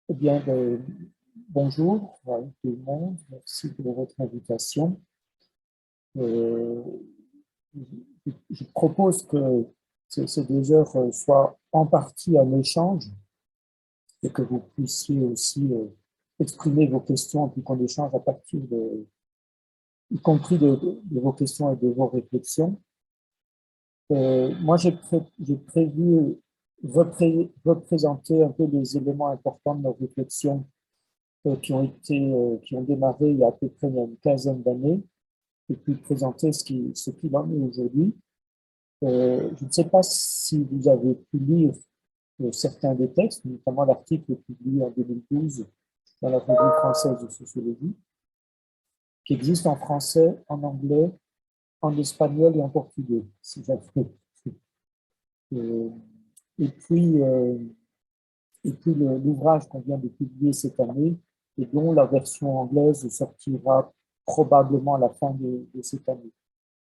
Eh bien, bonjour à tout le monde. Merci pour votre invitation. Euh, je propose que ces 2 heures soient en partie un échange et que vous puissiez aussi exprimer vos questions, puis qu'on échange à partir y compris de vos questions et de vos réflexions. Moi, j'ai prévu représenter un peu les éléments importants de nos réflexions qui ont démarré il y a à peu près une quinzaine d'années, et puis présenter ce qu'il en est aujourd'hui. Je ne sais pas si vous avez pu lire certains des textes, notamment l'article publié en 2012 dans la Revue française de sociologie, qui existe en français, en anglais, en espagnol et en portugais, si j'avais. Euh, et puis, euh, et puis l'ouvrage qu'on vient de publier cette année, et dont la version anglaise sortira probablement à la fin de cette année.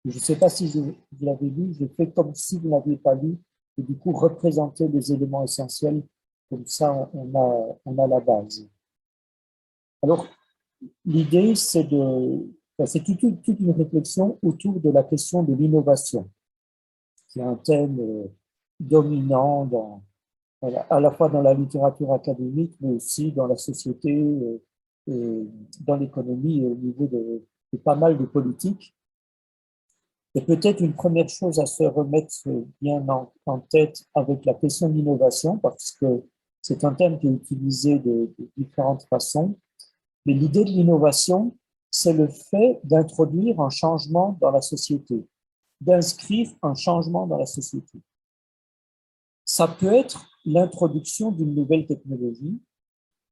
Je ne sais pas si vous l'avez lu, j'ai fait comme si vous ne l'aviez pas lu, et du coup représenter les éléments essentiels, comme ça on a la base. Alors, l'idée, c'est toute une réflexion autour de la question de l'innovation, qui est un thème dominant à la fois dans la littérature académique, mais aussi dans la société, et dans l'économie, au niveau de pas mal de politiques. Et peut-être une première chose à se remettre bien en tête avec la question de l'innovation, parce que c'est un thème qui est utilisé de différentes façons. Mais l'idée de l'innovation, c'est le fait d'introduire un changement dans la société, d'inscrire un changement dans la société. Ça peut être l'introduction d'une nouvelle technologie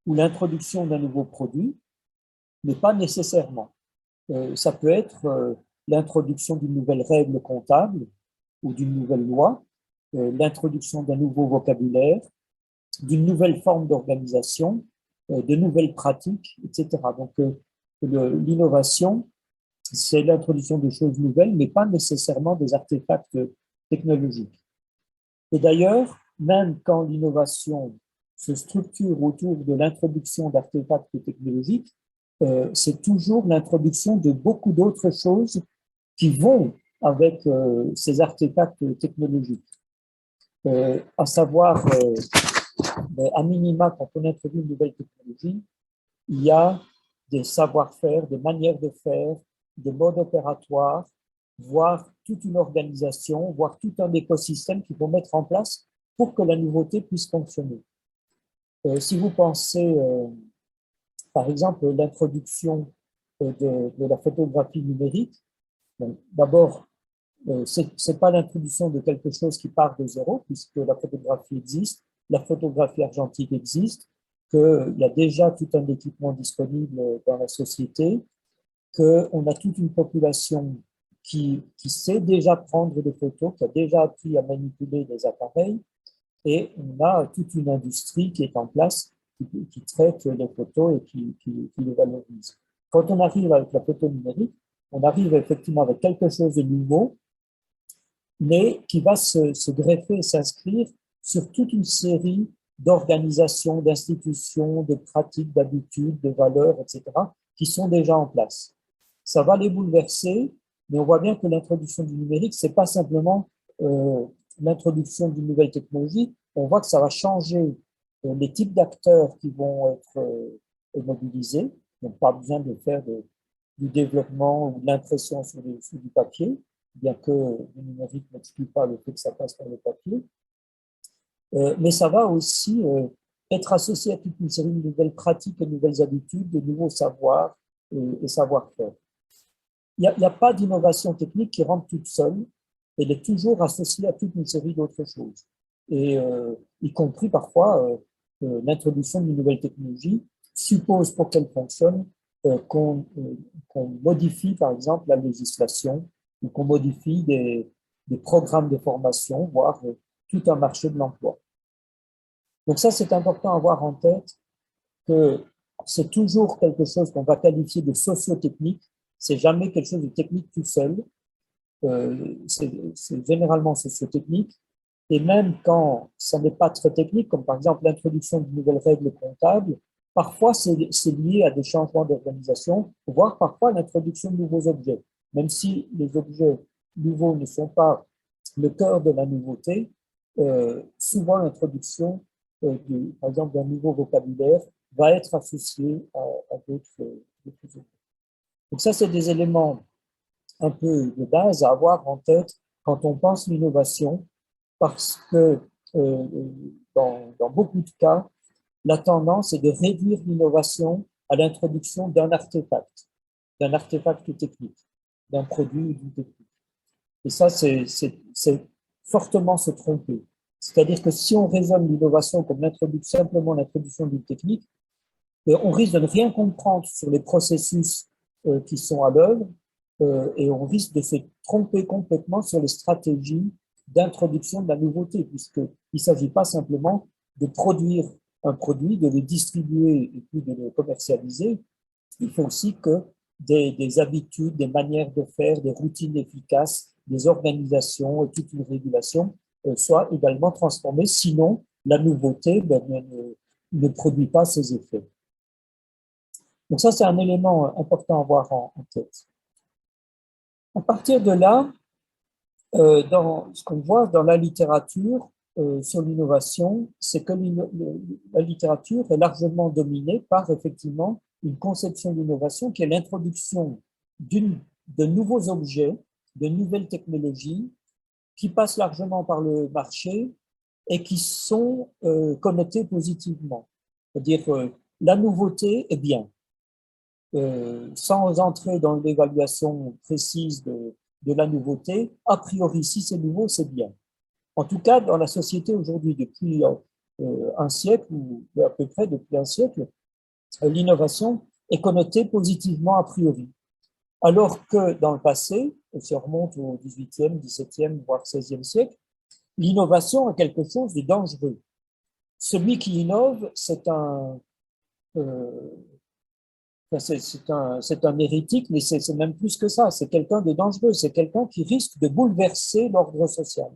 ou l'introduction d'un nouveau produit, mais pas nécessairement. Ça peut être l'introduction d'une nouvelle règle comptable ou d'une nouvelle loi, l'introduction d'un nouveau vocabulaire, d'une nouvelle forme d'organisation, de nouvelles pratiques, etc. Donc, l'innovation, c'est l'introduction de choses nouvelles, mais pas nécessairement des artefacts technologiques. Et d'ailleurs, même quand l'innovation se structure autour de l'introduction d'artefacts technologiques, c'est toujours l'introduction de beaucoup d'autres choses qui vont avec ces artefacts technologiques. À savoir, à minima, quand on introduit une nouvelle technologie, il y a des savoir-faire, des manières de faire, des modes opératoires, voire toute une organisation, voire tout un écosystème qu'il faut mettre en place pour que la nouveauté puisse fonctionner. Si vous pensez, par exemple, l'introduction de la photographie numérique, d'abord, ce n'est pas l'introduction de quelque chose qui part de zéro, puisque la photographie existe, la photographie argentique existe, qu'il y a déjà tout un équipement disponible dans la société, qu'on a toute une population qui sait déjà prendre des photos, qui a déjà appris à manipuler des appareils, et on a toute une industrie qui est en place, qui traite les photos et qui les valorise. Quand on arrive avec la photo numérique, on arrive effectivement avec quelque chose de nouveau, mais qui va se greffer et s'inscrire sur toute une série d'organisations, d'institutions, de pratiques, d'habitudes, de valeurs, etc., qui sont déjà en place. Ça va les bouleverser, mais on voit bien que l'introduction du numérique, c'est pas simplement l'introduction d'une nouvelle technologie, on voit que ça va changer les types d'acteurs qui vont être mobilisés, donc pas besoin de faire du développement ou de l'impression sur du papier, bien que le numérique n'exclut pas le fait que ça passe par le papier. Mais ça va aussi être associé à toute une série de nouvelles pratiques et de nouvelles habitudes, de nouveaux savoirs et savoir-faire. Il n'y a pas d'innovation technique qui rentre toute seule, elle est toujours associée à toute une série d'autres choses, et y compris parfois l'introduction d'une nouvelle technologie suppose pour qu'elle fonctionne qu'on modifie par exemple la législation ou qu'on modifie des programmes de formation, voire tout un marché de l'emploi. Donc ça, c'est important à avoir en tête que c'est toujours quelque chose qu'on va qualifier de socio-technique, c'est jamais quelque chose de technique tout seul, c'est généralement socio-technique, Et même quand ça n'est pas très technique, comme par exemple l'introduction de nouvelles règles comptables, parfois c'est lié à des changements d'organisation, voire parfois l'introduction de nouveaux objets. Même si les objets nouveaux ne sont pas le cœur de la nouveauté, souvent l'introduction, par exemple, d'un nouveau vocabulaire va être associée à d'autres objets. Donc ça, c'est des éléments un peu de base à avoir en tête quand on pense l'innovation, parce que dans beaucoup de cas, la tendance est de réduire l'innovation à l'introduction d'un artefact technique, d'un produit ou d'une technique. Et ça, c'est fortement se tromper. C'est-à-dire que si on raisonne l'innovation comme simplement l'introduction d'une technique, on risque de ne rien comprendre sur les processus qui sont à l'œuvre et on risque de se tromper complètement sur les stratégies d'introduction de la nouveauté, puisqu'il ne s'agit pas simplement de produire un produit, de le distribuer et puis de le commercialiser. Il faut aussi que des habitudes, des manières de faire, des routines efficaces, des organisations et toute une régulation soient également transformées. Sinon, la nouveauté ne produit pas ses effets. Donc ça, c'est un élément important à avoir en tête. À partir de là, dans ce qu'on voit dans la littérature sur l'innovation, c'est que la littérature est largement dominée par effectivement une conception d'innovation qui est l'introduction de nouveaux objets, de nouvelles technologies qui passent largement par le marché et qui sont connotées positivement. C'est-à-dire la nouveauté est bien. Sans entrer dans l'évaluation précise de la nouveauté, a priori, si c'est nouveau, c'est bien. En tout cas, dans la société aujourd'hui, depuis un siècle, ou à peu près depuis un siècle, l'innovation est connotée positivement a priori. Alors que dans le passé, si on remonte au XVIIIe, XVIIe, voire XVIe siècle, l'innovation est quelque chose de dangereux. Celui qui innove, c'est un hérétique, mais c'est même plus que ça, c'est quelqu'un de dangereux, c'est quelqu'un qui risque de bouleverser l'ordre social.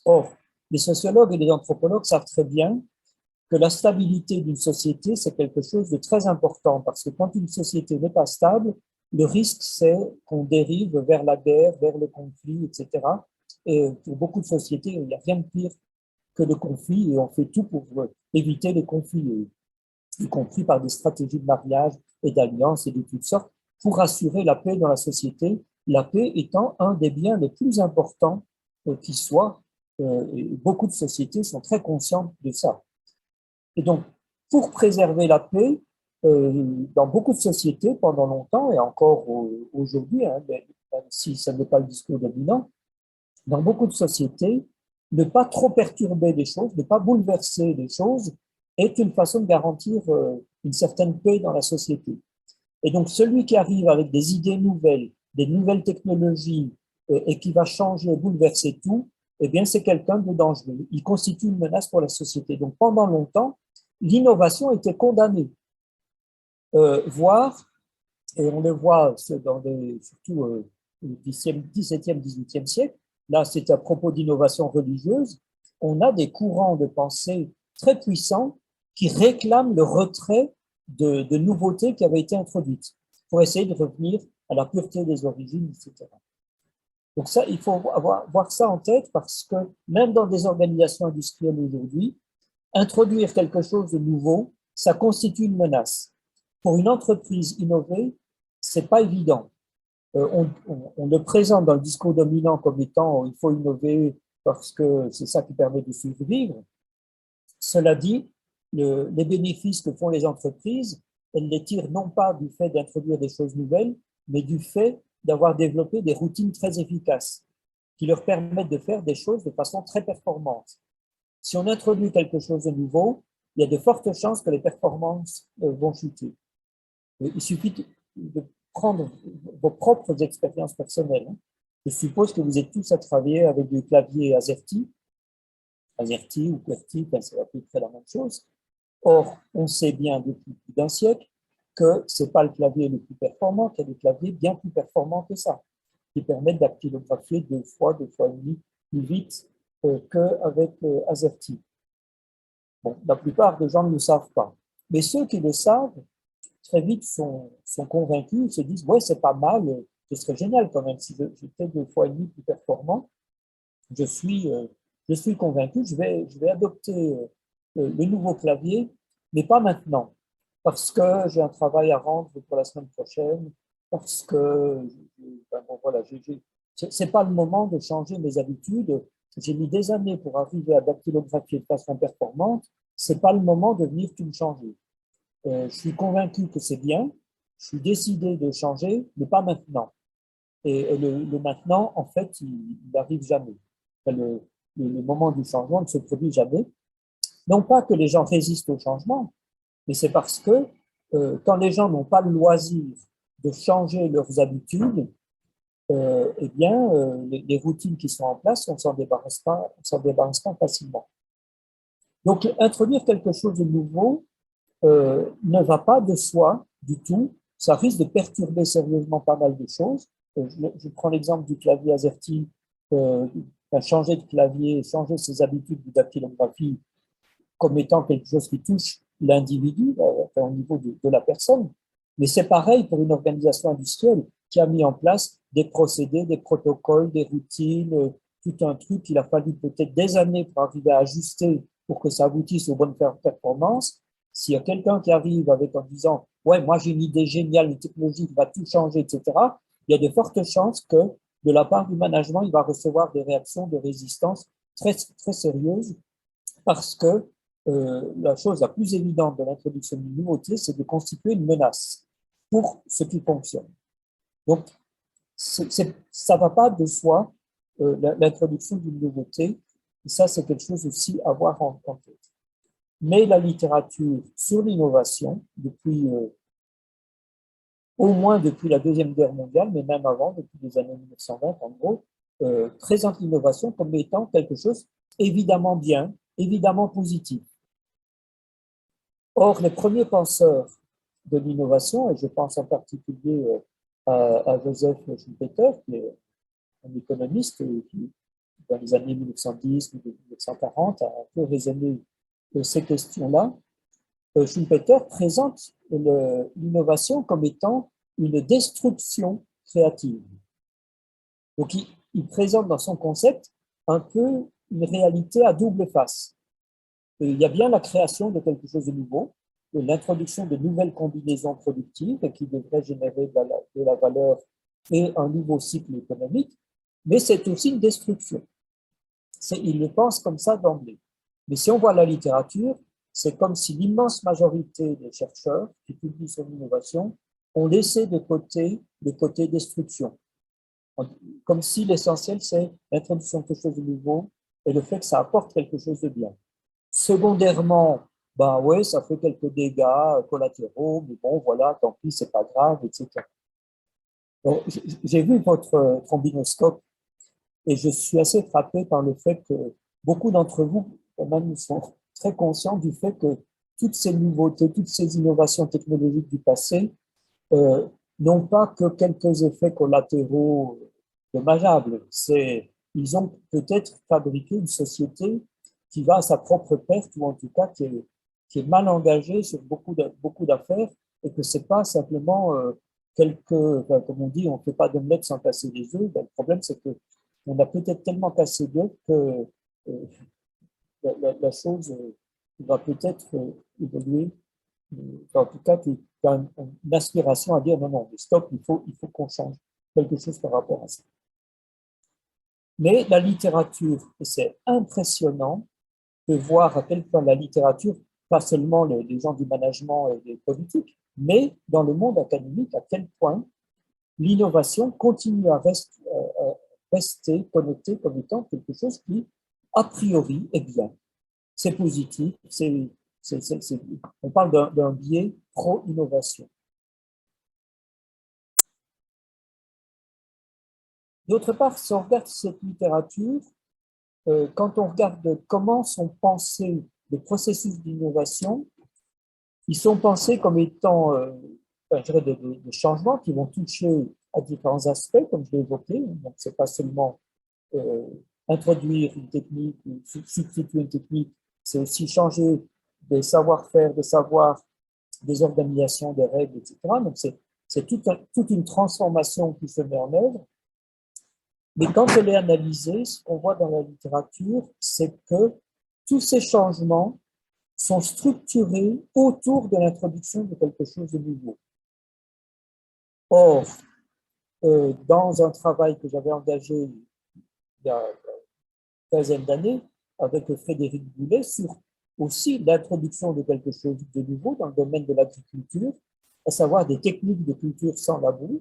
Or, les sociologues et les anthropologues savent très bien que la stabilité d'une société, c'est quelque chose de très important, parce que quand une société n'est pas stable, le risque, c'est qu'on dérive vers la guerre, vers le conflit, etc. Et pour beaucoup de sociétés, il n'y a rien de pire que le conflit, et on fait tout pour éviter les conflits, y compris par des stratégies de mariage et d'alliance et de toutes sortes, pour assurer la paix dans la société, la paix étant un des biens les plus importants qui soit. Et beaucoup de sociétés sont très conscientes de ça. Et donc, pour préserver la paix, dans beaucoup de sociétés, pendant longtemps, et encore aujourd'hui, hein, même si ce n'est pas le discours dominant, dans beaucoup de sociétés, ne pas trop perturber les choses, ne pas bouleverser les choses, est une façon de garantir une certaine paix dans la société. Et donc, celui qui arrive avec des idées nouvelles, des nouvelles technologies, et qui va changer, bouleverser tout, eh bien, c'est quelqu'un de dangereux. Il constitue une menace pour la société. Donc, pendant longtemps, l'innovation était condamnée, voire, et on le voit surtout au XVIIe, XVIIIe siècle, là, c'est à propos d'innovation religieuse, on a des courants de pensée très puissants qui réclament le retrait de nouveautés qui avaient été introduites pour essayer de revenir à la pureté des origines, etc. Donc ça, il faut voir ça en tête parce que même dans des organisations industrielles aujourd'hui, introduire quelque chose de nouveau, ça constitue une menace. Pour une entreprise innovée, c'est pas évident. On le présente dans le discours dominant comme étant il faut innover parce que c'est ça qui permet de survivre. Cela dit, les bénéfices que font les entreprises, elles les tirent non pas du fait d'introduire des choses nouvelles, mais du fait d'avoir développé des routines très efficaces qui leur permettent de faire des choses de façon très performante. Si on introduit quelque chose de nouveau, il y a de fortes chances que les performances vont chuter. Il suffit de prendre vos propres expériences personnelles. Je suppose que vous êtes tous à travailler avec du clavier AZERTY ou QWERTY, c'est à peu près la même chose. Or, on sait bien depuis plus d'un siècle que ce n'est pas le clavier le plus performant, qu'il y a des claviers bien plus performants que ça, qui permettent dactylographier deux fois et demi plus vite qu'avec Azerty. Bon, la plupart des gens ne le savent pas. Mais ceux qui le savent, très vite sont convaincus, se disent, ouais, c'est pas mal, ce serait génial quand même, si j'étais 2,5 fois plus performant, je suis, je suis convaincu, je vais adopter le nouveau clavier, mais pas maintenant, parce que j'ai un travail à rendre pour la semaine prochaine, parce que, ben bon, voilà, c'est pas le moment de changer mes habitudes. J'ai mis des années pour arriver à dactylographier de façon performante. C'est pas le moment de venir tout changer. Je suis convaincu que c'est bien. Je suis décidé de changer, mais pas maintenant. Et le maintenant, en fait, il n'arrive jamais. Enfin, le moment du changement ne se produit jamais. Non pas que les gens résistent au changement, mais c'est parce que quand les gens n'ont pas le loisir de changer leurs habitudes, eh bien, les routines qui sont en place, on s'en débarrasse pas facilement. Donc, introduire quelque chose de nouveau ne va pas de soi du tout. Ça risque de perturber sérieusement pas mal de choses. Je prends l'exemple du clavier AZERTY. Changer de clavier, changer ses habitudes de dactylographie comme étant quelque chose qui touche l'individu au niveau de la personne. Mais c'est pareil pour une organisation industrielle qui a mis en place des procédés, des protocoles, des routines, tout un truc qu'il a fallu peut-être des années pour arriver à ajuster pour que ça aboutisse aux bonnes performances. S'il y a quelqu'un qui arrive avec en disant « Ouais, moi j'ai une idée géniale, une technologie qui va tout changer, etc. », il y a de fortes chances que de la part du management, il va recevoir des réactions de résistance très, très sérieuses parce que la chose la plus évidente de l'introduction d'une nouveauté, c'est de constituer une menace pour ce qui fonctionne. Donc, ça ne va pas de soi, l'introduction d'une nouveauté, et ça, c'est quelque chose aussi à avoir en tête. Mais la littérature sur l'innovation, depuis au moins depuis la Deuxième Guerre mondiale, mais même avant, depuis les années 1920, en gros, présente l'innovation comme étant quelque chose évidemment bien, évidemment positif. Or, les premiers penseurs de l'innovation, et je pense en particulier à Joseph Schumpeter, qui est un économiste qui, dans les années 1910 ou 1940, a un peu raisonné ces questions-là, Schumpeter présente l'innovation comme étant une destruction créative. Donc, il présente dans son concept un peu une réalité à double face. Il y a bien la création de quelque chose de nouveau, l'introduction de nouvelles combinaisons productives qui devraient générer de la valeur et un nouveau cycle économique, mais c'est aussi une destruction. Il le pense comme ça d'emblée. Mais si on voit la littérature, c'est comme si l'immense majorité des chercheurs qui publient sur l'innovation ont laissé de côté le côté destruction. Comme si l'essentiel, c'est l'introduction de quelque chose de nouveau et le fait que ça apporte quelque chose de bien. Secondairement, ben ouais, ça fait quelques dégâts collatéraux, mais bon, voilà, tant pis, c'est pas grave, etc. J'ai vu votre trombinoscope et je suis assez frappé par le fait que beaucoup d'entre vous, quand même, sont très conscients du fait que toutes ces nouveautés, toutes ces innovations technologiques du passé n'ont pas que quelques effets collatéraux dommageables. Ils ont peut-être fabriqué une société qui va à sa propre perte, ou en tout cas qui est mal engagée sur beaucoup d'affaires, et que c'est pas simplement comme on dit, on ne fait pas d'omelette sans casser les œufs. Ben, le problème, c'est que on a peut-être tellement cassé d'œufs que la chose va peut-être évoluer. En tout cas, tu as une aspiration à dire non, non, stop, il faut qu'on change quelque chose par rapport à ça. Mais la littérature, c'est impressionnant de voir à quel point la littérature, pas seulement les gens du management et des politiques, mais dans le monde académique, à quel point l'innovation continue à rester connectée comme étant quelque chose qui, a priori, est bien. C'est positif, on parle d'un biais pro-innovation. D'autre part, si on regarde cette littérature, quand on regarde comment sont pensés les processus d'innovation, ils sont pensés comme étant je dirais des changements qui vont toucher à différents aspects, comme je l'ai évoqué. Donc, ce n'est pas seulement introduire une technique ou substituer une technique, c'est aussi changer des savoir-faire, des savoirs, des organisations, des règles, etc. Donc, c'est toute une transformation qui se met en œuvre. Mais quand elle est analysée, ce qu'on voit dans la littérature, c'est que tous ces changements sont structurés autour de l'introduction de quelque chose de nouveau. Or, dans un travail que j'avais engagé il y a une quinzaine d'années avec Frédéric Boulet sur aussi l'introduction de quelque chose de nouveau dans le domaine de l'agriculture, à savoir des techniques de culture sans labour,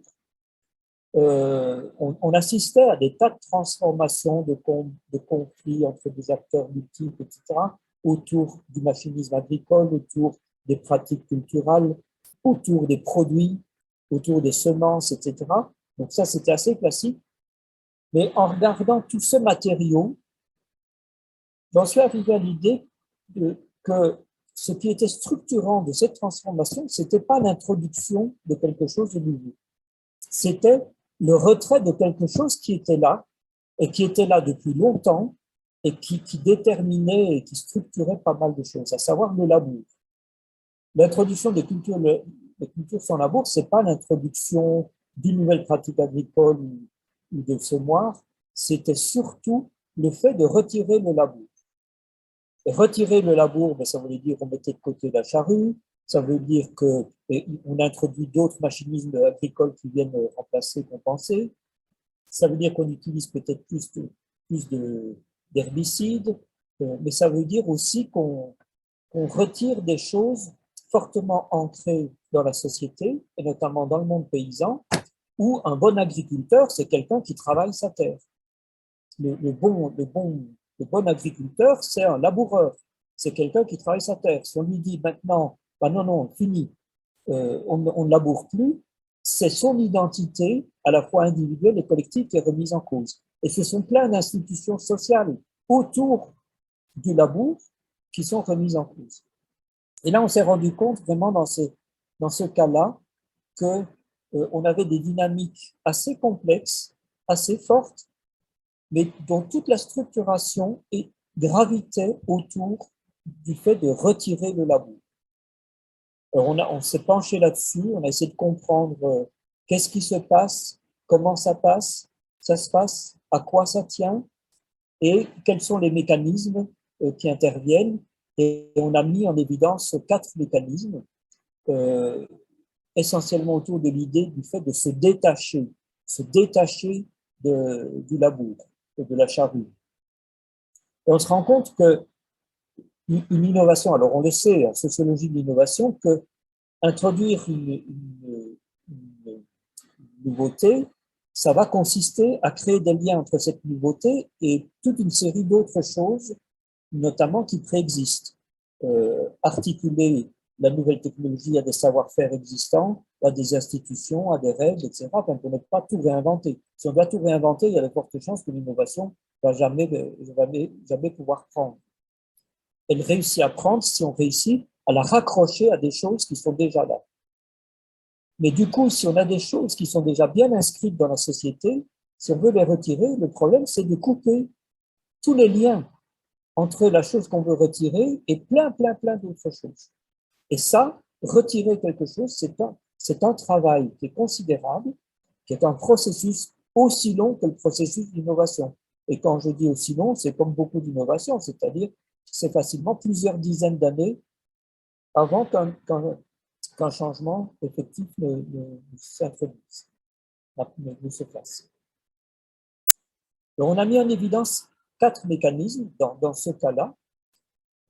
on assistait à des tas de transformations, de conflits entre des acteurs multiples, etc., autour du machinisme agricole, autour des pratiques culturelles, autour des produits, autour des semences, etc. Donc ça, c'était assez classique. Mais en regardant tout ce matériau, j'en suis arrivé à l'idée que ce qui était structurant de cette transformation, ce n'était pas l'introduction de quelque chose de nouveau. C'était le retrait de quelque chose qui était là, et qui était là depuis longtemps, et qui déterminait et qui structurait pas mal de choses, à savoir le labour. L'introduction des cultures sans labour, ce n'est pas l'introduction d'une nouvelle pratique agricole ou de semoirs, c'était surtout le fait de retirer le labour. Et retirer le labour, ben, ça voulait dire qu'on mettait de côté la charrue, ça veut dire qu'on introduit d'autres machinismes agricoles qui viennent remplacer, compenser. Ça veut dire qu'on utilise peut-être plus d'herbicides, mais ça veut dire aussi qu'on retire des choses fortement ancrées dans la société, et notamment dans le monde paysan, où un bon agriculteur, c'est quelqu'un qui travaille sa terre. Le bon agriculteur, c'est un laboureur, c'est quelqu'un qui travaille sa terre. Si on lui dit maintenant, bah non, fini, on ne laboure plus, c'est son identité, à la fois individuelle et collective, qui est remise en cause. Et ce sont plein d'institutions sociales autour du labour qui sont remises en cause. Et là, on s'est rendu compte vraiment dans ce cas-là que on avait des dynamiques assez complexes, assez fortes, mais dont toute la structuration gravitait autour du fait de retirer le labour. Alors on s'est penché là-dessus, on a essayé de comprendre qu'est-ce qui se passe, comment ça se passe, à quoi ça tient, et quels sont les mécanismes qui interviennent. Et on a mis en évidence 4 mécanismes, essentiellement autour de l'idée du fait de se détacher du labour, de la charrue. Et on se rend compte que une innovation, alors on le sait en sociologie de l'innovation, que introduire une nouveauté, ça va consister à créer des liens entre cette nouveauté et toute une série d'autres choses, notamment qui préexistent. Articuler la nouvelle technologie à des savoir-faire existants, à des institutions, à des règles, etc. On ne peut pas tout réinventer. Si on doit tout réinventer, il y a de fortes chances que l'innovation ne va jamais pouvoir prendre. Elle réussit à prendre si on réussit à la raccrocher à des choses qui sont déjà là. Mais du coup, si on a des choses qui sont déjà bien inscrites dans la société, si on veut les retirer, le problème, c'est de couper tous les liens entre la chose qu'on veut retirer et plein d'autres choses. Et ça, retirer quelque chose, c'est un travail qui est considérable, qui est un processus aussi long que le processus d'innovation. Et quand je dis aussi long, c'est comme beaucoup d'innovations, c'est-à-dire c'est facilement plusieurs dizaines d'années avant qu'un changement effectif ne s'introduise, ne se fasse. Donc, on a mis en évidence 4 mécanismes dans ce cas-là.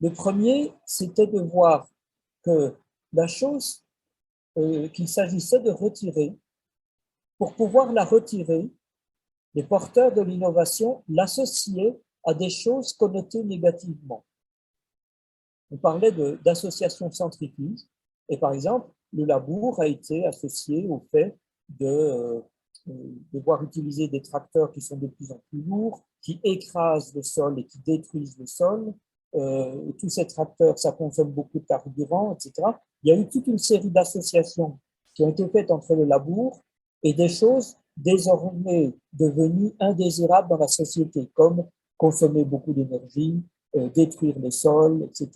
Le premier, c'était de voir que la chose qu'il s'agissait de retirer, pour pouvoir la retirer, les porteurs de l'innovation l'associaient à des choses connotées négativement. On parlait d'association centrifuge, et par exemple, le labour a été associé au fait de devoir utiliser des tracteurs qui sont de plus en plus lourds, qui écrasent le sol et qui détruisent le sol. Tous ces tracteurs, ça consomme beaucoup de carburant, etc. Il y a eu toute une série d'associations qui ont été faites entre le labour et des choses désormais devenues indésirables dans la société, comme consommer beaucoup d'énergie, détruire les sols, etc.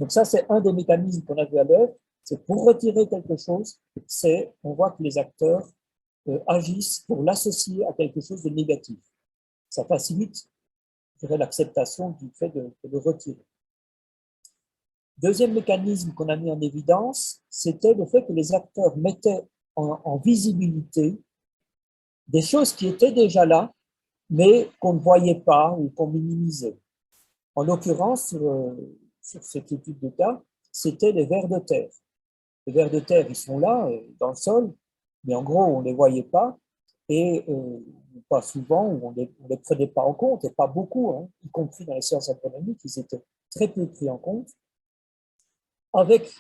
Donc ça, c'est un des mécanismes qu'on a vu à l'œuvre, c'est pour retirer quelque chose, on voit que les acteurs agissent pour l'associer à quelque chose de négatif. Ça facilite, je dirais, l'acceptation du fait de le retirer. Deuxième mécanisme qu'on a mis en évidence, c'était le fait que les acteurs mettaient en visibilité des choses qui étaient déjà là, mais qu'on ne voyait pas ou qu'on minimisait. En l'occurrence, sur cette étude de cas, c'était les vers de terre. Les vers de terre, ils sont là, dans le sol, mais en gros, on ne les voyait pas, et pas souvent, ou on ne les prenait pas en compte, et pas beaucoup, hein, y compris dans les sciences agronomiques, ils étaient très peu pris en compte. Avec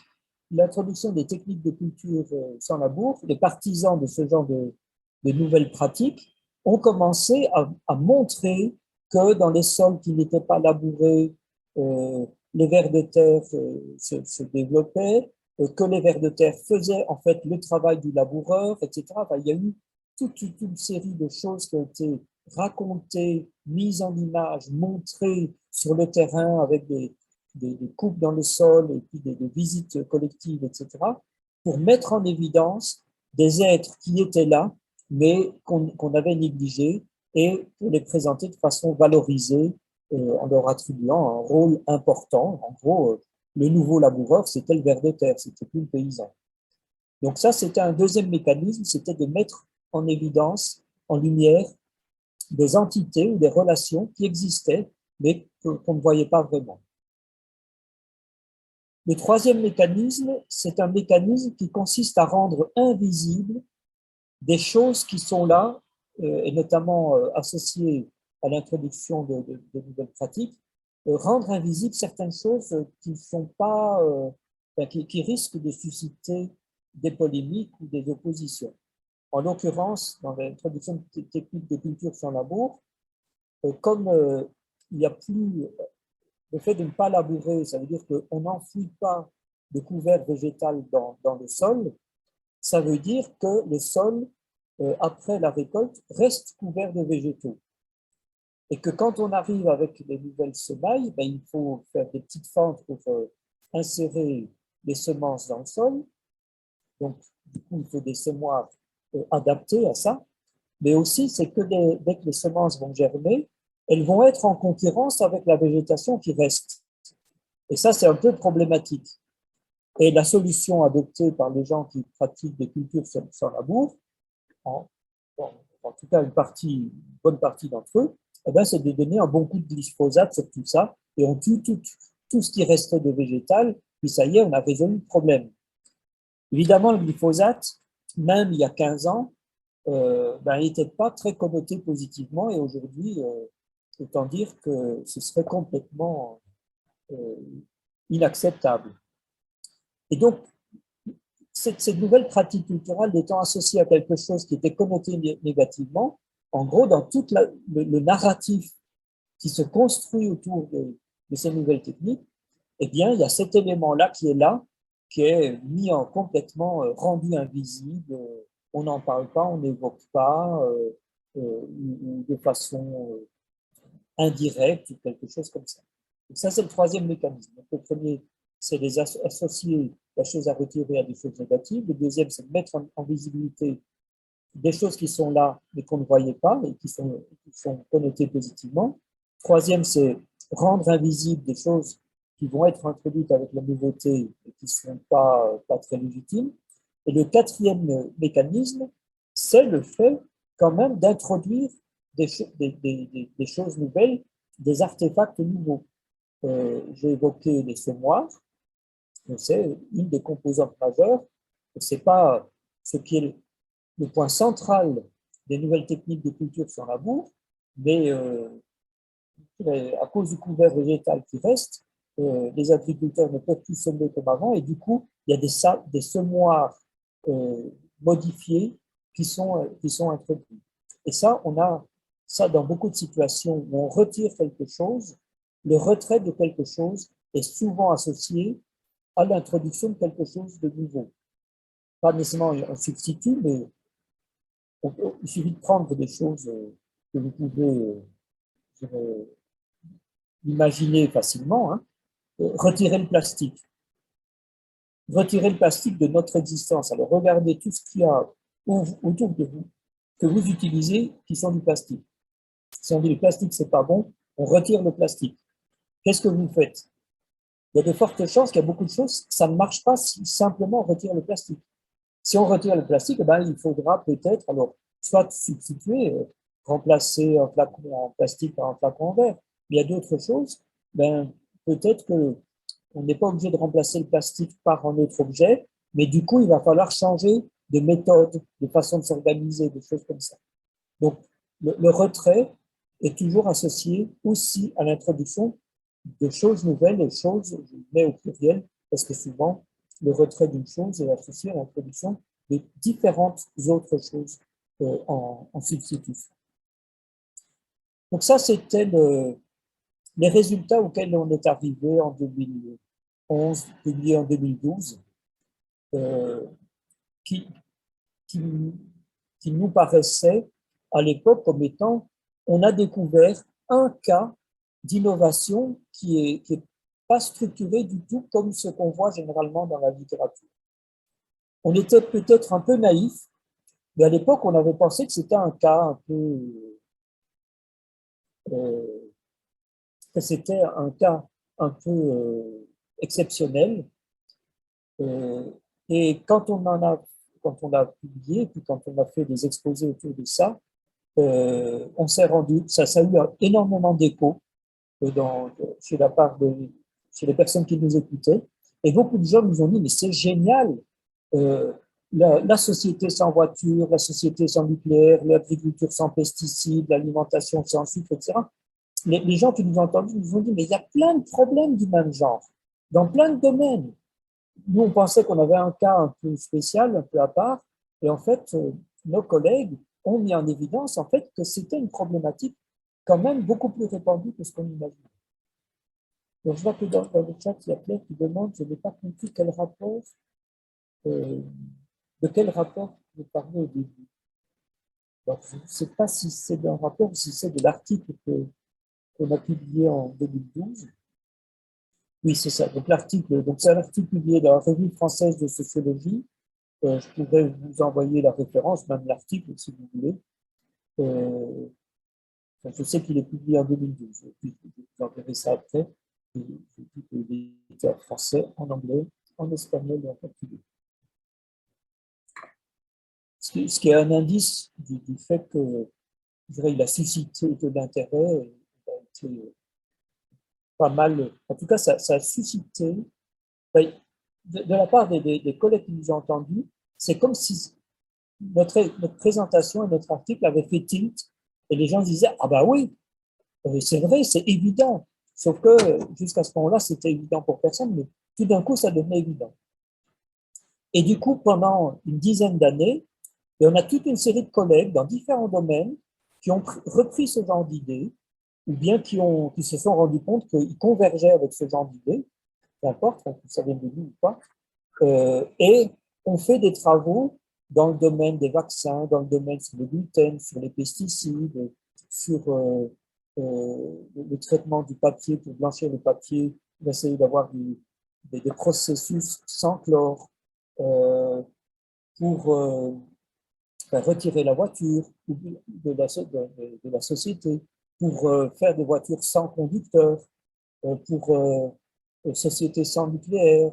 l'introduction des techniques de culture sans labour, les partisans de ce genre de nouvelles pratiques ont commencé à montrer que dans les sols qui n'étaient pas labourés, les vers de terre se développaient, que les vers de terre faisaient en fait le travail du laboureur, etc. Enfin, il y a eu toute une série de choses qui ont été racontées, mises en image, montrées sur le terrain avec des coupes dans le sol et puis des visites collectives, etc., pour mettre en évidence des êtres qui étaient là, mais qu'on avait négligés, et pour les présenter de façon valorisée, en leur attribuant un rôle important. En gros, le nouveau laboureur, c'était le ver de terre, c'était plus le paysan. Donc ça, c'était un deuxième mécanisme, c'était de mettre en évidence, en lumière, des entités ou des relations qui existaient, mais qu'on ne voyait pas vraiment. Le troisième mécanisme, c'est un mécanisme qui consiste à rendre invisibles des choses qui sont là, et notamment associées à l'introduction de nouvelles pratiques, rendre invisibles certaines choses qui sont pas, qui risquent de susciter des polémiques ou des oppositions. En l'occurrence, dans l'introduction de techniques de culture sans labour, comme il n'y a plus le fait de ne pas labourer, ça veut dire qu'on n'enfouit pas de couvert végétal dans le sol. Ça veut dire que le sol, après la récolte, reste couvert de végétaux. Et que quand on arrive avec les nouvelles semailles, ben, il faut faire des petites fentes pour insérer les semences dans le sol. Donc, du coup, il faut des semoirs adaptés à ça. Mais aussi, c'est que dès que les semences vont germer, elles vont être en concurrence avec la végétation qui reste. Et ça, c'est un peu problématique. Et la solution adoptée par les gens qui pratiquent des cultures sans labour, en tout cas une bonne partie d'entre eux, eh ben, c'est de donner un bon coup de glyphosate sur tout ça, et on tue tout ce qui restait de végétal, puis ça y est, on a résolu le problème. Évidemment, le glyphosate, même il y a 15 ans, ben, il n'était pas très connoté positivement, et aujourd'hui, autant dire que ce serait complètement inacceptable. Et donc, cette nouvelle pratique culturelle étant associée à quelque chose qui était connoté négativement, en gros, dans tout le narratif qui se construit autour de ces nouvelles techniques, eh bien, il y a cet élément-là, qui est mis en complètement rendu invisible. On n'en parle pas, on n'évoque pas, ou de façon indirecte, ou quelque chose comme ça. Donc ça, c'est le troisième mécanisme. Donc, le premier, c'est associer la chose à retirer à des choses négatives. Le deuxième, c'est de mettre en visibilité des choses qui sont là, mais qu'on ne voyait pas, et qui sont connotées positivement. Troisième, c'est rendre invisibles des choses qui vont être introduites avec la nouveauté et qui ne sont pas très légitimes. Et le quatrième mécanisme, c'est le fait quand même d'introduire des choses nouvelles, des artefacts nouveaux. J'ai évoqué les semoirs, c'est une des composantes majeures. Ce n'est pas ce qui est le point central des nouvelles techniques de culture sans labour, mais à cause du couvert végétal qui reste, les agriculteurs ne peuvent plus semer comme avant, et du coup, il y a des semoirs modifiés qui sont introduits. Et ça, on a ça dans beaucoup de situations où on retire quelque chose. Le retrait de quelque chose est souvent associé à l'introduction de quelque chose de nouveau. Pas nécessairement un substitut, mais il suffit de prendre des choses que vous pouvez imaginer facilement, hein, retirer le plastique. Retirer le plastique de notre existence. Alors, regardez tout ce qu'il y a autour de vous, que vous utilisez, qui sont du plastique. Si on dit le plastique, c'est pas bon, on retire le plastique. Qu'est-ce que vous faites? Il y a de fortes chances qu'il y a beaucoup de choses, ça ne marche pas si simplement on retire le plastique. Si on retire le plastique, eh ben, il faudra peut-être, alors, soit substituer, remplacer un flacon en plastique par un flacon en verre. Mais il y a d'autres choses, ben, peut-être que on n'est pas obligé de remplacer le plastique par un autre objet, mais du coup, il va falloir changer de méthode, de façon de s'organiser, des choses comme ça. Donc, le retrait est toujours associé aussi à l'introduction de choses nouvelles, et choses, je mets au pluriel, parce que souvent, le retrait d'une chose est associé à l'introduction de différentes autres choses en substitution. Donc ça, c'était les résultats auxquels on est arrivé en 2011, publié en 2012, qui, qui, qui nous paraissaient à l'époque comme étant, on a découvert un cas d'innovation qui est pas structuré du tout comme ce qu'on voit généralement dans la littérature. On était peut-être un peu naïf, mais à l'époque, on avait pensé que c'était un cas un peu, que c'était un cas un peu exceptionnel. Et quand on l'a publié, puis quand on a fait des exposés autour de ça, on s'est rendu, ça a eu énormément d'écho chez chez les personnes qui nous écoutaient. Et beaucoup de gens nous ont dit, mais c'est génial, la société sans voiture, la société sans nucléaire, l'agriculture sans pesticides, l'alimentation sans sucre, etc. Les gens qui nous ont entendus nous ont dit, mais il y a plein de problèmes du même genre, dans plein de domaines. Nous, on pensait qu'on avait un cas un peu spécial, un peu à part, et en fait, nos collègues ont mis en évidence en fait que c'était une problématique quand même beaucoup plus répandue que ce qu'on imaginait. Donc, je vois que dans le chat, il y a Claire qui demande, je n'ai pas compris quel rapport, de quel rapport vous parlez au début. Donc, je ne sais pas si c'est d'un rapport ou si c'est de l'article qu'on a publié en 2012. Oui, c'est ça. Donc, c'est un article publié dans la Revue française de sociologie. Je pourrais vous envoyer la référence, même l'article, si vous voulez. Je sais qu'il est publié en 2012. Puis, je vous enverrai ça après. Je dis qu'il est en français, en anglais, en espagnol et en portugais. Ce qui est un indice du fait que, je dirais, il a suscité de l'intérêt, il a été pas mal. En tout cas, ça a suscité, de la part des collègues qui nous ont entendus, c'est comme si notre présentation et notre article avaient fait tilt, et les gens disaient, ah bah oui, c'est vrai, c'est évident. Sauf que jusqu'à ce moment-là, c'était évident pour personne, mais tout d'un coup, ça devenait évident. Et du coup, pendant une dizaine d'années, on a toute une série de collègues dans différents domaines qui ont repris ce genre d'idées, ou bien qui se sont rendus compte qu'ils convergeaient avec ce genre d'idées, peu importe, que ça vienne de nous ou pas, et on fait des travaux dans le domaine des vaccins, dans le domaine sur le gluten, sur les pesticides, sur le traitement du papier pour blanchir le papier, pour essayer d'avoir des processus sans chlore, pour retirer la voiture de la société, pour faire des voitures sans conducteur, pour société sans nucléaire.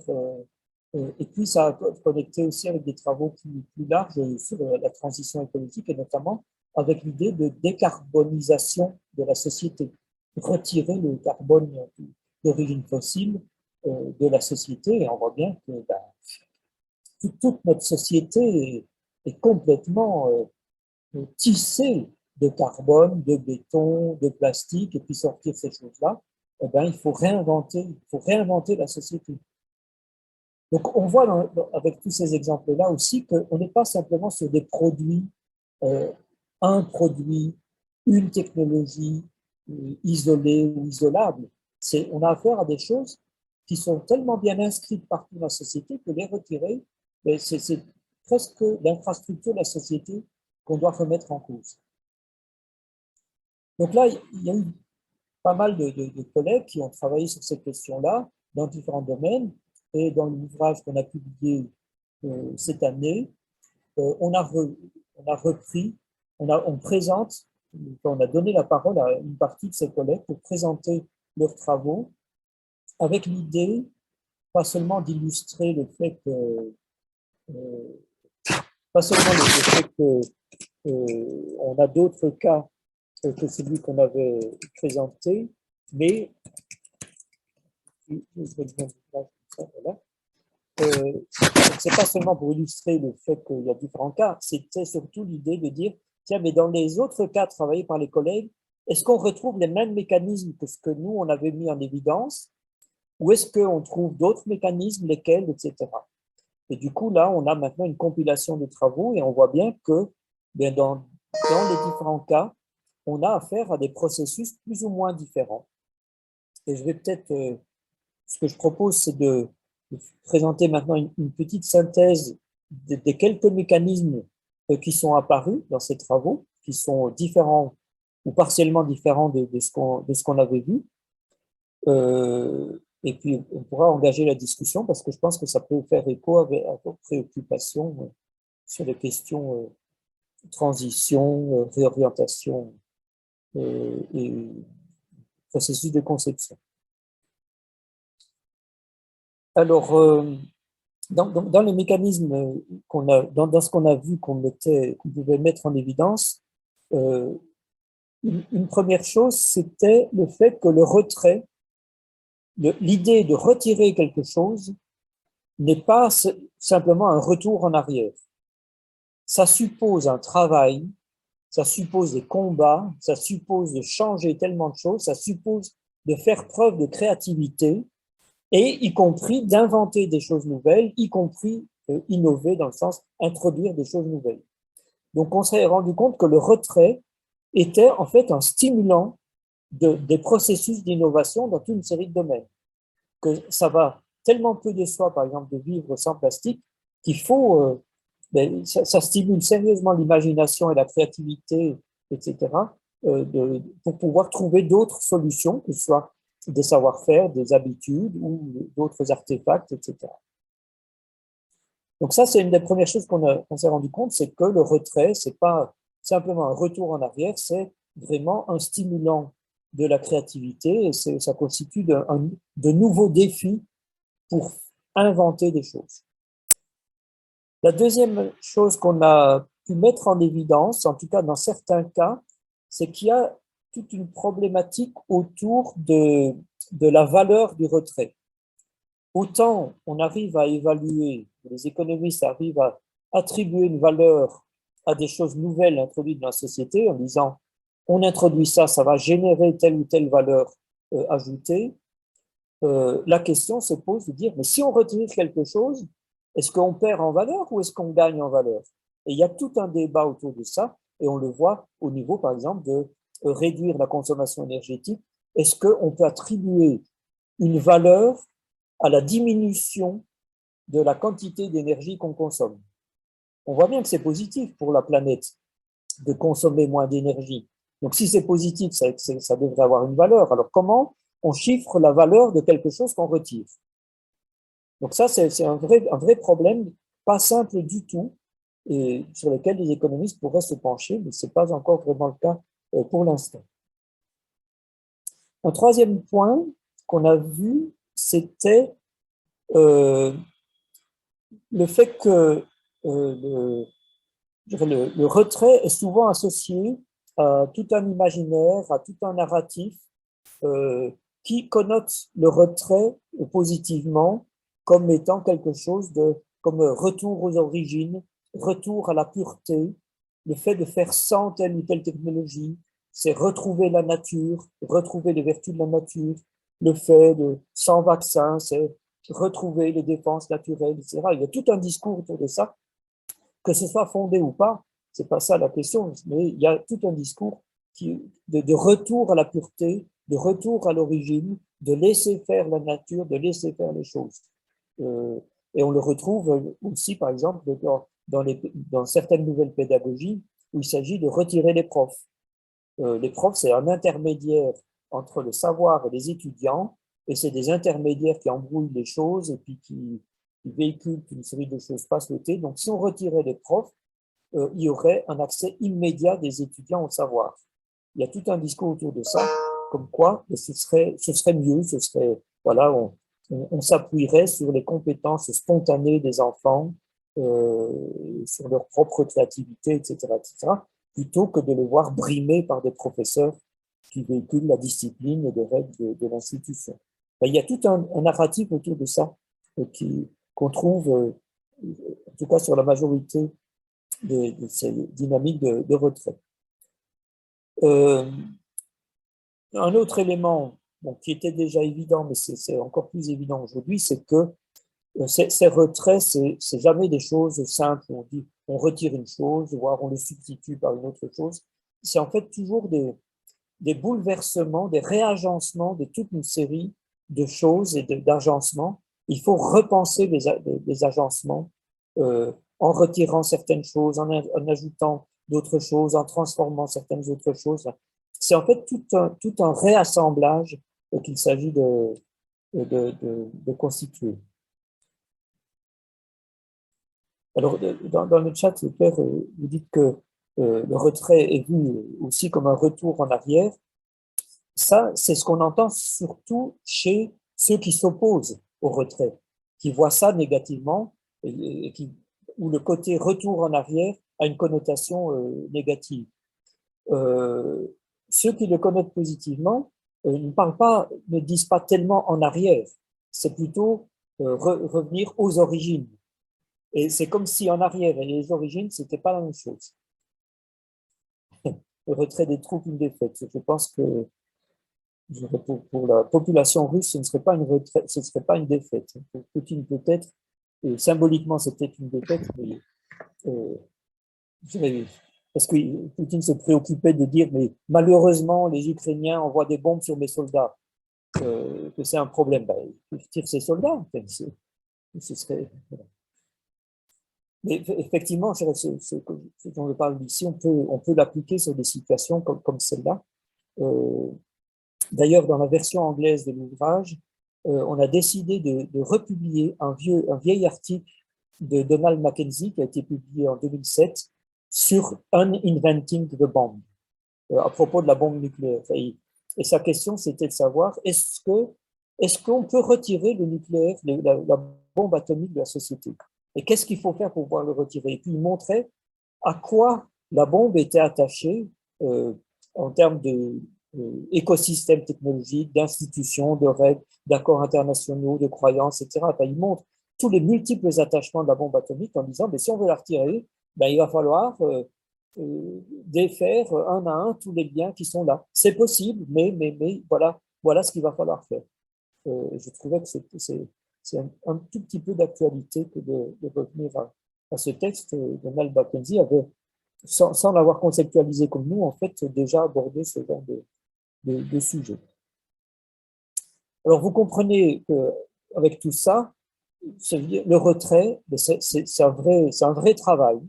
Et puis, ça a connecté aussi avec des travaux plus larges sur la transition écologique et notamment avec l'idée de décarbonisation de la société, retirer le carbone d'origine fossile de la société. Et on voit bien que toute notre société est complètement tissée de carbone, de béton, de plastique, et puis sortir ces choses-là, eh ben, il faut réinventer la société. Donc, on voit avec tous ces exemples-là aussi qu'on n'est pas simplement sur des produits, un produit, une technologie isolée ou isolable. On a affaire à des choses qui sont tellement bien inscrites partout dans la société que les retirer, c'est presque l'infrastructure de la société qu'on doit remettre en cause. Donc là, il y a eu pas mal de collègues qui ont travaillé sur cette question-là dans différents domaines. Et dans l'ouvrage qu'on a publié cette année, on a repris, on présente, on a donné la parole à une partie de ces collègues pour présenter leurs travaux avec l'idée, pas seulement d'illustrer le fait que, pas seulement le fait que on a d'autres cas que celui qu'on avait présenté, mais voilà. C'est pas seulement pour illustrer le fait qu'il y a différents cas, c'était surtout l'idée de dire, tiens, mais dans les autres cas travaillés par les collègues, est-ce qu'on retrouve les mêmes mécanismes que ce que nous, on avait mis en évidence, ou est-ce qu'on trouve d'autres mécanismes, lesquels, etc. Et du coup, là, on a maintenant une compilation de travaux et on voit bien que bien, dans les différents cas, on a affaire à des processus plus ou moins différents. Et je vais peut-être, ce que je propose, c'est de présenter maintenant une petite synthèse des quelques mécanismes qui sont apparus dans ces travaux, qui sont différents ou partiellement différents de ce qu'on avait vu. Et puis, on pourra engager la discussion parce que je pense que ça peut faire écho à vos préoccupations sur les questions transition, réorientation et processus de conception. Alors, dans les mécanismes qu'on a, dans ce qu'on a vu qu'on devait mettre en évidence, une première chose, c'était le fait que le retrait, l'idée de retirer quelque chose n'est pas simplement un retour en arrière. Ça suppose un travail, ça suppose des combats, ça suppose de changer tellement de choses, ça suppose de faire preuve de créativité, et y compris d'inventer des choses nouvelles, y compris innover dans le sens introduire des choses nouvelles. Donc on s'est rendu compte que le retrait était en fait un stimulant des processus d'innovation dans toute une série de domaines. Que ça va tellement peu de soi, par exemple, de vivre sans plastique, qu'il faut, ça stimule sérieusement l'imagination et la créativité, etc., pour pouvoir trouver d'autres solutions, que ce soit des savoir-faire, des habitudes ou d'autres artefacts, etc. Donc ça, c'est une des premières choses qu'on s'est rendu compte, c'est que le retrait, c'est pas simplement un retour en arrière, c'est vraiment un stimulant de la créativité et ça constitue de nouveaux défis pour inventer des choses. La deuxième chose qu'on a pu mettre en évidence, en tout cas dans certains cas, c'est qu'il y a toute une problématique autour de la valeur du retrait. Autant on arrive à évaluer, les économistes arrivent à attribuer une valeur à des choses nouvelles introduites dans la société en disant on introduit ça, ça va générer telle ou telle valeur ajoutée. La question se pose de dire mais si on retire quelque chose, est-ce qu'on perd en valeur ou est-ce qu'on gagne en valeur? Et il y a tout un débat autour de ça et on le voit au niveau par exemple de réduire la consommation énergétique. Est-ce qu'on peut attribuer une valeur à la diminution de la quantité d'énergie qu'on consomme? On voit bien que c'est positif pour la planète de consommer moins d'énergie. Donc si c'est positif, ça devrait avoir une valeur. Alors comment on chiffre la valeur de quelque chose qu'on retire? Donc ça, c'est un vrai problème, pas simple du tout, et sur lequel les économistes pourraient se pencher, mais ce n'est pas encore vraiment le cas pour l'instant. Un troisième point qu'on a vu, c'était le fait que le retrait est souvent associé à tout un imaginaire, à tout un narratif qui connote le retrait positivement comme étant quelque chose comme retour aux origines, retour à la pureté, le fait de faire sans telle ou telle technologie, c'est retrouver la nature, retrouver les vertus de la nature, le fait de sans vaccin, c'est retrouver les défenses naturelles, etc. Il y a tout un discours autour de ça, que ce soit fondé ou pas, c'est pas ça la question, mais il y a tout un discours de retour à la pureté, de retour à l'origine, de laisser faire la nature, de laisser faire les choses. Et on le retrouve aussi, par exemple, dans certaines nouvelles pédagogies où il s'agit de retirer les profs. Les profs, c'est un intermédiaire entre le savoir et les étudiants, et c'est des intermédiaires qui embrouillent les choses et puis qui véhiculent qu'une série de choses pas souhaitées. Donc, si on retirait les profs, il y aurait un accès immédiat des étudiants au savoir. Il y a tout un discours autour de ça, comme quoi ce serait mieux, voilà, on s'appuierait sur les compétences spontanées des enfants, sur leur propre créativité, etc., plutôt que de les voir brimés par des professeurs qui véhiculent la discipline et les règles de l'institution. Il y a tout un narratif autour de ça qu'on trouve, en tout cas sur la majorité de ces dynamiques de retrait. Un autre élément qui était déjà évident, mais c'est encore plus évident aujourd'hui, c'est que ces retraits, c'est jamais des choses simples. On dit, on retire une chose, voire on le substitue par une autre chose. C'est en fait toujours des bouleversements, des réagencements de toute une série de choses et d'agencements. Il faut repenser les agencements en retirant certaines choses, en ajoutant d'autres choses, en transformant certaines autres choses. C'est en fait tout un réassemblage qu'il s'agit de constituer. Alors, dans le chat, Pierre, vous dites que le retrait est vu aussi comme un retour en arrière. Ça, c'est ce qu'on entend surtout chez ceux qui s'opposent au retrait, qui voient ça négativement, où le côté retour en arrière a une connotation négative. Ceux qui le connaissent positivement ne disent pas tellement en arrière, c'est plutôt revenir aux origines. Et c'est comme si en arrière et les origines, ce n'était pas la même chose. Le retrait des troupes, une défaite. Je pense que pour la population russe, ce ne serait pas une retraite, ce ne serait pas une défaite. Pour Poutine peut-être, et symboliquement c'était une défaite, mais parce que Poutine se préoccupait de dire, mais malheureusement, les Ukrainiens envoient des bombes sur mes soldats, que c'est un problème. Ben, ils tirent ces soldats. Ce serait, voilà. Mais effectivement, ce dont je parle ici, on peut l'appliquer sur des situations comme celle-là. D'ailleurs, dans la version anglaise de l'ouvrage, on a décidé de republier un vieil article de Donald Mackenzie qui a été publié en 2007 sur Uninventing the Bomb, à propos de la bombe nucléaire. Et sa question, c'était de savoir, est-ce qu'on peut retirer le nucléaire, la bombe atomique de la société? Et qu'est-ce qu'il faut faire pour pouvoir le retirer? Et puis, il montrait à quoi la bombe était attachée en termes d'écosystème technologique, d'institutions, de règles, d'accords internationaux, de croyances, etc. Enfin, il montre tous les multiples attachements de la bombe atomique en disant, mais si on veut la retirer, ben, il va falloir défaire un à un tous les liens qui sont là. C'est possible, mais voilà ce qu'il va falloir faire. Je trouvais que c'est un tout petit peu d'actualité que de revenir à ce texte. Donald Mackenzie avait, sans l'avoir conceptualisé comme nous, en fait, déjà abordé ce genre de sujet. Alors, vous comprenez qu'avec tout ça, le retrait, c'est un vrai travail.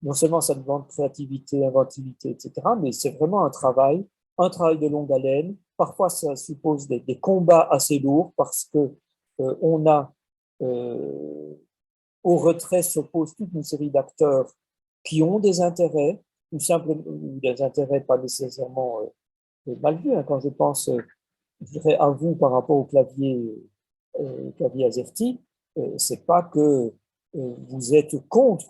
Non seulement ça demande créativité, inventivité, etc., mais c'est vraiment un travail de longue haleine. Parfois, ça suppose des combats assez lourds parce que on a au retrait s'oppose toute une série d'acteurs qui ont des intérêts, ou simplement des intérêts pas nécessairement mal vus. Quand je pense, je dirais à vous par rapport au clavier AZERTY, c'est pas que vous êtes contre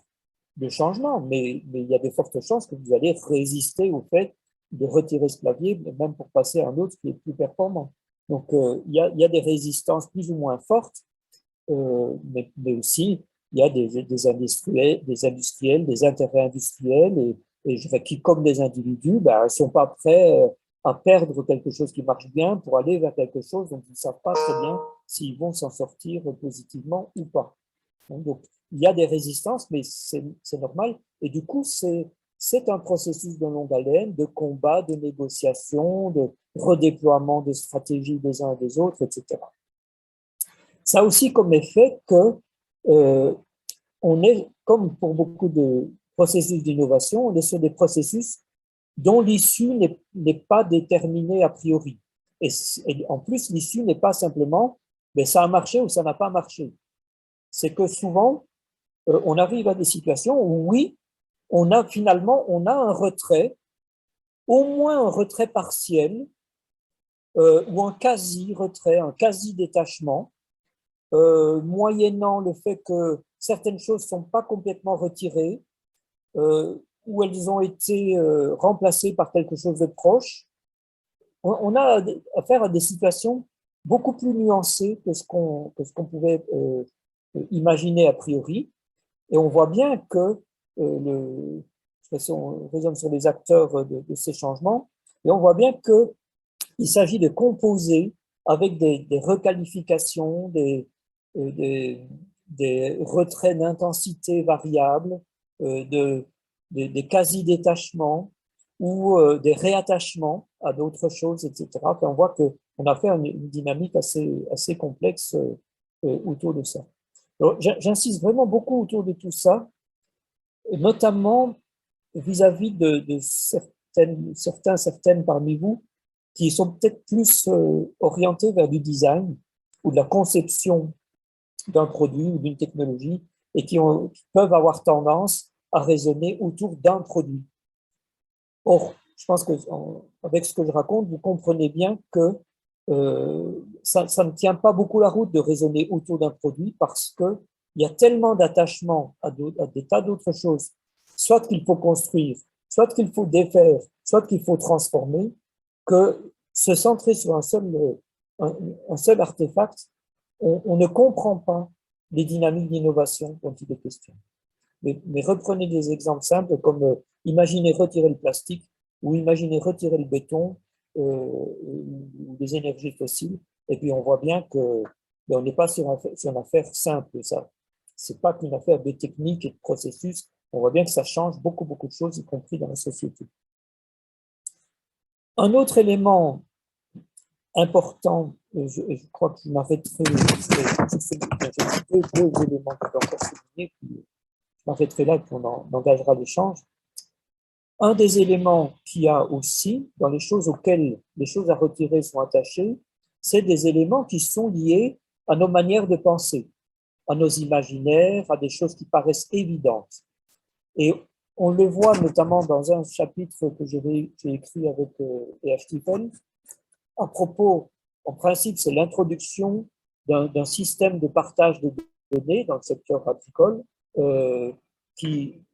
le changement, mais il y a de fortes chances que vous allez résister au fait de retirer ce clavier, même pour passer à un autre qui est plus performant. Donc, il y a des résistances plus ou moins fortes, mais aussi il y a des industriels, des intérêts industriels, et je dirais qui, comme des individus, ben, ne sont pas prêts à perdre quelque chose qui marche bien pour aller vers quelque chose dont ils ne savent pas très bien s'ils vont s'en sortir positivement ou pas. Donc, il y a des résistances, mais c'est normal. Et du coup, c'est un processus de longue haleine, de combat, de négociation, de redéploiement de stratégies des uns et des autres, etc. Ça a aussi comme effet que on est, comme pour beaucoup de processus d'innovation, on est sur des processus dont l'issue n'est pas déterminée a priori. Et en plus, l'issue n'est pas simplement mais ça a marché ou ça n'a pas marché. C'est que souvent, on arrive à des situations où oui, finalement on a un retrait, au moins un retrait partiel, ou un quasi-retrait, un quasi-détachement, moyennant le fait que certaines choses ne sont pas complètement retirées, où elles ont été remplacées par quelque chose de proche. On a affaire à des situations beaucoup plus nuancées que ce qu'on pouvait imaginer a priori. Et on voit bien que on raisonne sur les acteurs de ces changements, et on voit bien qu'il s'agit de composer avec des requalifications, des retraits d'intensité variables, des quasi-détachements ou des réattachements à d'autres choses, etc. Enfin, on voit qu'on a fait une dynamique assez complexe autour de ça. J'insiste vraiment beaucoup autour de tout ça, notamment vis-à-vis de certaines parmi vous qui sont peut-être plus orientés vers du design ou de la conception d'un produit ou d'une technologie et qui peuvent avoir tendance à raisonner autour d'un produit. Or, je pense qu'avec ce que je raconte, vous comprenez bien que ça ne tient pas beaucoup la route de raisonner autour d'un produit parce qu'il y a tellement d'attachement à des tas d'autres choses, soit qu'il faut construire, soit qu'il faut défaire, soit qu'il faut transformer, que se centrer sur un seul artefact, on ne comprend pas les dynamiques d'innovation dont il est question. Mais reprenez des exemples simples comme imaginez retirer le plastique ou imaginez retirer le béton ou les énergies fossiles, et puis on voit bien qu'on n'est pas sur une affaire simple. Ça, c'est pas qu'une affaire de technique et de processus. On voit bien que ça change beaucoup, beaucoup de choses, y compris dans la société. Un autre élément important, je crois que je m'arrêterai, deux éléments que je dois encore souligner, puis je m'arrêterai là et puis on engagera l'échange. Un des éléments qu'il y a aussi dans les choses auxquelles les choses à retirer sont attachées, c'est des éléments qui sont liés à nos manières de penser, à nos imaginaires, à des choses qui paraissent évidentes. Et on le voit notamment dans un chapitre que j'ai écrit avec E.F. Stephen, à propos, en principe, c'est l'introduction d'un système de partage de données dans le secteur agricole qui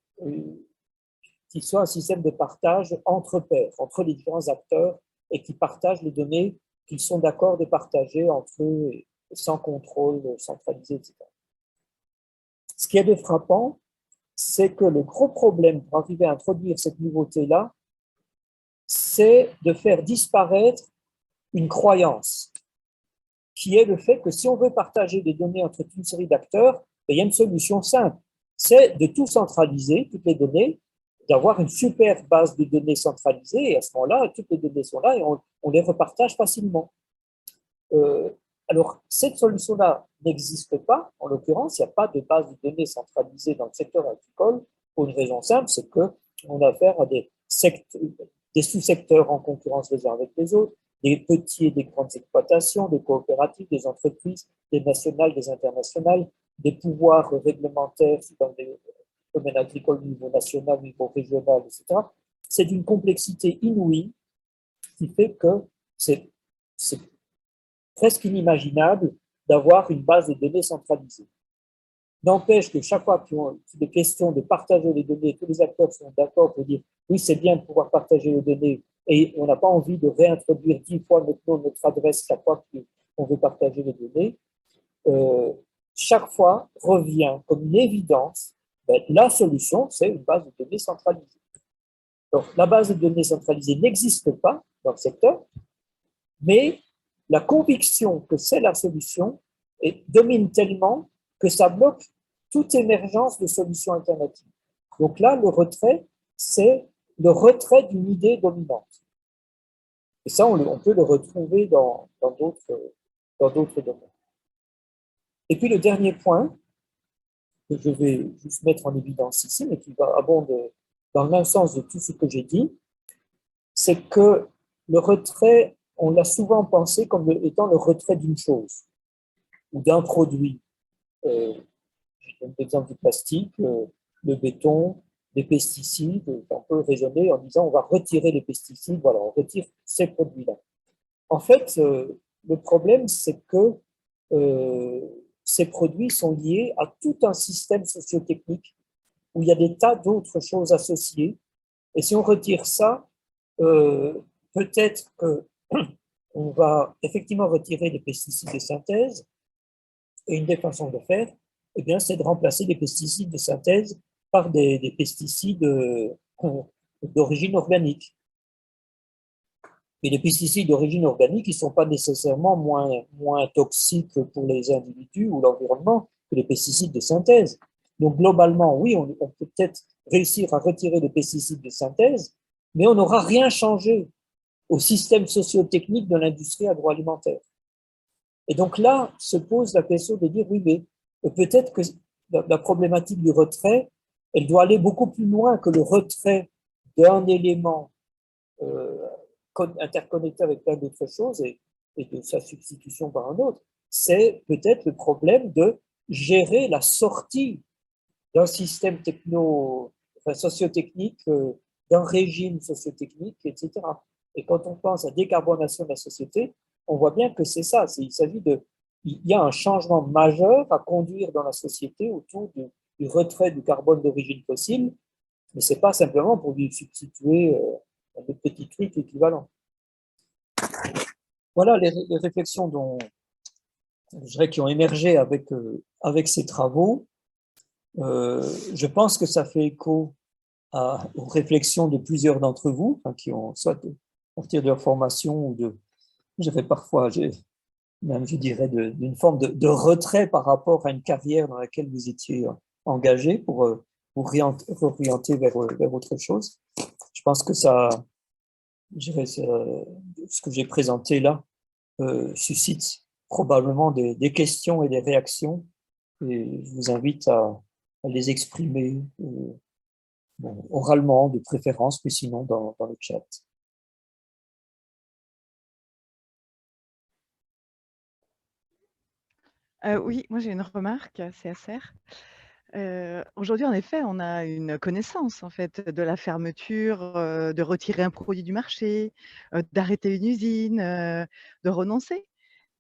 soit un système de partage entre pairs, entre les différents acteurs et qui partagent les données qu'ils sont d'accord de partager entre eux sans contrôle centralisé, etc. Ce qui est de frappant, c'est que le gros problème pour arriver à introduire cette nouveauté-là, c'est de faire disparaître une croyance qui est le fait que si on veut partager des données entre une série d'acteurs, il y a une solution simple, c'est de tout centraliser, toutes les données, d'avoir une super base de données centralisée, et à ce moment-là, toutes les données sont là et on les repartage facilement. Alors, cette solution-là n'existe pas, en l'occurrence, il n'y a pas de base de données centralisée dans le secteur agricole, pour une raison simple, c'est qu'on a affaire à des sous-secteurs en concurrence les uns avec les autres, des petits et des grandes exploitations, des coopératives, des entreprises, des nationales, des internationales, des pouvoirs réglementaires dans des domaines agricoles au niveau national, au niveau régional, etc. C'est d'une complexité inouïe qui fait que c'est presque inimaginable d'avoir une base de données centralisée. N'empêche que chaque fois qu'il est question de partager les données, tous les acteurs sont d'accord pour dire oui, c'est bien de pouvoir partager les données et on n'a pas envie de réintroduire 10 fois notre nom, notre adresse chaque fois qu'on veut partager les données. Chaque fois revient comme une évidence, la solution, c'est une base de données centralisée. Donc, la base de données centralisée n'existe pas dans le secteur, mais la conviction que c'est la solution domine tellement que ça bloque toute émergence de solutions alternatives. Donc là, le retrait, c'est le retrait d'une idée dominante. Et ça, on peut le retrouver dans d'autres domaines. Et puis le dernier point, que je vais juste mettre en évidence ici, mais qui va abonder dans le même sens de tout ce que j'ai dit, c'est que le retrait, on l'a souvent pensé comme étant le retrait d'une chose ou d'un produit. Je donne l'exemple du plastique, le béton, les pesticides. On peut raisonner en disant on va retirer les pesticides, voilà, on retire ces produits-là. En fait, le problème, c'est que ces produits sont liés à tout un système socio-technique où il y a des tas d'autres choses associées. Et si on retire ça, peut-être qu'on va effectivement retirer les pesticides de synthèse. Et une des façons de faire, eh bien, c'est de remplacer les pesticides de synthèse par des pesticides d'origine organique. Et les pesticides d'origine organique, ils ne sont pas nécessairement moins toxiques pour les individus ou l'environnement que les pesticides de synthèse. Donc, globalement, oui, on peut peut-être réussir à retirer les pesticides de synthèse, mais on n'aura rien changé au système socio-technique de l'industrie agroalimentaire. Et donc là, se pose la question de dire, oui, mais peut-être que la problématique du retrait, elle doit aller beaucoup plus loin que le retrait d'un élément interconnecté avec plein d'autres choses et de sa substitution par un autre. C'est peut-être le problème de gérer la sortie d'un système socio-technique, d'un régime socio-technique, etc. Et quand on pense à décarbonation de la société, on voit bien que c'est ça. Il y a un changement majeur à conduire dans la société autour du retrait du carbone d'origine fossile, mais ce n'est pas simplement pour lui substituer des petits trucs équivalents. Voilà les réflexions je dirais, qui ont émergé avec ces travaux. Je pense que ça fait écho aux réflexions de plusieurs d'entre vous, qui ont soit à partir de leur formation ou parfois, même je dirais, d'une forme de retrait par rapport à une carrière dans laquelle vous étiez engagé pour vous réorienter vers autre chose. Je pense que je dirais, ce que j'ai présenté là suscite probablement des questions et des réactions, et je vous invite à les exprimer oralement de préférence, mais sinon dans le chat. Oui, moi j'ai une remarque, c'est Acer. Aujourd'hui, en effet, on a une connaissance en fait de la fermeture, de retirer un produit du marché, d'arrêter une usine, de renoncer.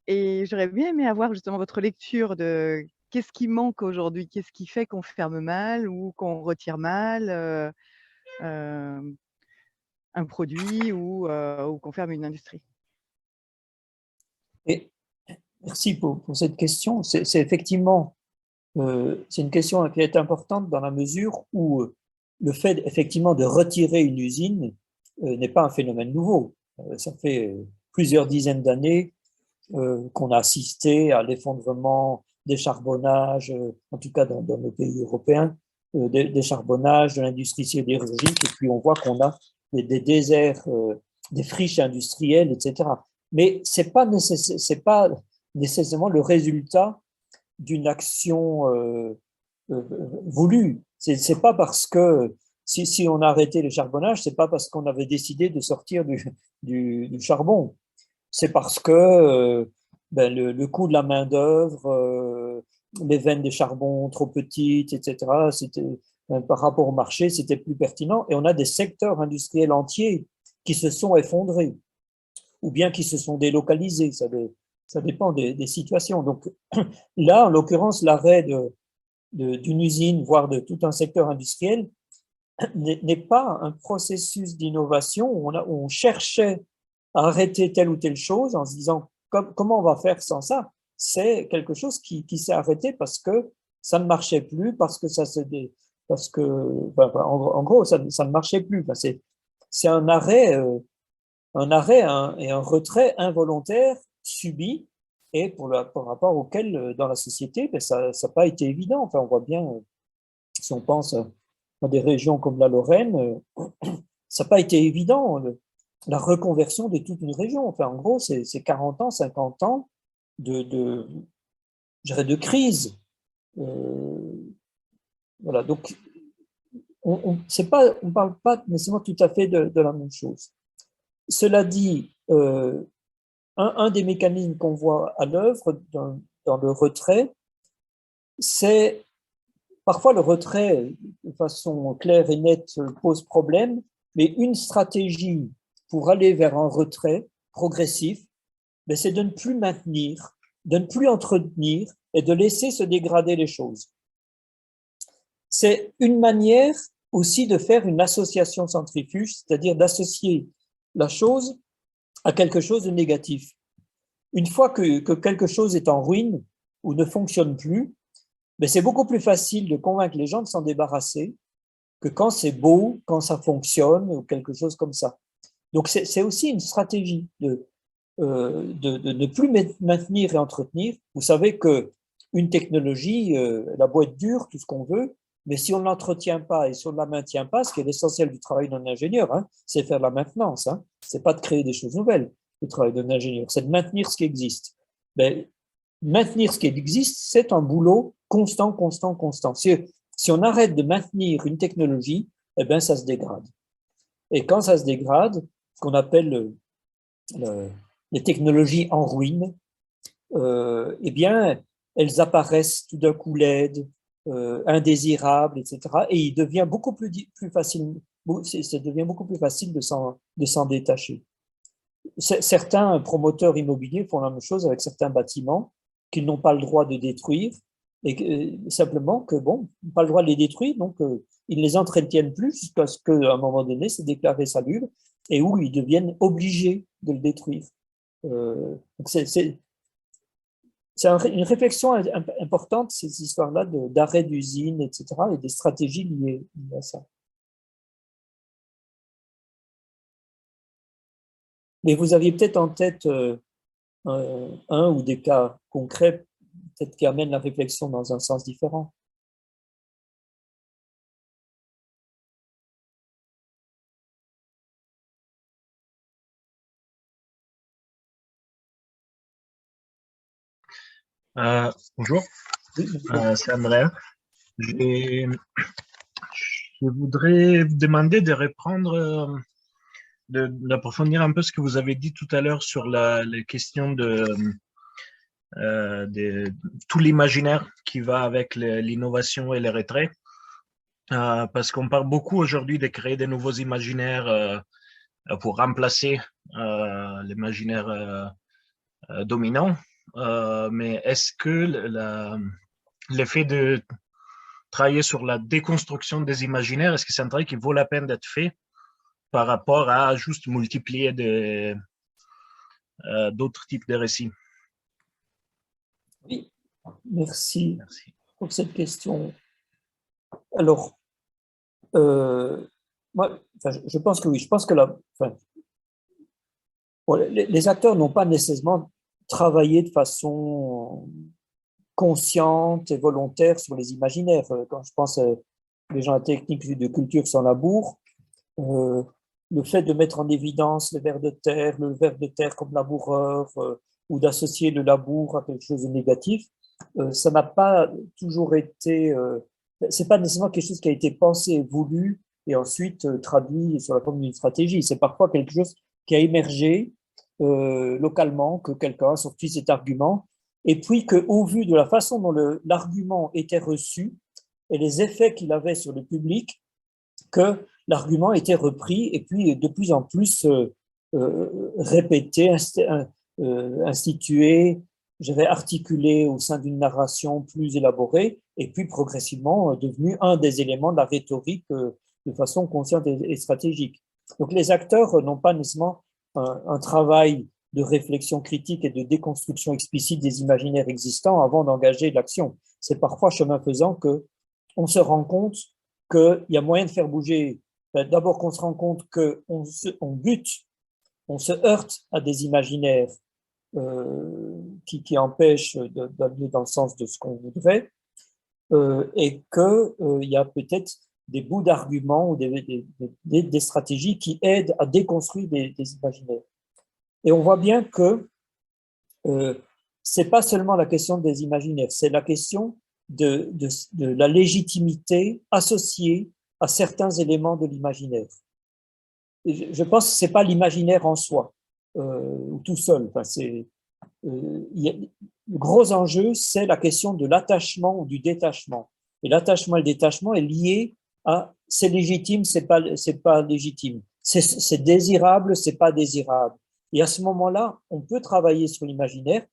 Et j'aurais bien aimé avoir justement votre lecture de qu'est-ce qui manque aujourd'hui? Qu'est-ce qui fait qu'on ferme mal ou qu'on retire mal, hem, un produit ou qu'on ferme une industrie? Et merci pour cette question. C'est effectivement c'est une question qui est importante dans la mesure où le fait effectivement de retirer une usine n'est pas un phénomène nouveau. Ça fait plusieurs dizaines d'années qu'on a assisté à l'effondrement des charbonnages, en tout cas dans nos pays européens, des charbonnages, de l'industrie sidérurgique, et puis on voit qu'on a des déserts, des friches industrielles, etc. Mais ce n'est pas nécessairement le résultat d'une action voulue. C'est pas parce que si on a arrêté le charbonnage, c'est pas parce qu'on avait décidé de sortir du charbon. C'est parce que le coût de la main-d'œuvre, les veines de charbon trop petites, etc., par rapport au marché, c'était plus pertinent. Et on a des secteurs industriels entiers qui se sont effondrés ou bien qui se sont délocalisés. Ça dépend des situations. Donc là, en l'occurrence, l'arrêt d'une usine, voire de tout un secteur industriel, n'est pas un processus d'innovation où on cherchait à arrêter telle ou telle chose en se disant comment on va faire sans ça. C'est quelque chose qui s'est arrêté parce que ça ne marchait plus, parce que en gros, ça ne marchait plus. C'est un arrêt et un retrait involontaire subi et pour rapport auquel, dans la société, ça n'a pas été évident. Enfin, on voit bien, si on pense dans des régions comme la Lorraine, ça n'a pas été évident, la reconversion de toute une région. Enfin, en gros, c'est 40 ans, 50 ans de crise. Voilà, donc on ne parle pas nécessairement tout à fait de la même chose. Cela dit, un des mécanismes qu'on voit à l'œuvre dans le retrait, c'est parfois le retrait, de façon claire et nette, pose problème, mais une stratégie pour aller vers un retrait progressif, c'est de ne plus maintenir, de ne plus entretenir et de laisser se dégrader les choses. C'est une manière aussi de faire une association centrifuge, c'est-à-dire d'associer la chose à quelque chose de négatif. Une fois que quelque chose est en ruine ou ne fonctionne plus, c'est beaucoup plus facile de convaincre les gens de s'en débarrasser que quand c'est beau, quand ça fonctionne ou quelque chose comme ça. Donc c'est aussi une stratégie de ne plus maintenir et entretenir. Vous savez qu'une technologie, la boîte dure, tout ce qu'on veut, mais si on ne l'entretient pas et si on ne la maintient pas, ce qui est l'essentiel du travail d'un ingénieur, c'est faire la maintenance. Ce n'est pas de créer des choses nouvelles, le travail d'un ingénieur, c'est de maintenir ce qui existe. Maintenir ce qui existe, c'est un boulot constant, constant, constant. Si on arrête de maintenir une technologie, ça se dégrade. Et quand ça se dégrade, ce qu'on appelle les technologies en ruine, elles apparaissent tout d'un coup laides, indésirables, etc. Et il devient beaucoup plus facile, ça devient beaucoup plus facile de s'en détacher. Certains promoteurs immobiliers font la même chose avec certains bâtiments qu'ils n'ont pas le droit de détruire, et simplement que, pas le droit de les détruire, donc ils ne les entretiennent plus jusqu'à ce qu'à un moment donné, c'est déclaré salubre, et où ils deviennent obligés de le détruire. C'est une réflexion importante, ces histoires-là d'arrêt d'usine, etc., et des stratégies liées à ça. Mais vous aviez peut-être en tête un ou des cas concrets, peut-être qui amènent la réflexion dans un sens différent. Bonjour, c'est Andrea. Je voudrais vous demander de reprendre, d'approfondir un peu ce que vous avez dit tout à l'heure sur les questions de tout l'imaginaire qui va avec l'innovation et les retraits. Parce qu'on parle beaucoup aujourd'hui de créer de nouveaux imaginaires pour remplacer l'imaginaire dominant. Mais est-ce que l'effet de travailler sur la déconstruction des imaginaires, est-ce que c'est un travail qui vaut la peine d'être fait par rapport à juste multiplier d'autres types de récits? Oui, merci pour cette question. Alors, moi, je pense que oui, je pense que les acteurs n'ont pas nécessairement travaillé de façon consciente et volontaire sur les imaginaires. Quand je pense les gens à technique de culture sans labour, le fait de mettre en évidence le ver de terre comme laboureur, ou d'associer le labour à quelque chose de négatif, ça n'a pas toujours été, c'est pas nécessairement quelque chose qui a été pensé, voulu et ensuite traduit sur la forme d'une stratégie. C'est parfois quelque chose qui a émergé localement, que quelqu'un a sorti cet argument, et puis qu'au vu de la façon dont l'argument était reçu et les effets qu'il avait sur le public, que l'argument était repris et puis de plus en plus répété, institué, j'avais articulé au sein d'une narration plus élaborée et puis progressivement devenu un des éléments de la rhétorique de façon consciente et stratégique. Donc les acteurs n'ont pas nécessairement un travail de réflexion critique et de déconstruction explicite des imaginaires existants avant d'engager l'action. C'est parfois chemin faisant qu'on se rend compte qu'il y a moyen de faire bouger. D'abord qu'on se rend compte qu'on bute, on se heurte à des imaginaires qui empêchent d'aller dans le sens de ce qu'on voudrait, et qu'il y a peut-être des bouts d'arguments ou des stratégies qui aident à déconstruire des imaginaires. Et on voit bien que c'est pas seulement la question des imaginaires, c'est la question de la légitimité associée à certains éléments de l'imaginaire. je pense que ce n'est pas l'imaginaire en soi, ou tout seul. Enfin, le gros enjeu, c'est la question de l'attachement ou du détachement. Et l'attachement et le détachement est lié à c'est légitime, c'est pas légitime. C'est désirable, c'est pas désirable. Et à ce moment-là, on peut travailler sur l'imaginaire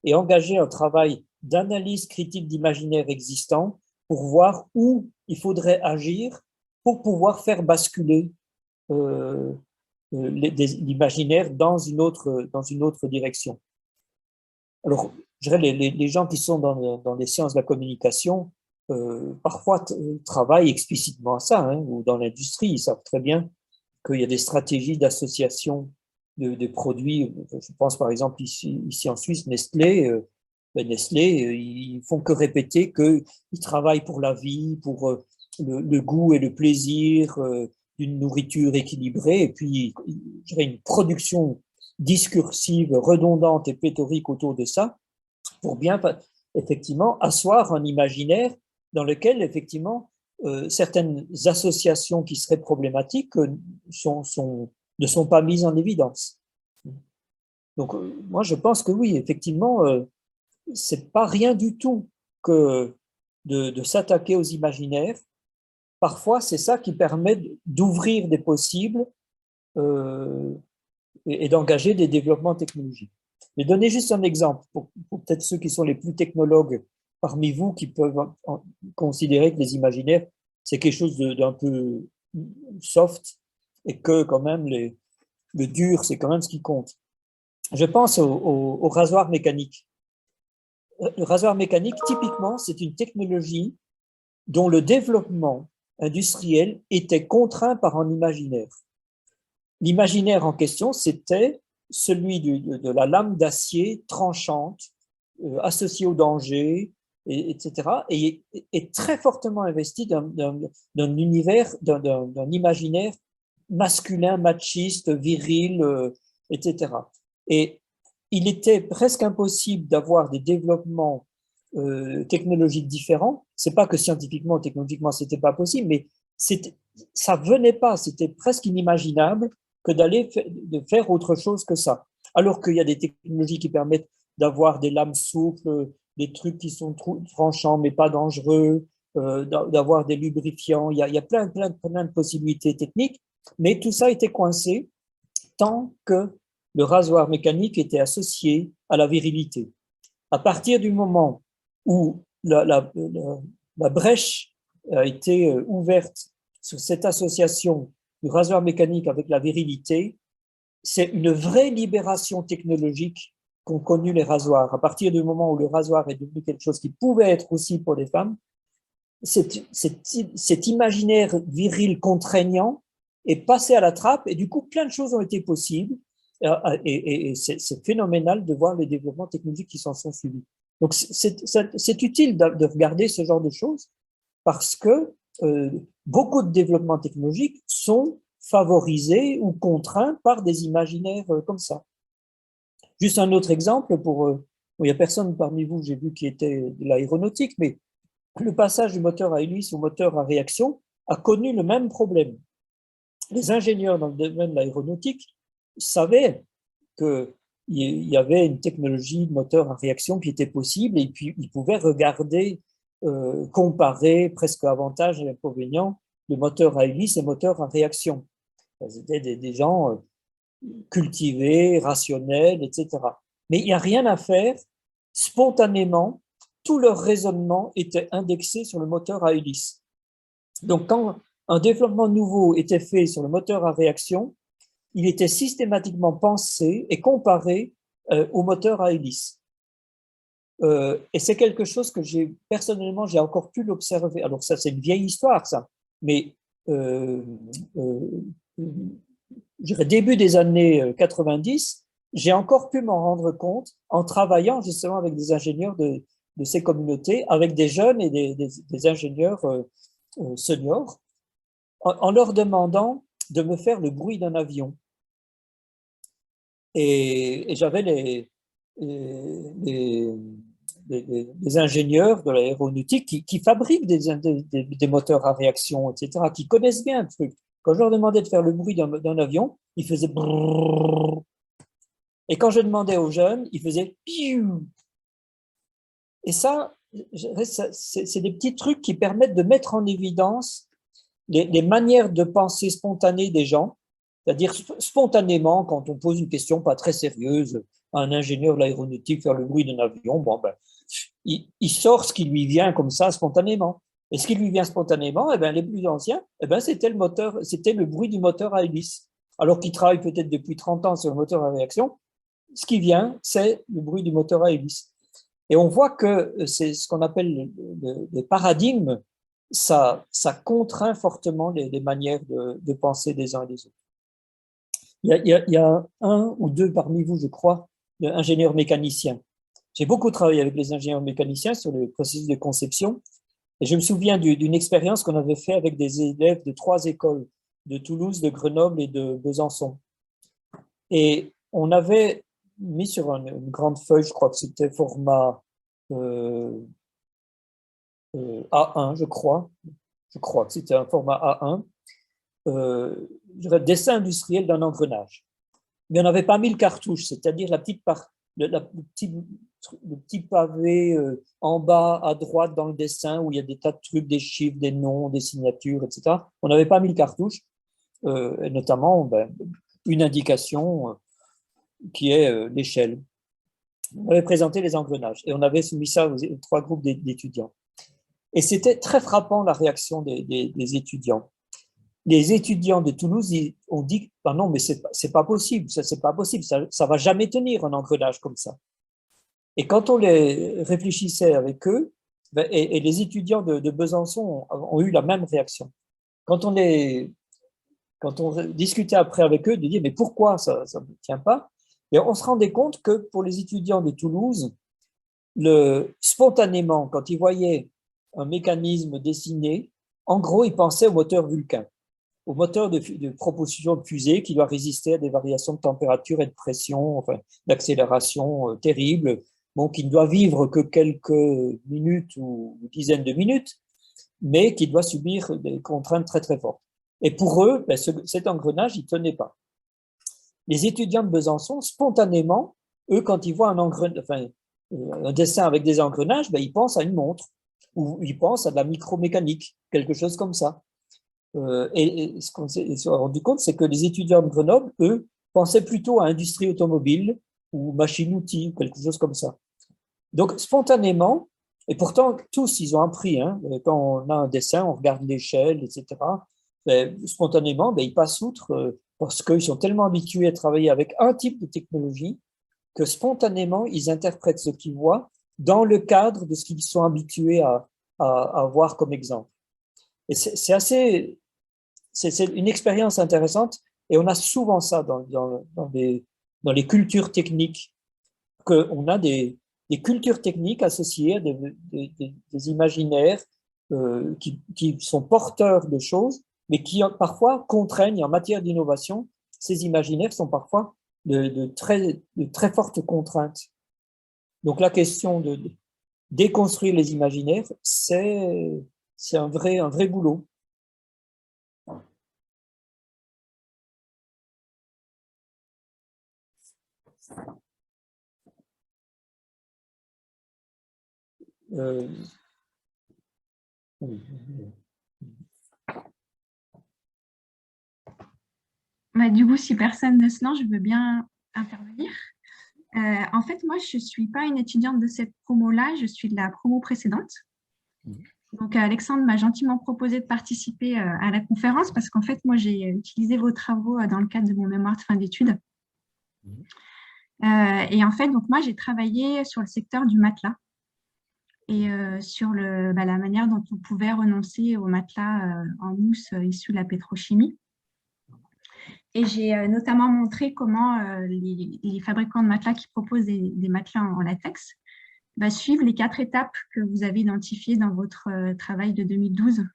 et engager un travail d'analyse critique d'imaginaire existant pour voir où il faudrait agir pour pouvoir faire basculer l'imaginaire dans une autre direction. Alors, je dirais, les gens qui sont dans les sciences de la communication, parfois travaillent explicitement à ça, hein, ou dans l'industrie, ils savent très bien qu'il y a des stratégies d'association de produits. Je pense par exemple ici en Suisse, Nestlé, ils font que répéter qu'ils travaillent pour la vie, pour le goût et le plaisir d'une nourriture équilibrée, et puis je dirais une production discursive, redondante et pléthorique autour de ça, pour bien effectivement asseoir un imaginaire dans lequel effectivement certaines associations qui seraient problématiques ne sont pas mises en évidence. Donc moi je pense que oui, effectivement, c'est pas rien du tout que de s'attaquer aux imaginaires. Parfois c'est ça qui permet d'ouvrir des possibles et d'engager des développements technologiques. Je vais donner juste un exemple pour peut-être ceux qui sont les plus technologues parmi vous qui peuvent considérer que les imaginaires, c'est quelque chose d'un peu soft et que quand même le dur, c'est quand même ce qui compte. Je pense au rasoir mécanique. Le rasoir mécanique, typiquement, c'est une technologie dont le développement industriel était contraint par un imaginaire. L'imaginaire en question, c'était celui de la lame d'acier tranchante, associée au danger, etc., et est très fortement investi d'un univers, d'un imaginaire masculin, machiste, viril, etc. Et il était presque impossible d'avoir des développements technologiques différents. C'est pas que scientifiquement, technologiquement, c'était pas possible, mais ça venait pas, c'était presque inimaginable que de faire autre chose que ça. Alors qu'il y a des technologies qui permettent d'avoir des lames souples, des trucs qui sont tranchants mais pas dangereux, d'avoir des lubrifiants. Il y a plein de possibilités techniques, mais tout ça était coincé tant que le rasoir mécanique était associé à la virilité. À partir du moment où la brèche a été ouverte sur cette association du rasoir mécanique avec la virilité, c'est une vraie libération technologique qu'ont connu les rasoirs. À partir du moment où le rasoir est devenu quelque chose qui pouvait être aussi pour les femmes, cet imaginaire viril contraignant est passé à la trappe et du coup, plein de choses ont été possibles et c'est phénoménal de voir les développements technologiques qui s'en sont suivis. Donc, c'est utile de regarder ce genre de choses parce que beaucoup de développements technologiques sont favorisés ou contraints par des imaginaires comme ça. Juste un autre exemple, il n'y a personne parmi vous, j'ai vu, qui était de l'aéronautique, mais le passage du moteur à hélice au moteur à réaction a connu le même problème. Les ingénieurs dans le domaine de l'aéronautique savaient qu'il y avait une technologie de moteur à réaction qui était possible et puis ils pouvaient regarder, comparer presque avantages et inconvénients de moteur à hélice et moteur à réaction. C'était des gens cultivés, rationnels, etc. Mais il n'y a rien à faire. Spontanément, tout leur raisonnement était indexé sur le moteur à hélice. Donc, quand un développement nouveau était fait sur le moteur à réaction, il était systématiquement pensé et comparé au moteur à hélice. Et c'est quelque chose que personnellement, j'ai encore pu l'observer. Alors ça, c'est une vieille histoire, ça. Mais je dirais début des années 90, j'ai encore pu m'en rendre compte en travaillant justement avec des ingénieurs de ces communautés, avec des jeunes et des ingénieurs seniors, en leur demandant de me faire le bruit d'un avion. Et j'avais les ingénieurs de l'aéronautique qui fabriquent des moteurs à réaction, etc., qui connaissent bien le truc. Quand je leur demandais de faire le bruit d'un avion, ils faisaient brrrr. Et quand je demandais aux jeunes, ils faisaient piou. Et ça, c'est des petits trucs qui permettent de mettre en évidence les manières de penser spontanées des gens. C'est-à-dire, spontanément, quand on pose une question pas très sérieuse à un ingénieur de l'aéronautique faire le bruit d'un avion, bon, ben, il sort ce qui lui vient comme ça spontanément. Et ce qui lui vient spontanément, eh ben, les plus anciens, eh ben, c'était le bruit du moteur à hélice. Alors qu'ils travaillent peut-être depuis 30 ans sur le moteur à réaction, ce qui vient, c'est le bruit du moteur à hélice. Et on voit que c'est ce qu'on appelle le paradigme, ça contraint fortement les manières de penser des uns et des autres. Il y a un ou deux parmi vous, je crois, ingénieurs mécaniciens. J'ai beaucoup travaillé avec les ingénieurs mécaniciens sur le processus de conception. Et je me souviens d'une expérience qu'on avait fait avec des élèves de 3 écoles, de Toulouse, de Grenoble et de Besançon. Et on avait mis sur une grande feuille, je crois que c'était format A1, je crois que c'était un format A1, dessin industriel d'un engrenage. Mais on n'avait pas mis le cartouche, c'est-à-dire le petit pavé en bas à droite dans le dessin où il y a des tas de trucs, des chiffres, des noms, des signatures, etc. On n'avait pas mis le cartouche, et notamment une indication qui est l'échelle. On avait présenté les engrenages et on avait soumis ça aux 3 groupes d'étudiants. Et c'était très frappant la réaction des étudiants. Les étudiants de Toulouse ont dit ah non, mais c'est pas possible, c'est pas possible, ça va jamais tenir un engrenage comme ça. Et quand on les réfléchissait avec eux, et les étudiants de Besançon ont eu la même réaction. Quand on discutait après avec eux, de dire mais pourquoi ça ne tient pas, et on se rendait compte que pour les étudiants de Toulouse, spontanément, quand ils voyaient un mécanisme dessiné, en gros, ils pensaient au moteur Vulcain, au moteur de propulsion de fusée qui doit résister à des variations de température et de pression, enfin, d'accélération terribles, bon, qui ne doit vivre que quelques minutes ou dizaines de minutes, mais qui doit subir des contraintes très très fortes. Et pour eux, cet engrenage, il ne tenait pas. Les étudiants de Besançon, spontanément, eux, quand ils voient un dessin avec des engrenages, ils pensent à une montre, ou ils pensent à de la micromécanique, quelque chose comme ça. Et ce qu'on s'est rendu compte, c'est que les étudiants de Grenoble, eux, pensaient plutôt à industrie automobile ou machine-outil, quelque chose comme ça. Donc, spontanément, et pourtant, tous, ils ont appris, hein, quand on a un dessin, on regarde l'échelle, etc., spontanément, ils passent outre parce qu'ils sont tellement habitués à travailler avec un type de technologie que spontanément, ils interprètent ce qu'ils voient dans le cadre de ce qu'ils sont habitués à voir comme exemple. Et c'est une expérience intéressante et on a souvent ça dans les cultures techniques, qu'on a des cultures techniques associées à des imaginaires qui sont porteurs de choses, mais qui parfois contraignent en matière d'innovation. Ces imaginaires sont parfois de très fortes contraintes. Donc la question de déconstruire les imaginaires, c'est un vrai boulot. Du coup, si personne ne se lance, je veux bien intervenir. En fait, moi, je ne suis pas une étudiante de cette promo-là, je suis de la promo précédente. Donc, Alexandre m'a gentiment proposé de participer à la conférence parce qu'en fait, moi, j'ai utilisé vos travaux dans le cadre de mon mémoire de fin d'études. Et en fait, donc moi, j'ai travaillé sur le secteur du matelas et sur la manière dont on pouvait renoncer au matelas en mousse issu de la pétrochimie. Et j'ai notamment montré comment les fabricants de matelas qui proposent des matelas en latex suivent les 4 étapes que vous avez identifiées dans votre travail de 2012.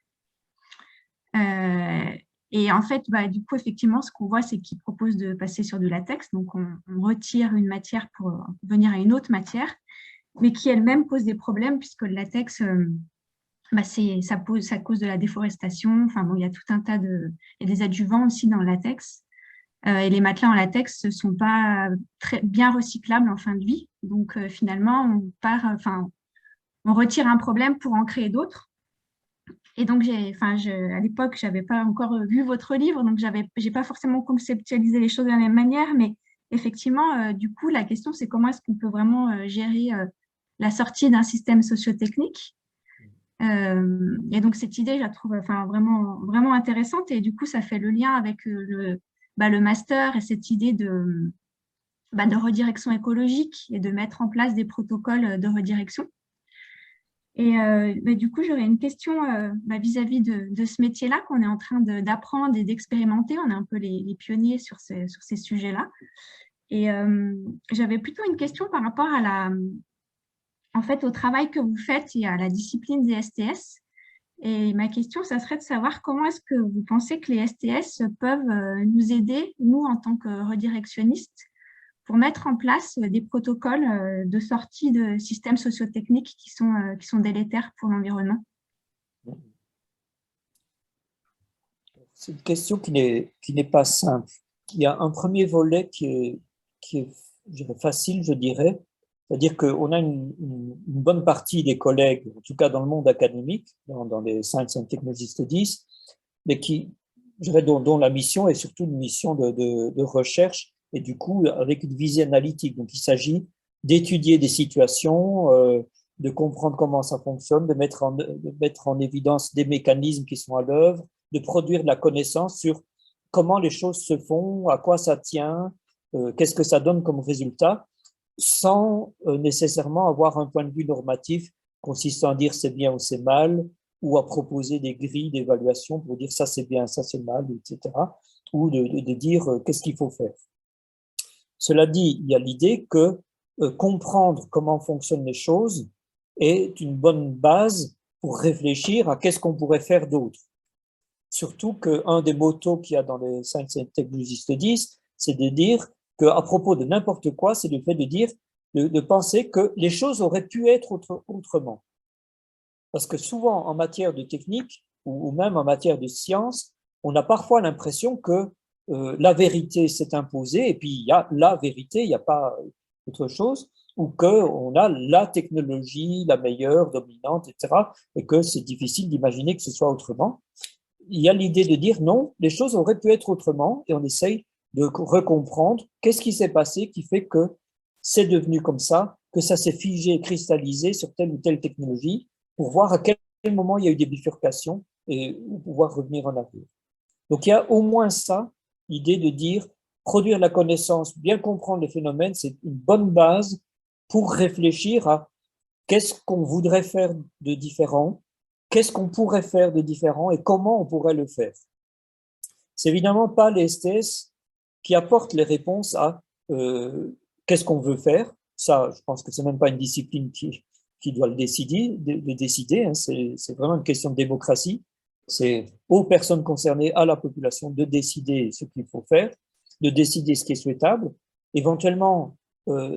Et en fait, du coup, effectivement, ce qu'on voit, c'est qu'ils proposent de passer sur du latex. Donc, on retire une matière pour venir à une autre matière, mais qui elle-même pose des problèmes puisque le latex ça cause de la déforestation. Enfin bon, il y a tout un tas il y a des adjuvants aussi dans le latex. Et les matelas en latex ne sont pas très bien recyclables en fin de vie. Donc finalement, on retire un problème pour en créer d'autres. Et donc, à l'époque, je n'avais pas encore vu votre livre, donc je n'ai pas forcément conceptualisé les choses de la même manière, mais effectivement, du coup, la question, c'est comment est-ce qu'on peut vraiment gérer la sortie d'un système sociotechnique. Et donc, cette idée, je la trouve vraiment, vraiment intéressante, et du coup, ça fait le lien avec le master et cette idée de redirection écologique et de mettre en place des protocoles de redirection. Et du coup, j'aurais une question vis-à-vis de ce métier-là qu'on est en train d'apprendre et d'expérimenter. On est un peu les pionniers sur ces sujets-là. Et j'avais plutôt une question par rapport au travail que vous faites et à la discipline des STS. Et ma question, ça serait de savoir comment est-ce que vous pensez que les STS peuvent nous aider, nous, en tant que redirectionnistes, pour mettre en place des protocoles de sortie de systèmes sociotechniques qui sont délétères pour l'environnement. C'est une question qui n'est pas simple. Il y a un premier volet qui est je dirais, facile, je dirais. C'est-à-dire qu'on a une bonne partie des collègues, en tout cas dans le monde académique, dans les Science and Technology Studies, mais dont la mission est surtout une mission de recherche et du coup avec une visée analytique. Donc il s'agit d'étudier des situations, de comprendre comment ça fonctionne, de mettre en évidence des mécanismes qui sont à l'œuvre, de produire de la connaissance sur comment les choses se font, à quoi ça tient, qu'est-ce que ça donne comme résultat, sans nécessairement avoir un point de vue normatif consistant à dire c'est bien ou c'est mal, ou à proposer des grilles d'évaluation pour dire ça c'est bien, ça c'est mal, etc. Ou de dire qu'est-ce qu'il faut faire. Cela dit, il y a l'idée que comprendre comment fonctionnent les choses est une bonne base pour réfléchir à qu'est-ce qu'on pourrait faire d'autre. Surtout qu'un des mottos qu'il y a dans les Science and Technology Studies, c'est de dire qu'à propos de n'importe quoi, c'est le fait de penser que les choses auraient pu être autrement. Parce que souvent, en matière de technique, ou même en matière de science, on a parfois l'impression que la vérité s'est imposée, et puis il y a la vérité, il n'y a pas autre chose, ou qu'on a la technologie, la meilleure, dominante, etc., et que c'est difficile d'imaginer que ce soit autrement. Il y a l'idée de dire non, les choses auraient pu être autrement, et on essaye de recomprendre qu'est-ce qui s'est passé qui fait que c'est devenu comme ça, que ça s'est figé, cristallisé sur telle ou telle technologie, pour voir à quel moment il y a eu des bifurcations et pouvoir revenir en arrière. Donc il y a au moins ça, l'idée de dire produire la connaissance, bien comprendre les phénomènes, c'est une bonne base pour réfléchir à qu'est-ce qu'on voudrait faire de différent, qu'est-ce qu'on pourrait faire de différent et comment on pourrait le faire. C'est évidemment pas les STS qui apportent les réponses à qu'est-ce qu'on veut faire. Ça, je pense que c'est même pas une discipline qui doit le décider, hein. C'est vraiment une question de démocratie. C'est aux personnes concernées, à la population, de décider ce qu'il faut faire, de décider ce qui est souhaitable. Éventuellement,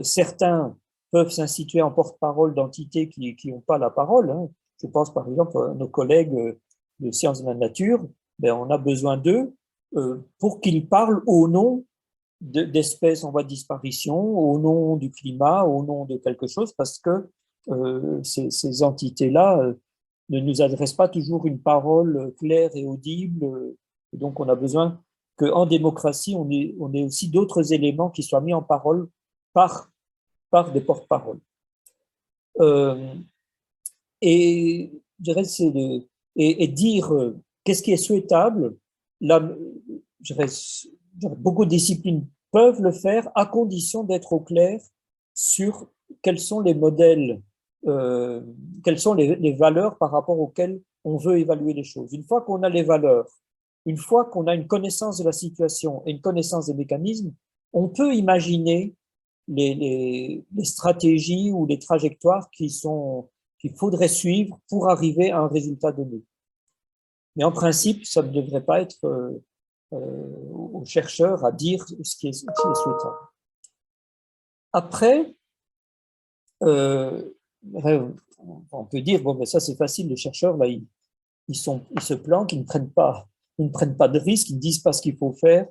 certains peuvent s'instituer en porte-parole d'entités qui n'ont pas la parole, hein. Je pense par exemple à nos collègues de sciences de la nature, ben, on a besoin d'eux pour qu'ils parlent au nom d'espèces en voie de disparition, au nom du climat, au nom de quelque chose, parce que ces entités-là ne nous adressent pas toujours une parole claire et audible. Et donc, on a besoin qu'en démocratie, on ait aussi d'autres éléments qui soient mis en parole par des porte-paroles. Et je dirais, et dire qu'est-ce qui est souhaitable, là, je dirais, beaucoup de disciplines peuvent le faire à condition d'être au clair sur quels sont les modèles, quelles sont les valeurs par rapport auxquelles on veut évaluer les choses. Une fois qu'on a les valeurs, une fois qu'on a une connaissance de la situation et une connaissance des mécanismes, on peut imaginer les stratégies ou les trajectoires qu'il faudrait suivre pour arriver à un résultat donné. Mais en principe, ça ne devrait pas être aux chercheurs à dire ce qui est souhaitable. Après, on peut dire, bon, mais ça c'est facile, les chercheurs, là, ils se planquent, ils ne prennent pas de risques, ils ne disent pas ce qu'il faut faire,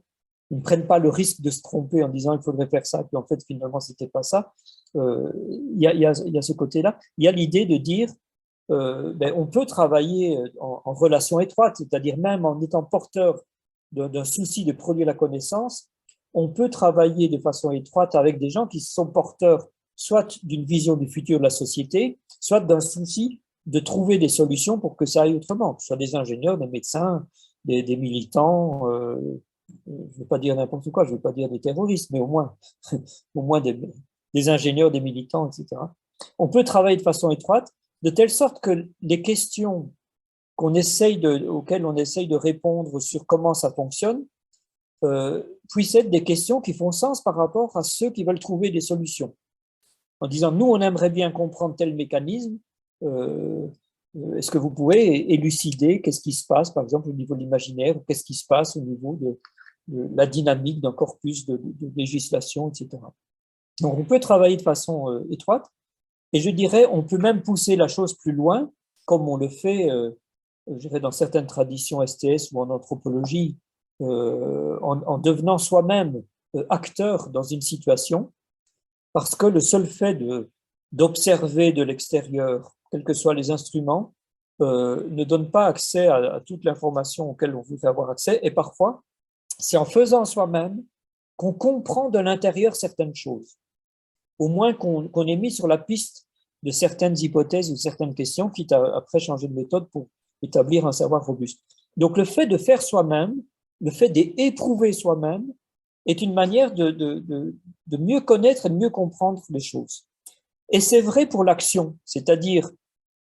ils ne prennent pas le risque de se tromper en disant il faudrait faire ça, puis en fait finalement c'était pas ça. Il y a ce côté-là. Il y a l'idée de dire on peut travailler en relation étroite, c'est-à-dire même en étant porteur d'un souci de produire la connaissance, on peut travailler de façon étroite avec des gens qui sont porteurs soit d'une vision du futur de la société, soit d'un souci de trouver des solutions pour que ça aille autrement, que ce soit des ingénieurs, des médecins, des militants, je ne veux pas dire n'importe quoi, je ne veux pas dire des terroristes, mais au moins des ingénieurs, des militants, etc. On peut travailler de façon étroite, de telle sorte que les questions auxquelles on essaye de répondre sur comment ça fonctionne puissent être des questions qui font sens par rapport à ceux qui veulent trouver des solutions. En disant, nous, on aimerait bien comprendre tel mécanisme, est-ce que vous pouvez élucider qu'est-ce qui se passe, par exemple, au niveau de l'imaginaire, ou qu'est-ce qui se passe au niveau de la dynamique d'un corpus de législation, etc. Donc, on peut travailler de façon étroite, et je dirais, on peut même pousser la chose plus loin, comme on le fait, je dirais, dans certaines traditions STS ou en anthropologie, en devenant soi-même acteur dans une situation, parce que le seul fait d'observer de l'extérieur, quels que soient les instruments, ne donne pas accès à toute l'information auquel on veut avoir accès, et parfois, c'est en faisant soi-même qu'on comprend de l'intérieur certaines choses, au moins qu'on est mis sur la piste de certaines hypothèses ou certaines questions, quitte à après changer de méthode pour établir un savoir robuste. Donc le fait de faire soi-même, le fait d'éprouver soi-même, est une manière de mieux connaître et de mieux comprendre les choses. Et c'est vrai pour l'action, c'est-à-dire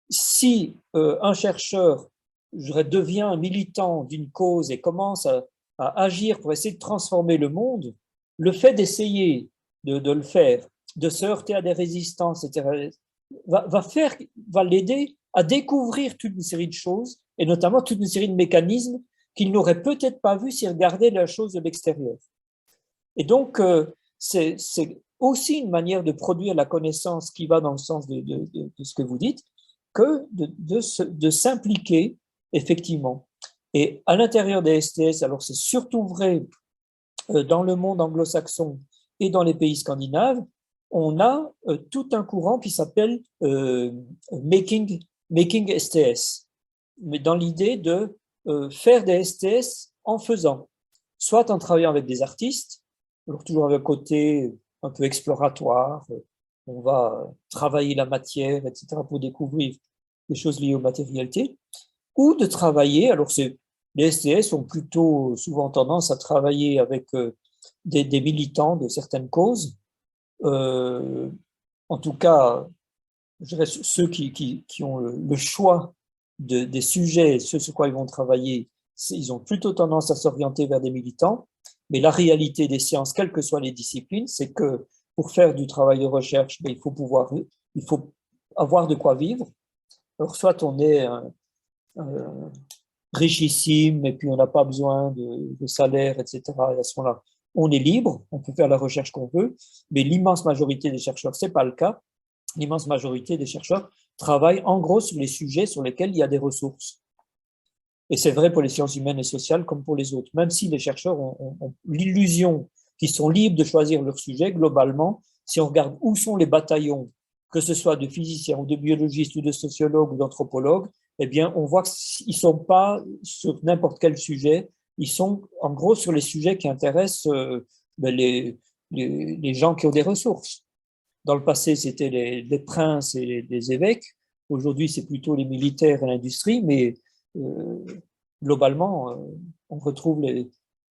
si un chercheur devient un militant d'une cause et commence à agir pour essayer de transformer le monde, le fait d'essayer de le faire, de se heurter à des résistances, etc., va l'aider à découvrir toute une série de choses, et notamment toute une série de mécanismes qu'il n'aurait peut-être pas vus s'il regardait la chose de l'extérieur. Et donc, c'est aussi une manière de produire la connaissance qui va dans le sens de ce que vous dites, que de s'impliquer effectivement. Et à l'intérieur des STS, alors c'est surtout vrai dans le monde anglo-saxon et dans les pays scandinaves, on a tout un courant qui s'appelle making STS, mais dans l'idée de faire des STS en faisant, soit en travaillant avec des artistes, alors toujours avec un côté un peu exploratoire, on va travailler la matière, etc., pour découvrir des choses liées aux matérialités, ou de travailler, alors les STS ont plutôt souvent tendance à travailler avec des militants de certaines causes, en tout cas, je dirais, ceux qui ont le choix des sujets, ceux sur quoi ils vont travailler, ils ont plutôt tendance à s'orienter vers des militants. Mais la réalité des sciences, quelles que soient les disciplines, c'est que pour faire du travail de recherche, il faut avoir de quoi vivre. Alors, soit on est richissime et puis on n'a pas besoin de salaire, etc. Et à ce moment-là, on est libre, on peut faire la recherche qu'on veut, mais l'immense majorité des chercheurs, ce n'est pas le cas. L'immense majorité des chercheurs travaillent en gros sur les sujets sur lesquels il y a des ressources. Et c'est vrai pour les sciences humaines et sociales comme pour les autres. Même si les chercheurs ont l'illusion qu'ils sont libres de choisir leur sujet, globalement, si on regarde où sont les bataillons, que ce soit de physiciens ou de biologistes ou de sociologues ou d'anthropologues, eh bien, on voit qu'ils ne sont pas sur n'importe quel sujet, ils sont en gros sur les sujets qui intéressent les gens qui ont des ressources. Dans le passé, c'était les princes et les évêques. Aujourd'hui, c'est plutôt les militaires et l'industrie, mais globalement, on retrouve les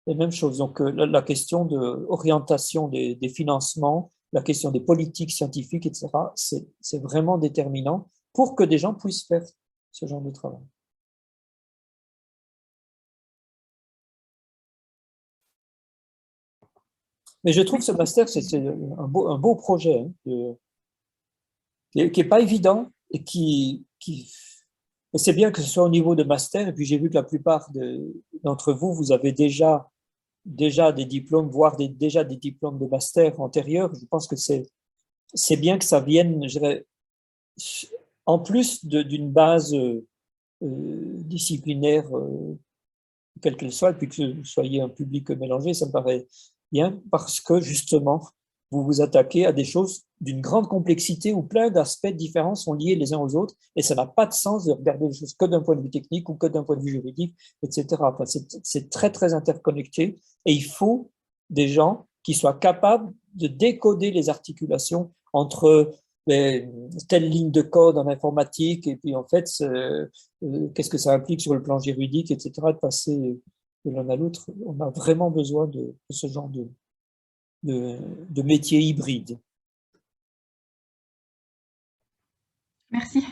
mêmes choses. Donc, la question de l'orientation des financements, la question des politiques scientifiques, etc., c'est vraiment déterminant pour que des gens puissent faire ce genre de travail. Mais je trouve que ce master, c'est un beau projet, hein, qui n'est pas évident et et c'est bien que ce soit au niveau de master. Et puis j'ai vu que la plupart d'entre vous, vous avez déjà des diplômes, voire déjà des diplômes de master antérieurs. Je pense que c'est bien que ça vienne, je dirais, en plus d'une base disciplinaire, quelle qu'elle soit, et puis que vous soyez un public mélangé, ça me paraît bien, parce que justement, vous vous attaquez à des choses d'une grande complexité où plein d'aspects différents sont liés les uns aux autres, et ça n'a pas de sens de regarder les choses que d'un point de vue technique ou que d'un point de vue juridique, etc. Enfin, c'est très, très interconnecté, et il faut des gens qui soient capables de décoder les articulations entre telle ligne de code en informatique, et puis en fait, qu'est-ce que ça implique sur le plan juridique, etc., de passer de l'un à l'autre. On a vraiment besoin de ce genre de métier hybride. Merci.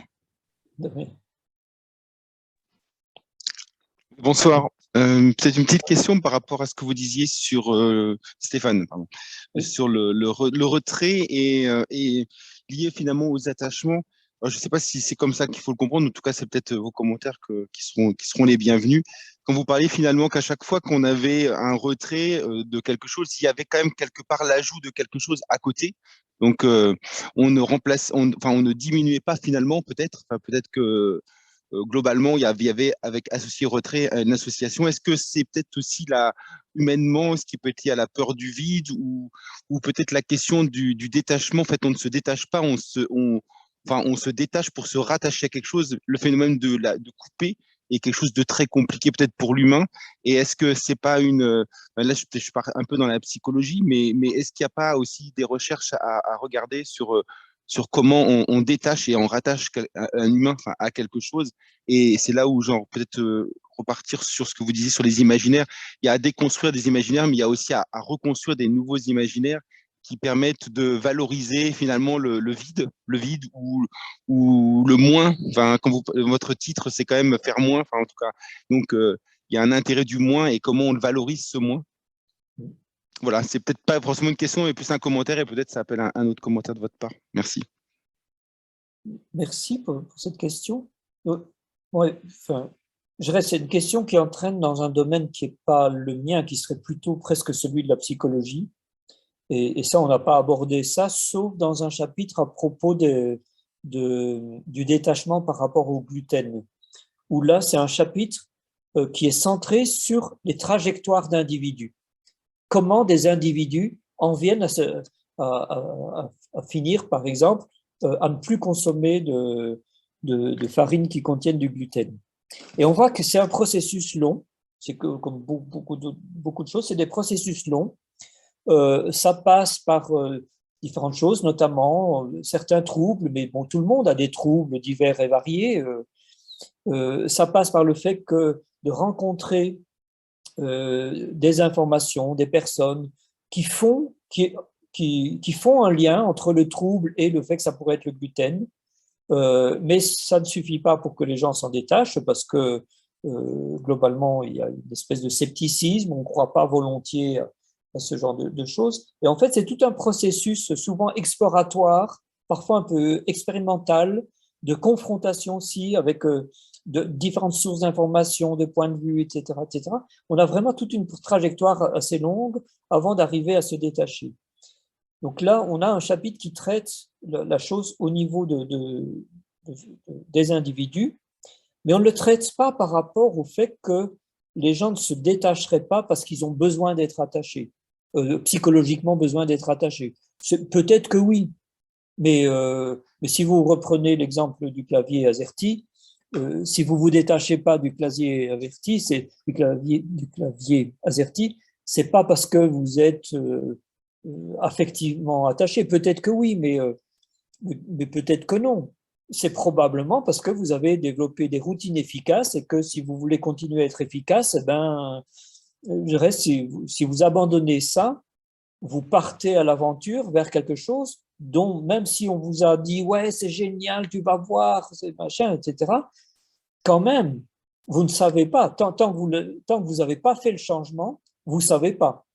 Bonsoir. Peut-être une petite question par rapport à ce que vous disiez sur Stéphane, pardon, Oui. sur le retrait et lié finalement aux attachements. Alors, je ne sais pas si c'est comme ça qu'il faut le comprendre. En tout cas, c'est peut-être vos commentaires qui seront les bienvenus. Quand vous parlez finalement qu'à chaque fois qu'on avait un retrait de quelque chose, il y avait quand même quelque part l'ajout de quelque chose à côté. Donc, on ne diminuait pas finalement peut-être. Enfin, peut-être que globalement, il y avait avec associé retrait une association. Est-ce que c'est peut-être aussi humainement ce qui peut être lié à la peur du vide ou peut-être la question du détachement. En fait, on ne se détache pas, on se détache pour se rattacher à quelque chose. Le phénomène de couper est quelque chose de très compliqué peut-être pour l'humain. Et est-ce que c'est pas là, je pars un peu dans la psychologie, mais est-ce qu'il n'y a pas aussi des recherches à regarder sur comment on détache et on rattache un humain à quelque chose. Et c'est là où, genre, peut-être repartir sur ce que vous disiez sur les imaginaires. Il y a à déconstruire des imaginaires, mais il y a aussi à reconstruire des nouveaux imaginaires qui permettent de valoriser finalement le vide ou le moins. Enfin, votre titre, c'est quand même faire moins, enfin, en tout cas. Donc, il y a un intérêt du moins et comment on le valorise, ce moins. Voilà, c'est peut-être pas forcément une question, mais plus un commentaire et peut-être ça appelle un autre commentaire de votre part. Merci. Merci pour cette question. Ouais, enfin, je reste, c'est une question qui entraîne dans un domaine qui n'est pas le mien, qui serait plutôt presque celui de la psychologie. Et ça, on n'a pas abordé ça, sauf dans un chapitre à propos du détachement par rapport au gluten, où là, c'est un chapitre qui est centré sur les trajectoires d'individus. Comment des individus en viennent à finir, par exemple, à ne plus consommer de farine qui contiennent du gluten. Et on voit que c'est un processus long, c'est que comme beaucoup de choses, c'est des processus longs. Ça passe par différentes choses, notamment certains troubles, mais bon, tout le monde a des troubles divers et variés. Ça passe par le fait que de rencontrer des informations, des personnes qui font un lien entre le trouble et le fait que ça pourrait être le gluten. Mais ça ne suffit pas pour que les gens s'en détachent parce que globalement, il y a une espèce de scepticisme, on ne croit pas volontiers à ce genre de choses. Et en fait, c'est tout un processus souvent exploratoire, parfois un peu expérimental, de confrontation aussi avec de différentes sources d'informations, de points de vue, etc., etc. On a vraiment toute une trajectoire assez longue avant d'arriver à se détacher. Donc là, on a un chapitre qui traite la chose au niveau des individus, mais on ne le traite pas par rapport au fait que les gens ne se détacheraient pas parce qu'ils ont besoin d'être attachés, psychologiquement besoin d'être attachés. Peut-être que oui, mais si vous reprenez l'exemple du clavier AZERTY, si vous ne vous détachez pas du clavier AZERTY, c'est pas parce que vous êtes affectivement attaché. Peut-être que oui, mais peut-être que non. C'est probablement parce que vous avez développé des routines efficaces et que si vous voulez continuer à être efficace, si vous abandonnez ça, vous partez à l'aventure vers quelque chose dont, même si on vous a dit « ouais, c'est génial, tu vas voir, c'est machin, etc. », quand même, vous ne savez pas. Tant que vous n'avez pas fait le changement, vous ne savez pas.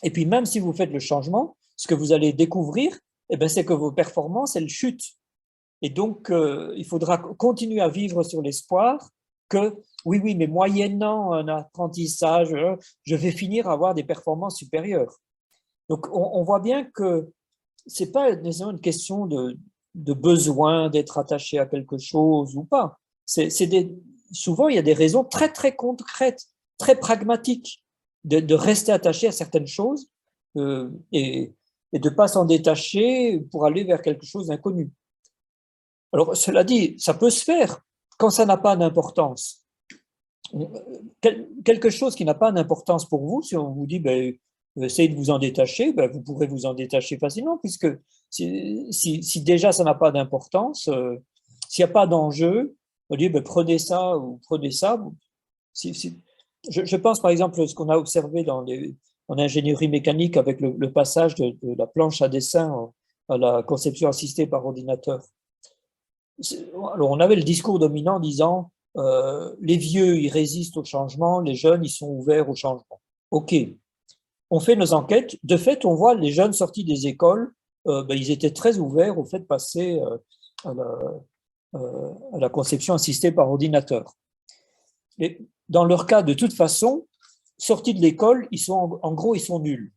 Et puis, même si vous faites le changement, ce que vous allez découvrir, c'est que vos performances, elles chutent. Et donc, il faudra continuer à vivre sur l'espoir que, oui, mais moyennant un apprentissage, je vais finir à avoir des performances supérieures. Donc, on voit bien que ce n'est pas nécessairement une question de besoin d'être attaché à quelque chose ou pas. Souvent, il y a des raisons très, très concrètes, très pragmatiques de rester attaché à certaines choses et de ne pas s'en détacher pour aller vers quelque chose d'inconnu. Alors, cela dit, ça peut se faire quand ça n'a pas d'importance. Quelque chose qui n'a pas d'importance pour vous, si on vous dit ben, essayez de vous en détacher, ben, vous pourrez vous en détacher facilement, puisque si déjà ça n'a pas d'importance, s'il n'y a pas d'enjeu, on dit ben, prenez ça ou prenez ça. Je pense par exemple à ce qu'on a observé en ingénierie mécanique avec le passage de la planche à dessin à la conception assistée par ordinateur. Alors, on avait le discours dominant disant les vieux, ils résistent au changement, les jeunes, ils sont ouverts au changement. OK. On fait nos enquêtes. De fait, on voit les jeunes sortis des écoles, ben, ils étaient très ouverts au fait de passer à la conception assistée par ordinateur. Et dans leur cas, de toute façon, sortis de l'école, en gros, ils sont nuls.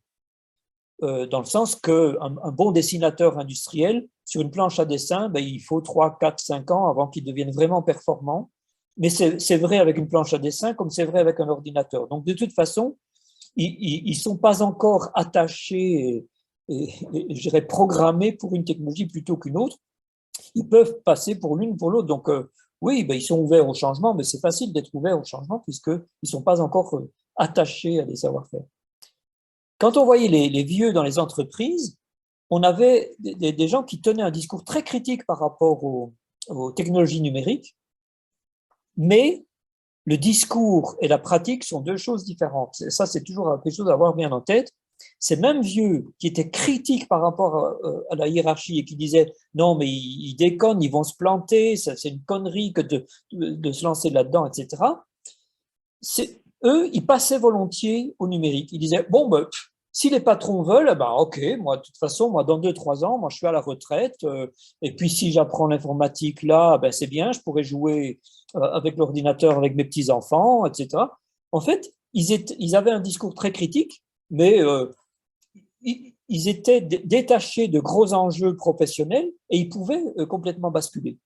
Dans le sens qu'un bon dessinateur industriel, sur une planche à dessin, ben, il faut 3, 4, 5 ans avant qu'il devienne vraiment performant. Mais c'est vrai avec une planche à dessin comme c'est vrai avec un ordinateur. Donc, de toute façon, ils ne sont pas encore attachés et je dirais programmés pour une technologie plutôt qu'une autre. Ils peuvent passer pour l'une ou pour l'autre. Donc, oui, ben, ils sont ouverts au changement, mais c'est facile d'être ouvert au changement puisqu'ils ne sont pas encore attachés à des savoir-faire. Quand on voyait les vieux dans les entreprises, on avait des gens qui tenaient un discours très critique par rapport aux technologies numériques, mais le discours et la pratique sont deux choses différentes. Ça, c'est toujours quelque chose à avoir bien en tête. Ces mêmes vieux qui étaient critiques par rapport à la hiérarchie et qui disaient « non, mais ils déconnent, ils vont se planter, c'est une connerie que de se lancer là-dedans, etc. » Eux, ils passaient volontiers au numérique. Ils disaient « bon, ben, si les patrons veulent, ben, ok, moi, de toute façon, moi, dans 2-3 ans, moi, je suis à la retraite. Et puis, si j'apprends l'informatique là, ben, c'est bien, je pourrais jouer avec l'ordinateur avec mes petits-enfants, etc. » En fait, ils avaient un discours très critique, mais ils étaient détachés de gros enjeux professionnels et ils pouvaient complètement basculer.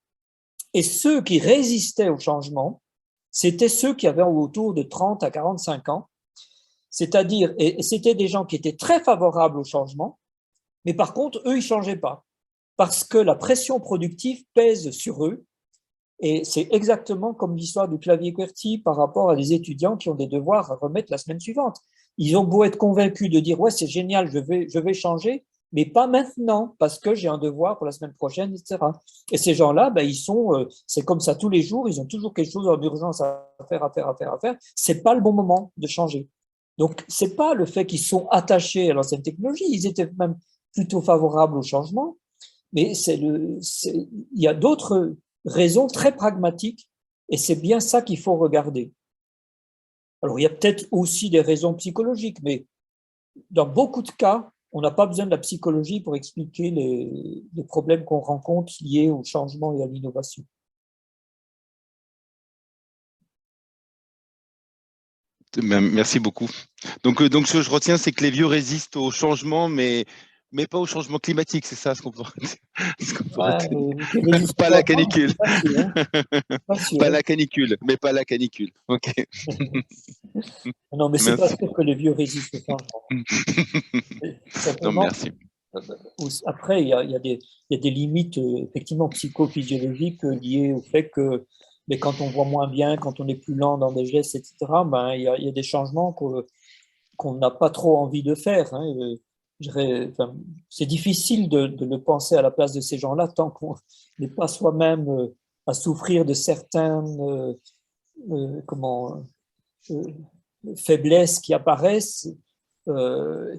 Et ceux qui résistaient au changement, c'était ceux qui avaient autour de 30 à 45 ans, c'est-à-dire, et c'était des gens qui étaient très favorables au changement, mais par contre, eux, ils ne changeaient pas, parce que la pression productive pèse sur eux, et c'est exactement comme l'histoire du clavier QWERTY par rapport à des étudiants qui ont des devoirs à remettre la semaine suivante. Ils ont beau être convaincus de dire « ouais, c'est génial, je vais changer », mais pas maintenant, parce que j'ai un devoir pour la semaine prochaine, etc. Et ces gens-là, ben, c'est comme ça tous les jours, ils ont toujours quelque chose en urgence à faire. C'est pas le bon moment de changer. Donc, c'est pas le fait qu'ils sont attachés à l'ancienne technologie, ils étaient même plutôt favorables au changement, mais il y a d'autres raisons très pragmatiques et c'est bien ça qu'il faut regarder. Alors, il y a peut-être aussi des raisons psychologiques, mais dans beaucoup de cas, on n'a pas besoin de la psychologie pour expliquer les problèmes qu'on rencontre liés au changement et à l'innovation. Merci beaucoup. Donc, ce que je retiens, c'est que les vieux résistent au changement, mais pas au changement climatique, c'est ça ce qu'on peut retenir. Pas la canicule. Pas la canicule, mais pas la canicule. Ok. Non, mais c'est pas sûr que les vieux résistent au changement. Non, merci. Après, il y a des limites effectivement psychophysiologiques liées au fait que mais quand on voit moins bien, quand on est plus lent dans des gestes, etc., ben, il y a des changements qu'on n'a pas trop envie de faire. Hein. C'est difficile de le penser à la place de ces gens-là tant qu'on n'est pas soi-même à souffrir de certaines faiblesses qui apparaissent,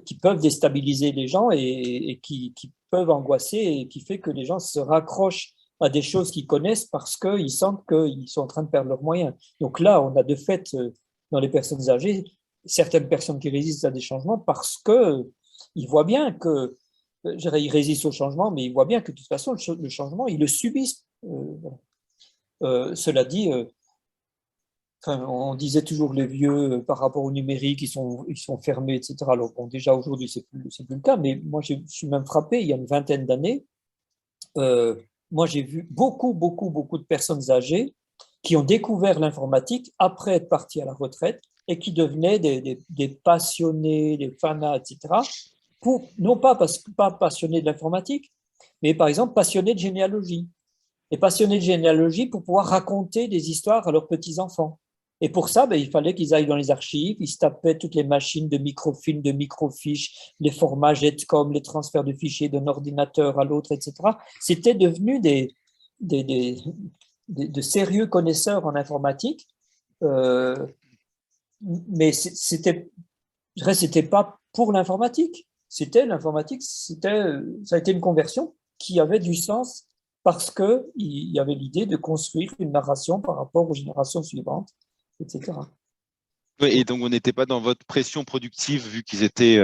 qui peuvent déstabiliser les gens et qui peuvent angoisser et qui fait que les gens se raccrochent à des choses qu'ils connaissent parce qu'ils sentent qu'ils sont en train de perdre leurs moyens. Donc là, on a de fait, dans les personnes âgées, certaines personnes qui résistent à des changements parce qu'ils voient bien que, ils résistent au changement, mais ils voient bien que de toute façon, le changement, ils le subissent. Cela dit, on disait toujours les vieux par rapport au numérique, ils sont fermés, etc. Alors bon, déjà aujourd'hui, c'est plus le cas, mais moi, je suis même frappé, il y a une vingtaine d'années, moi j'ai vu beaucoup de personnes âgées qui ont découvert l'informatique après être partis à la retraite et qui devenaient des passionnés, des fanas, etc. Non pas passionnés de l'informatique, mais par exemple passionnés de généalogie. Et passionnés de généalogie pour pouvoir raconter des histoires à leurs petits-enfants. Et pour ça, il fallait qu'ils aillent dans les archives, ils se tapaient toutes les machines de microfilm, de microfiches, les formats JETCOM, les transferts de fichiers d'un ordinateur à l'autre, etc. C'était devenu de sérieux connaisseurs en informatique, mais c'était pas pour l'informatique. C'était l'informatique, ça a été une conversion qui avait du sens parce qu'il y avait l'idée de construire une narration par rapport aux générations suivantes, etc. Oui, et donc, on n'était pas dans votre pression productive, vu qu'ils étaient,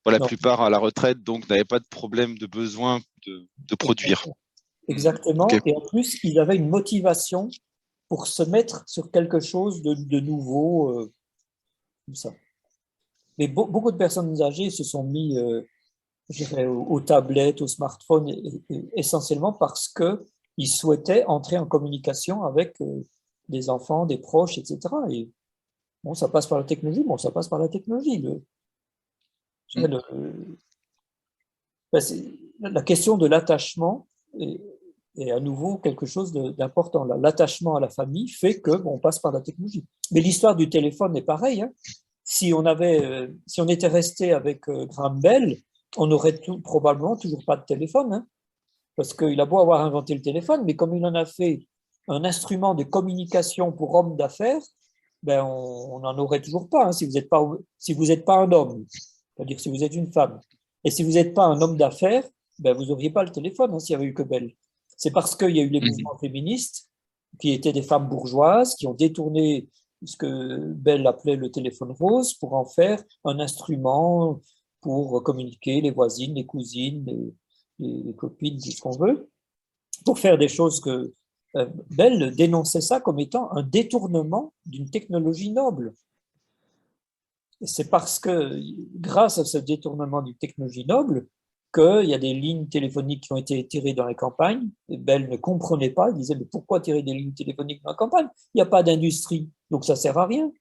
pour la plupart, à la retraite, donc n'avaient pas de problème de besoin de produire. Exactement. Okay. Et en plus, ils avaient une motivation pour se mettre sur quelque chose de nouveau, comme ça. Mais beaucoup de personnes âgées se sont mis je dirais, aux tablettes, aux smartphones, essentiellement parce qu'ils souhaitaient entrer en communication avec des enfants, des proches, etc. Et bon, ça passe par la technologie. Bon, ça passe par la technologie. La question de l'attachement est à nouveau quelque chose d'important. L'attachement à la famille fait que on passe par la technologie. Mais l'histoire du téléphone est pareille. Hein. Si on était resté avec Graham Bell, on n'aurait probablement toujours pas de téléphone, hein, parce qu'il a beau avoir inventé le téléphone, mais comme il en a fait un instrument de communication pour hommes d'affaires, on n'en aurait toujours pas, hein, si vous n'êtes pas un homme, c'est-à-dire si vous êtes une femme. Et si vous n'êtes pas un homme d'affaires, vous n'auriez pas le téléphone, hein, s'il n'y avait eu que Bell. C'est parce qu'il y a eu les mouvements féministes, qui étaient des femmes bourgeoises, qui ont détourné ce que Bell appelait le téléphone rose pour en faire un instrument pour communiquer, les voisines, les cousines, les copines, tout ce qu'on veut, pour faire des choses que Bell dénonçait ça comme étant un détournement d'une technologie noble. Et c'est parce que, grâce à ce détournement d'une technologie noble, qu'il y a des lignes téléphoniques qui ont été tirées dans les campagnes. Et Bell ne comprenait pas, il disait, mais pourquoi tirer des lignes téléphoniques dans la campagne? Il n'y a pas d'industrie, donc ça ne sert à rien.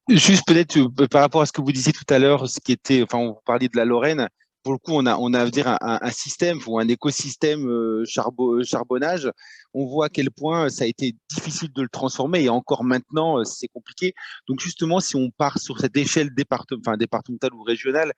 Juste peut-être par rapport à ce que vous disiez tout à l'heure, vous parliez de la Lorraine, pour le coup, on a à dire un système ou un écosystème charbonnage. On voit à quel point ça a été difficile de le transformer et encore maintenant, c'est compliqué. Donc justement, si on part sur cette échelle départementale ou régionale,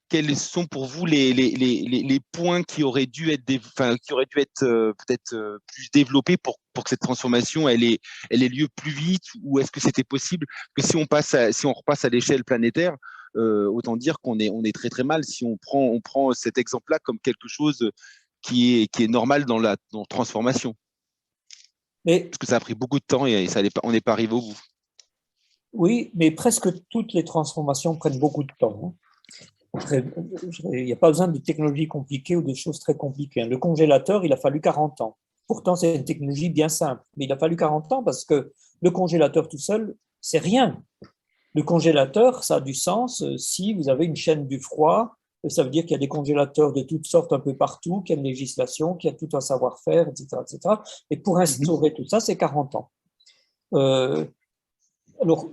quels sont pour vous les points qui auraient dû être, peut-être plus développés pour que cette transformation elle ait lieu plus vite, ou est-ce que c'était possible? Que si on repasse à l'échelle planétaire, autant dire qu'on est très très mal si on prend cet exemple-là comme quelque chose qui est normal dans la transformation. Parce que ça a pris beaucoup de temps et on n'est pas arrivé au bout. Oui, mais presque toutes les transformations prennent beaucoup de temps. Il n'y a pas besoin de technologies compliquées ou de choses très compliquées. Le congélateur, il a fallu 40 ans. Pourtant, c'est une technologie bien simple, mais il a fallu 40 ans parce que le congélateur tout seul, c'est rien. Le congélateur, ça a du sens si vous avez une chaîne du froid. Ça veut dire qu'il y a des congélateurs de toutes sortes un peu partout, qu'il y a une législation, qu'il y a tout un savoir-faire, etc., etc. Et pour instaurer tout ça, c'est 40 ans. Alors,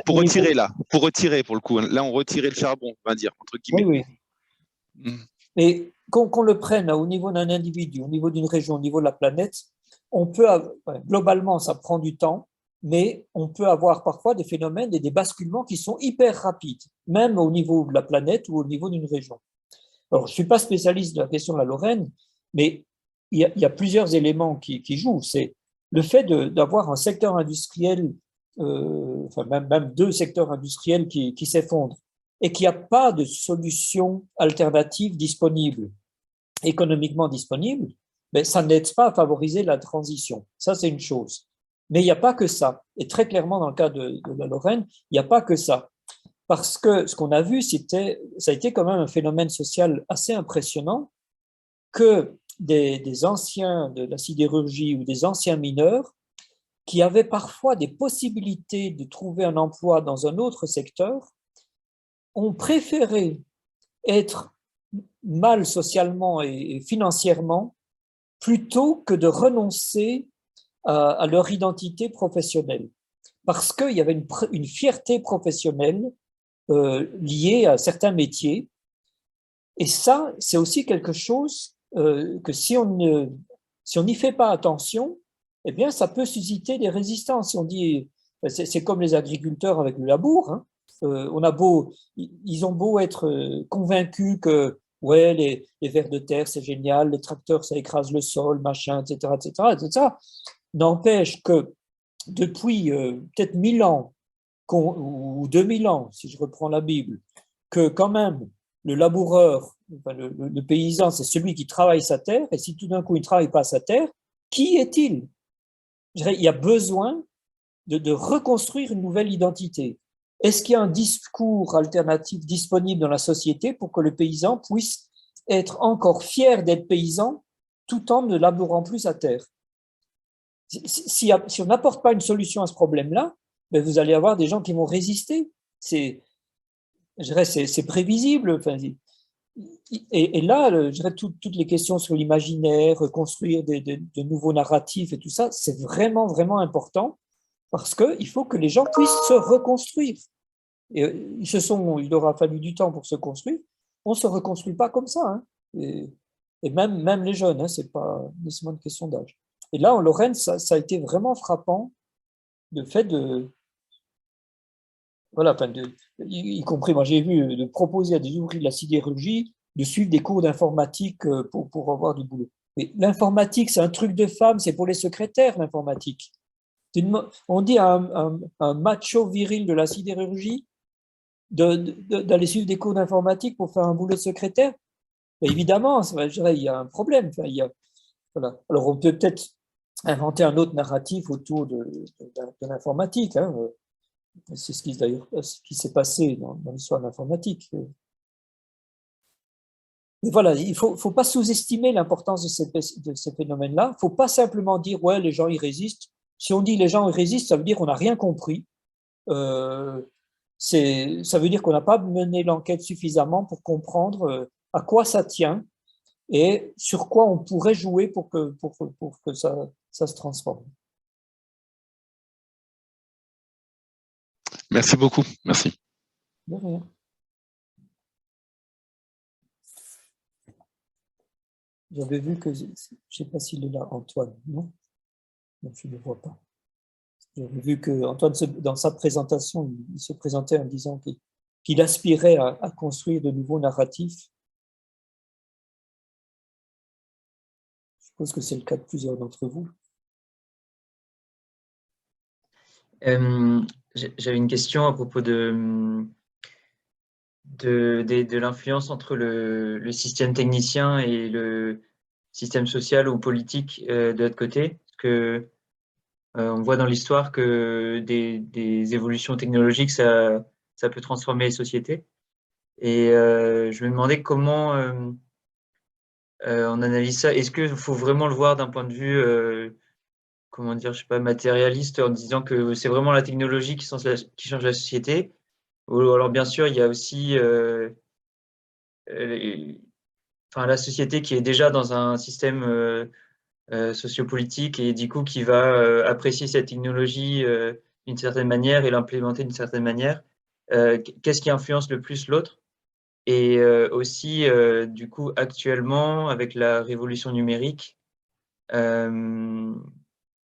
pour retirer pour le coup. Là, on retirait le charbon, on va dire, entre guillemets. Oui, oui. Et qu'on le prenne au niveau d'un individu, au niveau d'une région, au niveau de la planète, globalement, ça prend du temps, mais on peut avoir parfois des phénomènes et des basculements qui sont hyper rapides, même au niveau de la planète ou au niveau d'une région. Alors, je ne suis pas spécialiste de la question de la Lorraine, mais il y a plusieurs éléments qui jouent. C'est le fait d'avoir un secteur industriel, même deux secteurs industriels qui s'effondrent et qu'il n'y a pas de solution alternative disponible, économiquement disponible, ça n'aide pas à favoriser la transition. Ça, c'est une chose. Mais il n'y a pas que ça. Et très clairement, dans le cas de la Lorraine, il n'y a pas que ça. Parce que ce qu'on a vu, ça a été quand même un phénomène social assez impressionnant que des anciens de la sidérurgie ou des anciens mineurs qui avaient parfois des possibilités de trouver un emploi dans un autre secteur ont préféré être mal socialement et financièrement plutôt que de renoncer à leur identité professionnelle. Parce qu'il y avait une fierté professionnelle liée à certains métiers. Et ça, c'est aussi quelque chose que si on n'y fait pas attention, eh bien, ça peut susciter des résistances. On dit, c'est comme les agriculteurs avec le labour. Hein. Ils ont beau être convaincus que ouais, les vers de terre, c'est génial, les tracteurs, ça écrase le sol, machin, etc., etc., etc. N'empêche que depuis peut-être 1000 ans ou 2000 ans, si je reprends la Bible, que quand même le laboureur, enfin, le paysan, c'est celui qui travaille sa terre, et si tout d'un coup il ne travaille pas sa terre, qui est-il? Je dirais, il y a besoin de reconstruire une nouvelle identité. Est-ce qu'il y a un discours alternatif disponible dans la société pour que le paysan puisse être encore fier d'être paysan tout en ne labourant plus sa terre? Si on n'apporte pas une solution à ce problème-là, ben vous allez avoir des gens qui vont résister. C'est prévisible. Enfin, et là, je dirais, toutes les questions sur l'imaginaire, construire de nouveaux narratifs et tout ça, c'est vraiment, vraiment important parce qu'il faut que les gens puissent se reconstruire. Et il aura fallu du temps pour se construire. On ne se reconstruit pas comme ça. Hein. Et même les jeunes, hein, ce n'est pas nécessairement une question d'âge. Et là, en Lorraine, ça a été vraiment frappant, le fait de... Voilà, enfin y compris, moi j'ai vu de proposer à des ouvriers de la sidérurgie de suivre des cours d'informatique pour avoir du boulot. Mais l'informatique, c'est un truc de femme, c'est pour les secrétaires, l'informatique. On dit à un macho viril de la sidérurgie d'aller suivre des cours d'informatique pour faire un boulot de secrétaire. Mais évidemment, je dirais, il y a un problème. Enfin, voilà. Alors, on peut peut-être inventer un autre narratif autour de l'informatique. Hein. C'est ce qui s'est passé dans l'histoire de l'informatique. Mais voilà, il ne faut pas sous-estimer l'importance de ces phénomènes-là. Il ne faut pas simplement dire « ouais, les gens, ils résistent ». Si on dit « les gens, ils résistent », ça veut dire qu'on n'a rien compris. Ça veut dire qu'on n'a pas mené l'enquête suffisamment pour comprendre à quoi ça tient et sur quoi on pourrait jouer pour que ça se transforme. Merci beaucoup. Merci. De rien. J'avais vu que, je ne sais pas s'il est là, Antoine, non? Non, je ne le vois pas. J'avais vu que Antoine, dans sa présentation, il se présentait en disant qu'il aspirait à construire de nouveaux narratifs. Je suppose que c'est le cas de plusieurs d'entre vous. J'avais une question à propos de l'influence entre le système technicien et le système social ou politique de l'autre côté. Parce que on voit dans l'histoire que des évolutions technologiques, ça peut transformer les sociétés. Et je me demandais comment on analyse ça. Est-ce qu'il faut vraiment le voir d'un point de vue, comment dire, je sais pas, matérialiste, en disant que c'est vraiment la technologie qui change la société? Ou alors, bien sûr, il y a aussi la société qui est déjà dans un système sociopolitique et du coup qui va apprécier cette technologie d'une certaine manière et l'implémenter d'une certaine manière. Qu'est-ce qui influence le plus l'autre? Et aussi, du coup, actuellement, avec la révolution numérique,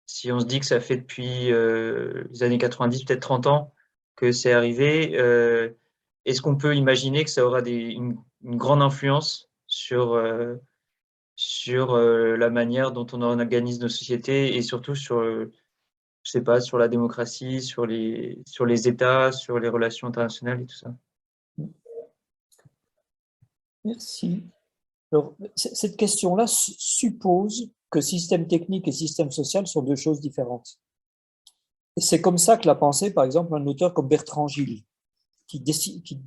si on se dit que ça fait depuis les années 90, peut-être 30 ans que c'est arrivé, est-ce qu'on peut imaginer que ça aura une grande influence sur la manière dont on organise nos sociétés et surtout sur, je sais pas, sur la démocratie, sur les États, sur les relations internationales et tout ça? Merci. Alors, cette question-là suppose que système technique et système social sont deux choses différentes. Et c'est comme ça que l'a pensé, par exemple, un auteur comme Bertrand Gilles, qui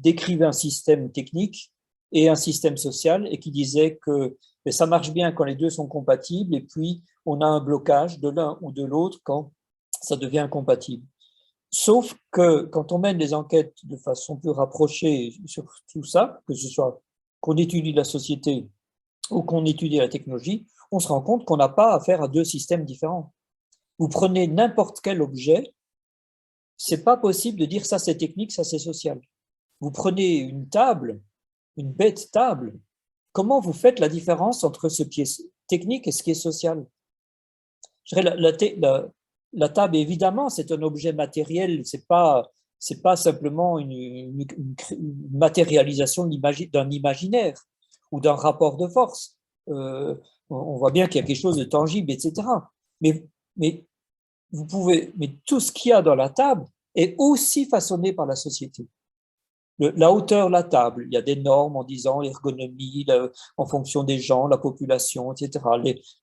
décrivait un système technique et un système social et qui disait que ça marche bien quand les deux sont compatibles et puis on a un blocage de l'un ou de l'autre quand ça devient incompatible. Sauf que quand on mène des enquêtes de façon plus rapprochée sur tout ça, que ce soit qu'on étudie la société ou qu'on étudie la technologie, on se rend compte qu'on n'a pas affaire à deux systèmes différents. Vous prenez n'importe quel objet, c'est pas possible de dire ça c'est technique, ça c'est social. Vous prenez une table, une bête table, comment vous faites la différence entre ce qui est technique et ce qui est social? Je dirais la table, évidemment, c'est un objet matériel, c'est pas simplement une matérialisation d'un imaginaire ou d'un rapport de force. On voit bien qu'il y a quelque chose de tangible, etc. Mais tout ce qu'il y a dans la table est aussi façonné par la société. La hauteur de la table, il y a des normes en disant l'ergonomie, en fonction des gens, la population, etc.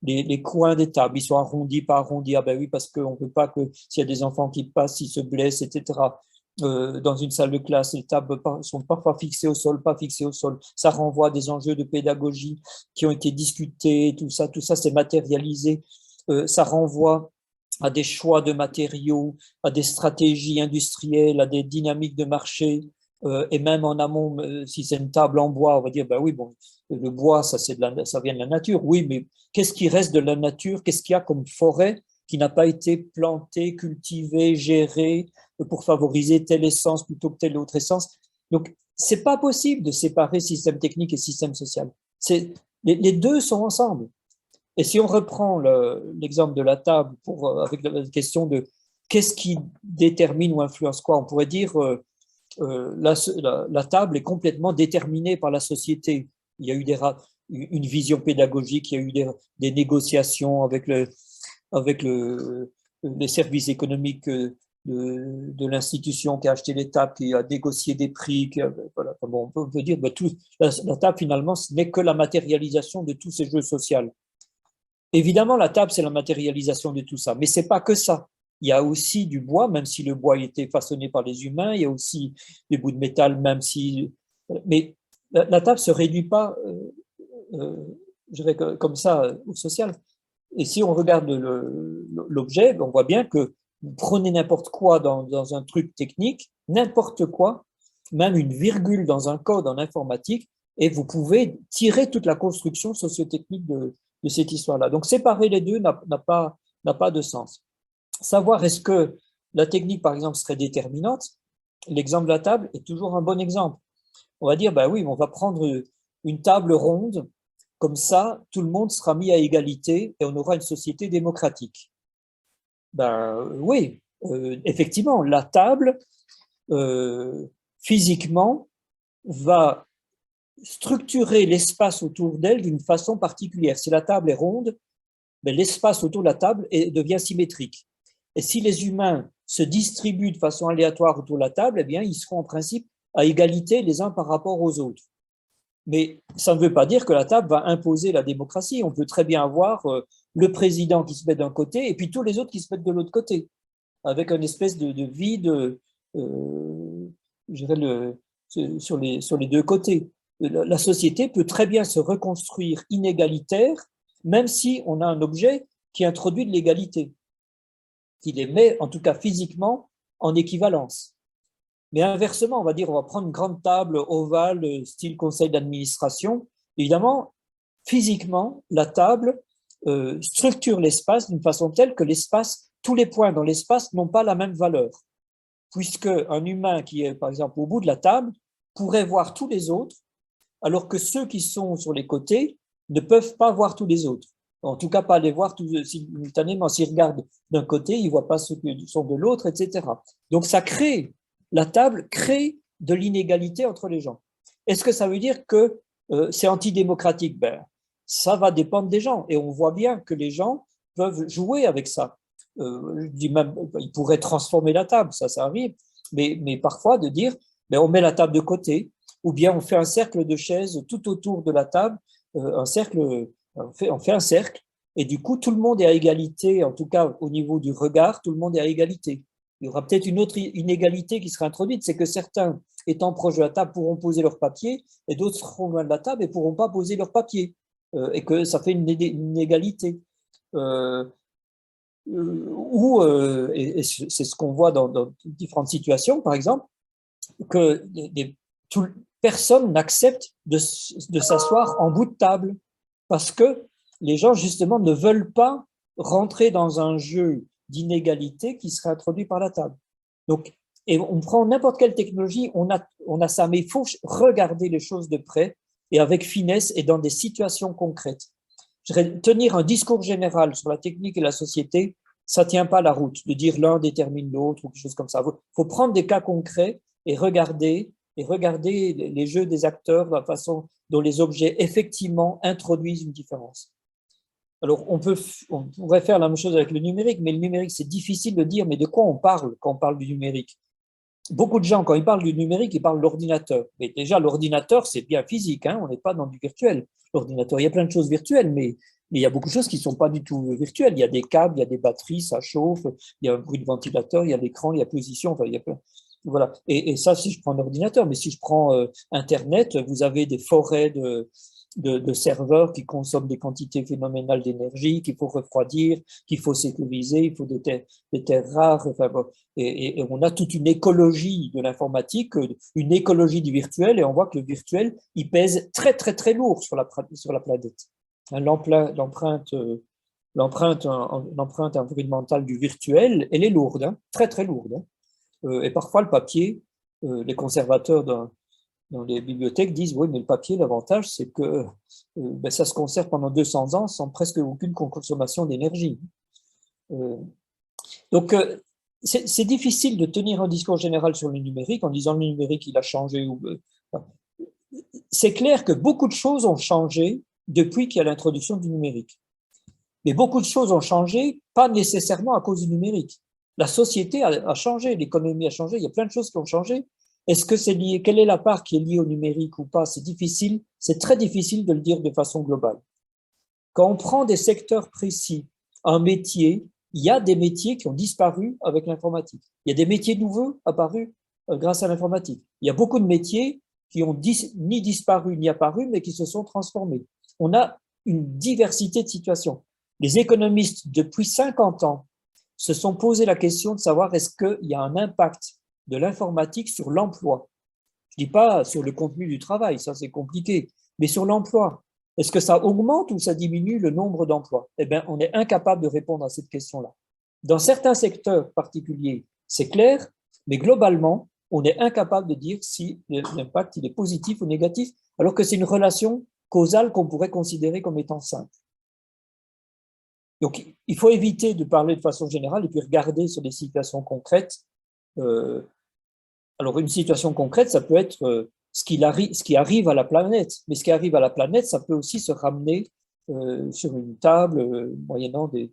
Les coins des tables, ils sont arrondis, pas arrondis. Ah ben oui, parce qu'on ne peut pas que s'il y a des enfants qui passent, ils se blessent, etc. Dans une salle de classe, les tables sont parfois fixées au sol, pas fixées au sol. Ça renvoie à des enjeux de pédagogie qui ont été discutés, tout ça c'est matérialisé. Ça renvoie à des choix de matériaux, à des stratégies industrielles, à des dynamiques de marché. Et même en amont, si c'est une table en bois, on va dire, ben oui, bon, le bois, ça vient de la nature. Oui, mais qu'est-ce qui reste de la nature? Qu'est-ce qu'il y a comme forêt qui n'a pas été plantée, cultivée, gérée pour favoriser telle essence plutôt que telle autre essence? Donc, c'est pas possible de séparer système technique et système social. Les deux sont ensemble. Et si on reprend l'exemple de la table avec la question de qu'est-ce qui détermine ou influence quoi, on pourrait dire la table est complètement déterminée par la société. Il y a eu une vision pédagogique, il y a eu des négociations avec les services économiques de l'institution qui a acheté les tables, qui a négocié des prix. Voilà. Bon, on peut dire que la table, finalement, ce n'est que la matérialisation de tous ces jeux sociaux. Évidemment, la table, c'est la matérialisation de tout ça, mais ce n'est pas que ça. Il y a aussi du bois, même si le bois était façonné par les humains, il y a aussi des bouts de métal, même si… Mais la table ne se réduit pas, je dirais, comme ça au social. Et si on regarde l'objet, on voit bien que vous prenez n'importe quoi dans un truc technique, n'importe quoi, même une virgule dans un code en informatique, et vous pouvez tirer toute la construction sociotechnique de cette histoire-là. Donc séparer les deux n'a pas de sens. Savoir est-ce que la technique, par exemple, serait déterminante, l'exemple de la table est toujours un bon exemple. On va dire, ben oui, on va prendre une table ronde, comme ça, tout le monde sera mis à égalité et on aura une société démocratique. Ben oui, effectivement, la table, physiquement, va structurer l'espace autour d'elle d'une façon particulière. Si la table est ronde, ben, l'espace autour de la table devient symétrique. Et si les humains se distribuent de façon aléatoire autour de la table, eh bien, ils seront en principe à égalité les uns par rapport aux autres. Mais ça ne veut pas dire que la table va imposer la démocratie. On peut très bien avoir le président qui se met d'un côté et puis tous les autres qui se mettent de l'autre côté, avec une espèce de vide je dirais sur les deux côtés. La société peut très bien se reconstruire inégalitaire, même si on a un objet qui introduit de l'égalité, qui les met, en tout cas physiquement, en équivalence. Mais inversement, on va dire, on va prendre une grande table ovale, style conseil d'administration. Évidemment, physiquement, la table structure l'espace d'une façon telle que l'espace, tous les points dans l'espace n'ont pas la même valeur. Puisque un humain qui est, par exemple, au bout de la table pourrait voir tous les autres, alors que ceux qui sont sur les côtés ne peuvent pas voir tous les autres. En tout cas, pas les voir tous simultanément. S'ils regardent d'un côté, ils ne voient pas ceux qui sont de l'autre, etc. Donc, la table crée de l'inégalité entre les gens. Est-ce que ça veut dire que c'est antidémocratique? Ben, ça va dépendre des gens. Et on voit bien que les gens peuvent jouer avec ça. Je dis même, ils pourraient transformer la table, ça arrive. Mais parfois, de dire, ben, on met la table de côté, ou bien on fait un cercle de chaises tout autour de la table, on fait un cercle, et du coup, tout le monde est à égalité, en tout cas au niveau du regard, tout le monde est à égalité. Il y aura peut-être une autre inégalité qui sera introduite, c'est que certains, étant proches de la table, pourront poser leur papier, et d'autres seront loin de la table et ne pourront pas poser leur papier, et que ça fait une inégalité. et c'est ce qu'on voit dans différentes situations, par exemple, que personne n'accepte de s'asseoir en bout de table parce que les gens, justement, ne veulent pas rentrer dans un jeu d'inégalité qui serait introduit par la table. Donc, et on prend n'importe quelle technologie, on a ça, mais il faut regarder les choses de près et avec finesse et dans des situations concrètes. Tenir un discours général sur la technique et la société, ça ne tient pas la route, de dire l'un détermine l'autre ou quelque chose comme ça. Il faut prendre des cas concrets et regarder les jeux des acteurs, la façon dont les objets effectivement introduisent une différence. Alors, on pourrait faire la même chose avec le numérique, mais le numérique, c'est difficile de dire, mais de quoi on parle quand on parle du numérique? Beaucoup de gens, quand ils parlent du numérique, ils parlent de l'ordinateur. Mais déjà, l'ordinateur, c'est bien physique, hein, on n'est pas dans du virtuel. L'ordinateur, il y a plein de choses virtuelles, mais il y a beaucoup de choses qui ne sont pas du tout virtuelles. Il y a des câbles, il y a des batteries, ça chauffe, il y a un bruit de ventilateur, il y a l'écran, il y a position, enfin, il y a plein. Voilà. Et ça, si je prends un ordinateur, mais si je prends Internet, vous avez des forêts de serveurs qui consomment des quantités phénoménales d'énergie, qu'il faut refroidir, qu'il faut sécuriser, il faut des terres rares. Enfin, bon, et on a toute une écologie de l'informatique, une écologie du virtuel, et on voit que le virtuel, il pèse très, très, très lourd sur la planète. L'empreinte environnementale du virtuel, elle est lourde, hein, très, très lourde. Hein. Et parfois, le papier, les conservateurs dans les bibliothèques disent oui, mais le papier, l'avantage, c'est que ça se conserve pendant 200 ans sans presque aucune consommation d'énergie. Donc, c'est difficile de tenir un discours général sur le numérique en disant le numérique, il a changé. C'est clair que beaucoup de choses ont changé depuis qu'il y a l'introduction du numérique. Mais beaucoup de choses ont changé, pas nécessairement à cause du numérique. La société a changé, l'économie a changé, il y a plein de choses qui ont changé. Est-ce que c'est lié, quelle est la part qui est liée au numérique ou pas? C'est difficile, c'est très difficile de le dire de façon globale. Quand on prend des secteurs précis, un métier, il y a des métiers qui ont disparu avec l'informatique. Il y a des métiers nouveaux apparus grâce à l'informatique. Il y a beaucoup de métiers qui ont ni disparu ni apparu, mais qui se sont transformés. On a une diversité de situations. Les économistes, depuis 50 ans, se sont posé la question de savoir est-ce qu'il y a un impact de l'informatique sur l'emploi. Je ne dis pas sur le contenu du travail, ça c'est compliqué, mais sur l'emploi. Est-ce que ça augmente ou ça diminue le nombre d'emplois? Eh bien, on est incapable de répondre à cette question-là. Dans certains secteurs particuliers, c'est clair, mais globalement, on est incapable de dire si l'impact il est positif ou négatif, alors que c'est une relation causale qu'on pourrait considérer comme étant simple. Donc, il faut éviter de parler de façon générale et puis regarder sur des situations concrètes. Alors, une situation concrète, ça peut être ce qui arrive à la planète. Mais ce qui arrive à la planète, ça peut aussi se ramener sur une table, moyennant des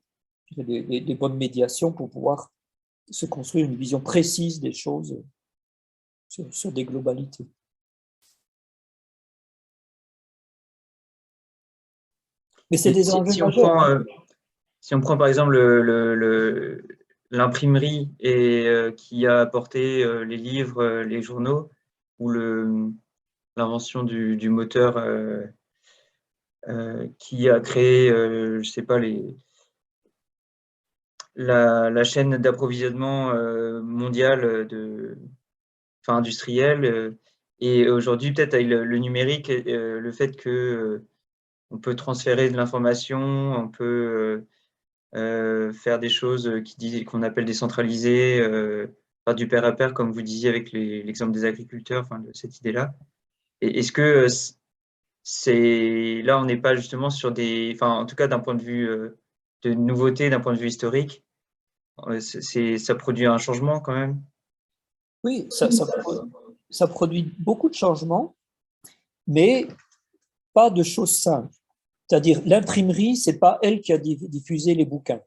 bonnes médiations pour pouvoir se construire une vision précise des choses sur des globalités. Mais c'est des enjeux majeurs. Si on prend par exemple l'imprimerie qui a apporté les livres, les journaux, ou l'invention du moteur qui a créé, je ne sais pas, la chaîne d'approvisionnement mondiale, industrielle. Et aujourd'hui, peut-être avec le numérique, le fait que on peut transférer de l'information, on peut faire des choses qu'on appelle décentralisées, faire du pair à pair, comme vous disiez avec l'exemple des agriculteurs, de cette idée-là. Et est-ce que là, on n'est pas justement sur en tout cas d'un point de vue de nouveauté, d'un point de vue historique, ça produit un changement quand même? Oui, ça produit beaucoup de changements, mais pas de choses simples. C'est-à-dire, l'imprimerie, ce n'est pas elle qui a diffusé les bouquins.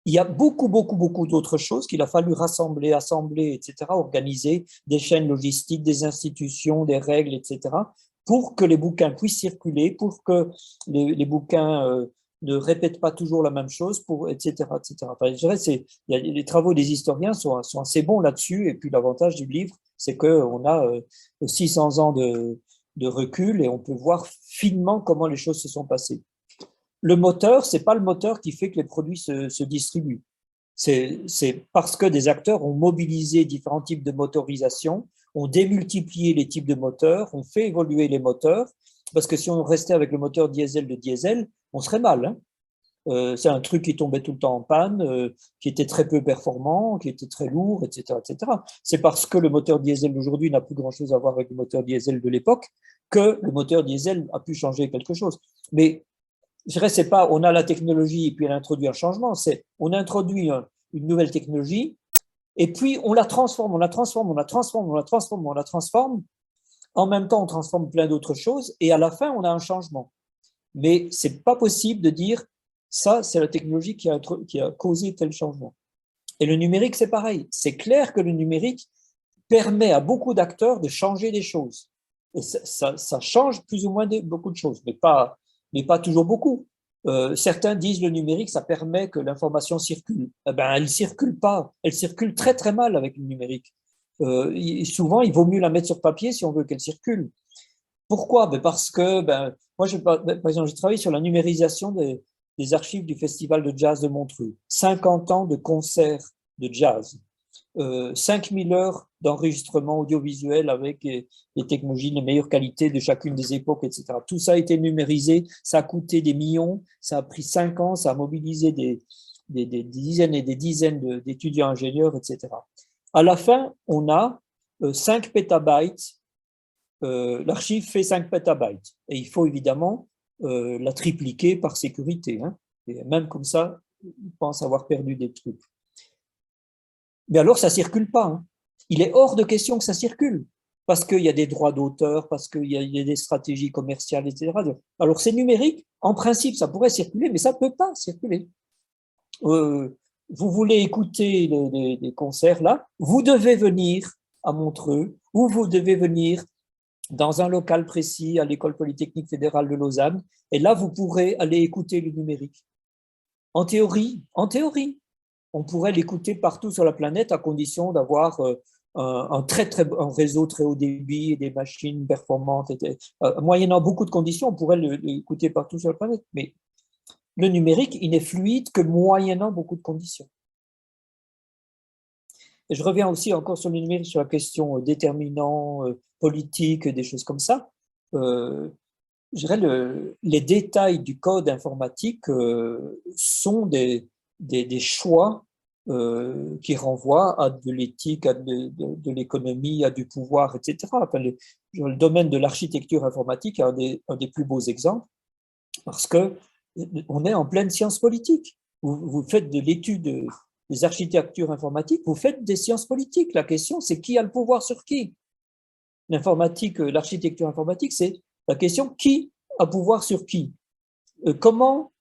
Il y a beaucoup, beaucoup, beaucoup d'autres choses qu'il a fallu rassembler, assembler, etc., organiser des chaînes logistiques, des institutions, des règles, etc., pour que les bouquins puissent circuler, pour que les bouquins ne répètent pas toujours la même chose, etc., etc. Enfin, je dirais, les travaux des historiens sont assez bons là-dessus, et puis l'avantage du livre, c'est qu'on a 600 ans de recul et on peut voir finement comment les choses se sont passées. le moteur, ce n'est pas le moteur qui fait que les produits se distribuent. C'est parce que des acteurs ont mobilisé différents types de motorisation, ont démultiplié les types de moteurs, ont fait évoluer les moteurs, parce que si on restait avec le moteur diesel de diesel, on serait mal, hein. C'est un truc qui tombait tout le temps en panne, qui était très peu performant, qui était très lourd, etc., etc. C'est parce que le moteur diesel d'aujourd'hui n'a plus grand-chose à voir avec le moteur diesel de l'époque que le moteur diesel a pu changer quelque chose. Mais je dirais, c'est pas on a la technologie et puis elle introduit un changement, c'est on introduit une nouvelle technologie et puis on la transforme, on la transforme, on la transforme, on la transforme, on la transforme. En même temps, on transforme plein d'autres choses et à la fin, on a un changement. Mais c'est pas possible de dire ça, c'est la technologie qui a causé tel changement. Et le numérique, c'est pareil. C'est clair que le numérique permet à beaucoup d'acteurs de changer des choses. Et ça change plus ou moins beaucoup de choses, mais pas toujours beaucoup. Certains disent le numérique, ça permet que l'information circule. Eh ben, elle ne circule pas. Elle circule très, très mal avec le numérique. Souvent, il vaut mieux la mettre sur papier si on veut qu'elle circule. Pourquoi? Parce que, moi, par exemple, j'ai travaillé sur la numérisation des archives du Festival de jazz de Montreux. 50 ans de concerts de jazz. 5000 heures d'enregistrement audiovisuel avec les technologies de meilleure qualité de chacune des époques, etc. Tout ça a été numérisé, ça a coûté des millions, ça a pris 5 ans, ça a mobilisé des dizaines et des dizaines d'étudiants ingénieurs, etc. À la fin, on a 5 pétabytes, l'archive fait 5 pétabytes, et il faut évidemment la tripliquer par sécurité, hein. Et même comme ça, ils pensent avoir perdu des trucs. Mais alors, ça ne circule pas, hein. Il est hors de question que ça circule, parce qu'il y a des droits d'auteur, parce qu'il y a des stratégies commerciales, etc. Alors, c'est numérique, en principe, ça pourrait circuler, mais ça ne peut pas circuler. Vous voulez écouter les concerts là, vous devez venir à Montreux, ou vous devez venir dans un local précis à l'École polytechnique fédérale de Lausanne, et là, vous pourrez aller écouter le numérique. En théorie, on pourrait l'écouter partout sur la planète à condition d'avoir un réseau très haut débit et des machines performantes. Moyennant beaucoup de conditions, on pourrait l'écouter partout sur la planète. Mais le numérique, il n'est fluide que moyennant beaucoup de conditions. Et je reviens aussi encore sur le numérique, sur la question déterminant, politique, des choses comme ça. Je dirais les détails du code informatique sont des choix qui renvoient à de l'éthique, à de l'économie, à du pouvoir, etc. Enfin, le domaine de l'architecture informatique est un des plus beaux exemples parce qu'on est en pleine science politique. Vous faites de l'étude des architectures informatiques, vous faites des sciences politiques. La question, c'est qui a le pouvoir sur qui? L'informatique, l'architecture informatique, c'est la question qui a pouvoir sur qui? Comment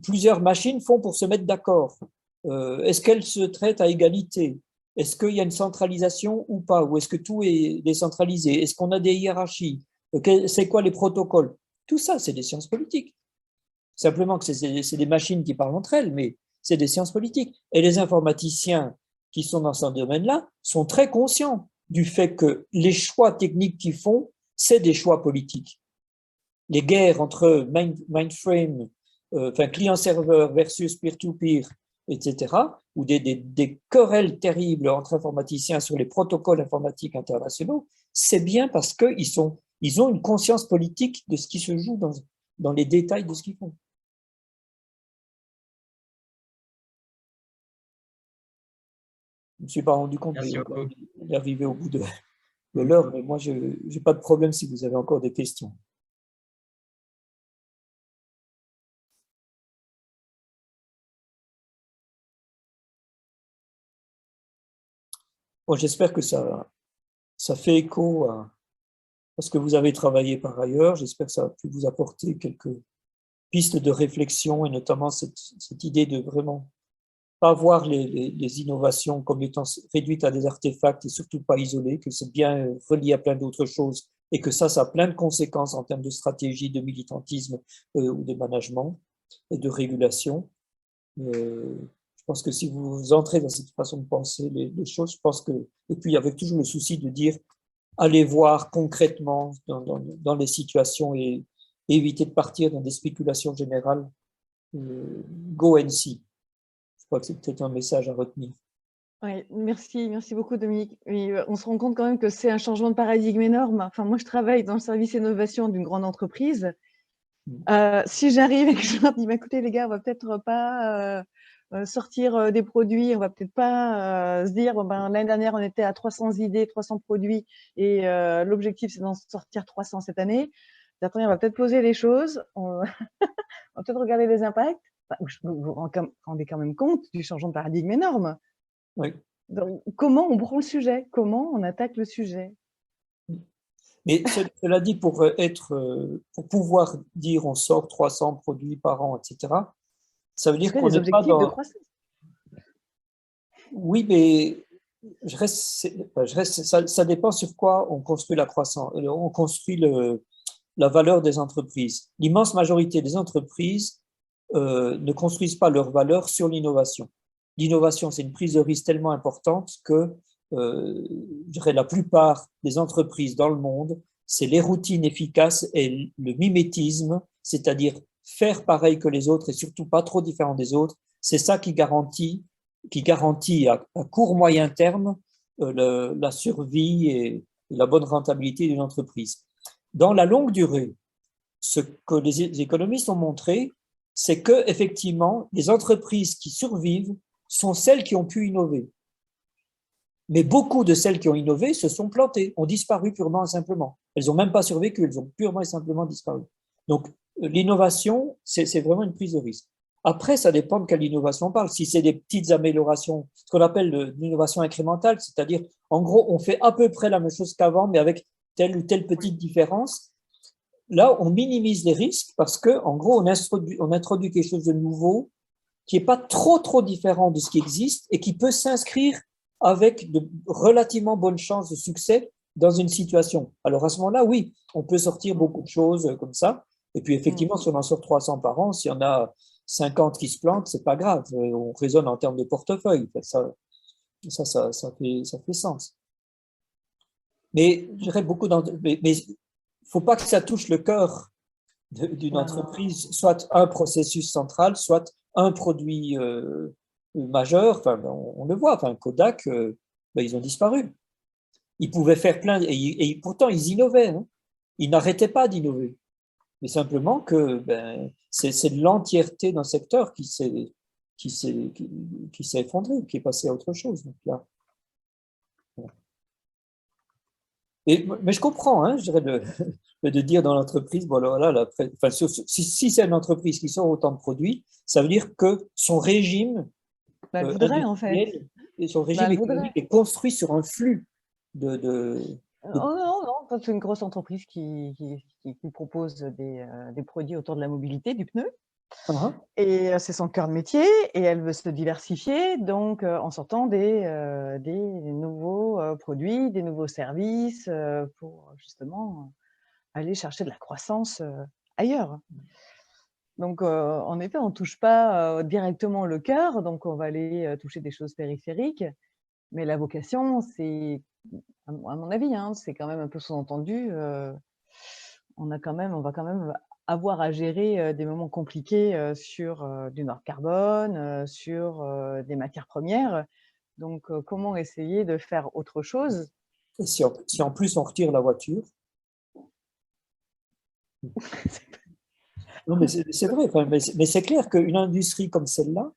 plusieurs machines font pour se mettre d'accord? Est-ce qu'elles se traitent à égalité? Est-ce qu'il y a une centralisation ou pas? Ou est-ce que tout est décentralisé? Est-ce qu'on a des hiérarchies? C'est quoi les protocoles? Tout ça, c'est des sciences politiques. Simplement que c'est des machines qui parlent entre elles, mais c'est des sciences politiques. Et les informaticiens qui sont dans ce domaine-là sont très conscients du fait que les choix techniques qu'ils font, c'est des choix politiques. Les guerres entre mainframe, client-serveur versus peer-to-peer, etc., ou des querelles terribles entre informaticiens sur les protocoles informatiques internationaux, c'est bien parce qu'ils ont une conscience politique de ce qui se joue dans les détails de ce qu'ils font. Je ne me suis pas rendu compte d'arriver au bout de l'heure, mais moi, je n'ai pas de problème si vous avez encore des questions. Bon, j'espère que ça fait écho à ce que vous avez travaillé par ailleurs. J'espère que ça a pu vous apporter quelques pistes de réflexion et notamment cette idée de vraiment pas voir les innovations comme étant réduites à des artefacts et surtout pas isolées, que c'est bien relié à plein d'autres choses et que ça a plein de conséquences en termes de stratégie, de militantisme ou de management et de régulation. Je pense que si vous entrez dans cette façon de penser les choses, je pense que, et puis avec toujours le souci de dire, allez voir concrètement dans les situations et éviter de partir dans des spéculations générales go and see. Je crois que c'est peut-être un message à retenir. Ouais, merci beaucoup Dominique. Et, on se rend compte quand même que c'est un changement de paradigme énorme. Enfin, moi, je travaille dans le service innovation d'une grande entreprise. Si j'arrive et que je leur dis, écoutez les gars, on va peut-être pas sortir des produits, on va peut-être pas se dire, l'année dernière, on était à 300 idées, 300 produits, et l'objectif, c'est d'en sortir 300 cette année. Attendez, on va peut-être poser les choses, on va peut-être regarder les impacts. Vous vous rendez quand même compte du changement de paradigme énorme. Oui. Donc, comment on prend le sujet? Comment on attaque le sujet? Mais cela dit, pour pouvoir dire on sort 300 produits par an, etc., ça veut dire qu'on n'est pas dans… de croissance. Oui, mais ça dépend sur quoi on construit la croissance. On construit la valeur des entreprises. L'immense majorité des entreprises ne construisent pas leur valeur sur l'innovation. L'innovation, c'est une prise de risque tellement importante que je dirais la plupart des entreprises dans le monde, c'est les routines efficaces et le mimétisme, c'est-à-dire faire pareil que les autres et surtout pas trop différent des autres. C'est ça qui garantit à court moyen terme la survie et la bonne rentabilité d'une entreprise. Dans la longue durée, ce que les économistes ont montré, c'est que effectivement, les entreprises qui survivent sont celles qui ont pu innover. Mais beaucoup de celles qui ont innové se sont plantées, ont disparu purement et simplement. Elles n'ont même pas survécu, elles ont purement et simplement disparu. Donc, l'innovation, c'est vraiment une prise de risque. Après, ça dépend de quelle innovation on parle. Si c'est des petites améliorations, ce qu'on appelle l'innovation incrémentale, c'est-à-dire, en gros, on fait à peu près la même chose qu'avant, mais avec telle ou telle petite différence. Là, on minimise les risques parce que, en gros, on introduit quelque chose de nouveau qui n'est pas trop différent de ce qui existe et qui peut s'inscrire avec de relativement bonnes chances de succès dans une situation. Alors à ce moment-là, oui, on peut sortir beaucoup de choses comme ça. Et puis effectivement, si on en sort 300 par an, s'il y en a 50 qui se plantent, c'est pas grave. On raisonne en termes de portefeuille. Ça fait sens. Mais je dirais mais il faut pas que ça touche le cœur d'une entreprise, soit un processus central, soit un produit majeur. Enfin, on le voit. Enfin, Kodak, ils ont disparu. Ils pouvaient faire plein, et pourtant ils innovaient. Hein. Ils n'arrêtaient pas d'innover. Mais simplement que c'est l'entièreté d'un secteur qui s'est effondré, qui est passé à autre chose. Donc, là, voilà. Mais je comprends, hein, je dirais de dire dans l'entreprise, bon, voilà, si c'est une entreprise qui sort autant de produits, ça veut dire que son régime elle voudrait, en fait. Et son régime économique est construit sur un flux de… Non, c'est une grosse entreprise qui propose des produits autour de la mobilité, du pneu. Et c'est son cœur de métier et elle veut se diversifier, donc en sortant des nouveaux produits, des nouveaux services pour justement aller chercher de la croissance ailleurs. Donc en effet, on ne touche pas directement le cœur, donc on va aller toucher des choses périphériques, mais la vocation, c'est, à mon avis, hein, c'est quand même un peu sous-entendu, on va quand même avoir à gérer des moments compliqués sur du noir carbone, sur des matières premières. Donc, comment essayer de faire autre chose? Et si en plus on retire la voiture. Non, mais c'est vrai. Mais c'est clair qu'une industrie comme celle-là,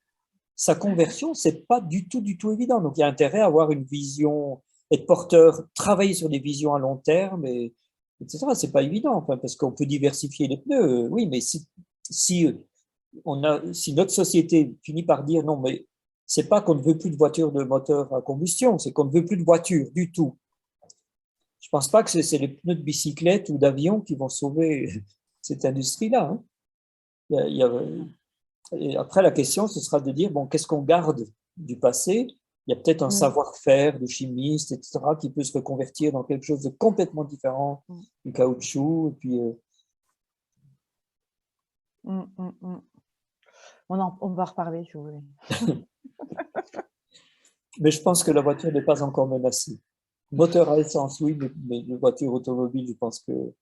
sa conversion, c'est pas du tout évident. Donc, il y a intérêt à avoir une vision, être porteur, travailler sur des visions à long terme, etc. C'est pas évident, enfin, parce qu'on peut diversifier les pneus, oui, mais si notre société finit par dire non, mais c'est pas qu'on ne veut plus de voitures de moteur à combustion, c'est qu'on ne veut plus de voitures du tout. Je pense pas que c'est les pneus de bicyclette ou d'avion qui vont sauver cette industrie-là. Hein. Et après, la question, ce sera de dire, bon, qu'est-ce qu'on garde du passé? Il y a peut-être un savoir-faire de chimiste, etc., qui peut se reconvertir dans quelque chose de complètement différent du caoutchouc. Et puis, On va reparler, si vous voulez. Mais je pense que la voiture n'est pas encore menacée. Moteur à essence, oui, mais les voitures automobiles, je pense que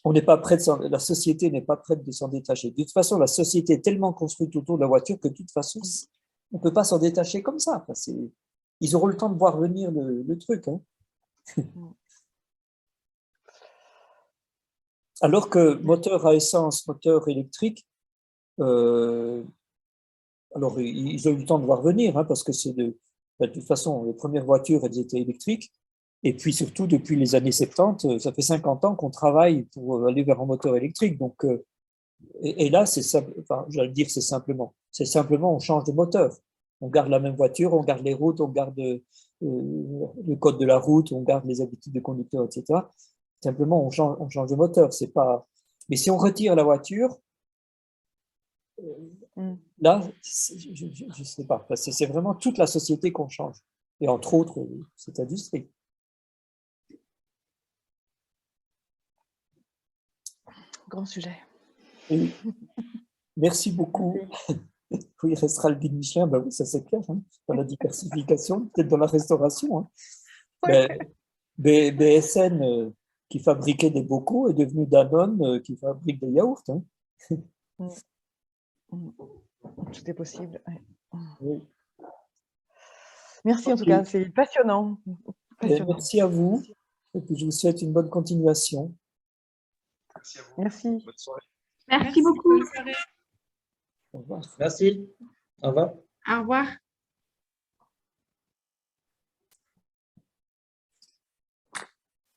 on n'est pas prêt la société n'est pas prête de s'en détacher. De toute façon, la société est tellement construite autour de la voiture que de toute façon, on ne peut pas s'en détacher comme ça. Enfin, ils auront le temps de voir venir le truc. Hein. Alors que moteur à essence, moteur électrique, alors ils ont eu le temps de voir venir, hein, parce que de toute façon, les premières voitures, elles étaient électriques. Et puis surtout, depuis les années 70, ça fait 50 ans qu'on travaille pour aller vers un moteur électrique. Donc, et là, j'allais dire c'est simplement on change de moteur. On garde la même voiture, on garde les routes, on garde le code de la route, on garde les habitudes de conducteur, etc. Simplement, on change de moteur. C'est pas. Mais si on retire la voiture, là, je ne sais pas. C'est vraiment toute la société qu'on change. Et entre autres, cette industrie. Grand sujet. Et merci beaucoup. Oui, il restera le guide Michelin, ben oui, ça c'est clair, hein, dans la diversification, peut-être dans la restauration. Hein. Ouais. BSN, qui fabriquait des bocaux, est devenu Danone, qui fabrique des yaourts. Hein. Tout est possible. Ouais. Oui. Merci en tout cas, c'est passionnant. Merci à vous, et puis je vous souhaite une bonne continuation. Merci à vous. Merci. Bonne soirée. Merci beaucoup. Au revoir. Merci. Au revoir. Au revoir.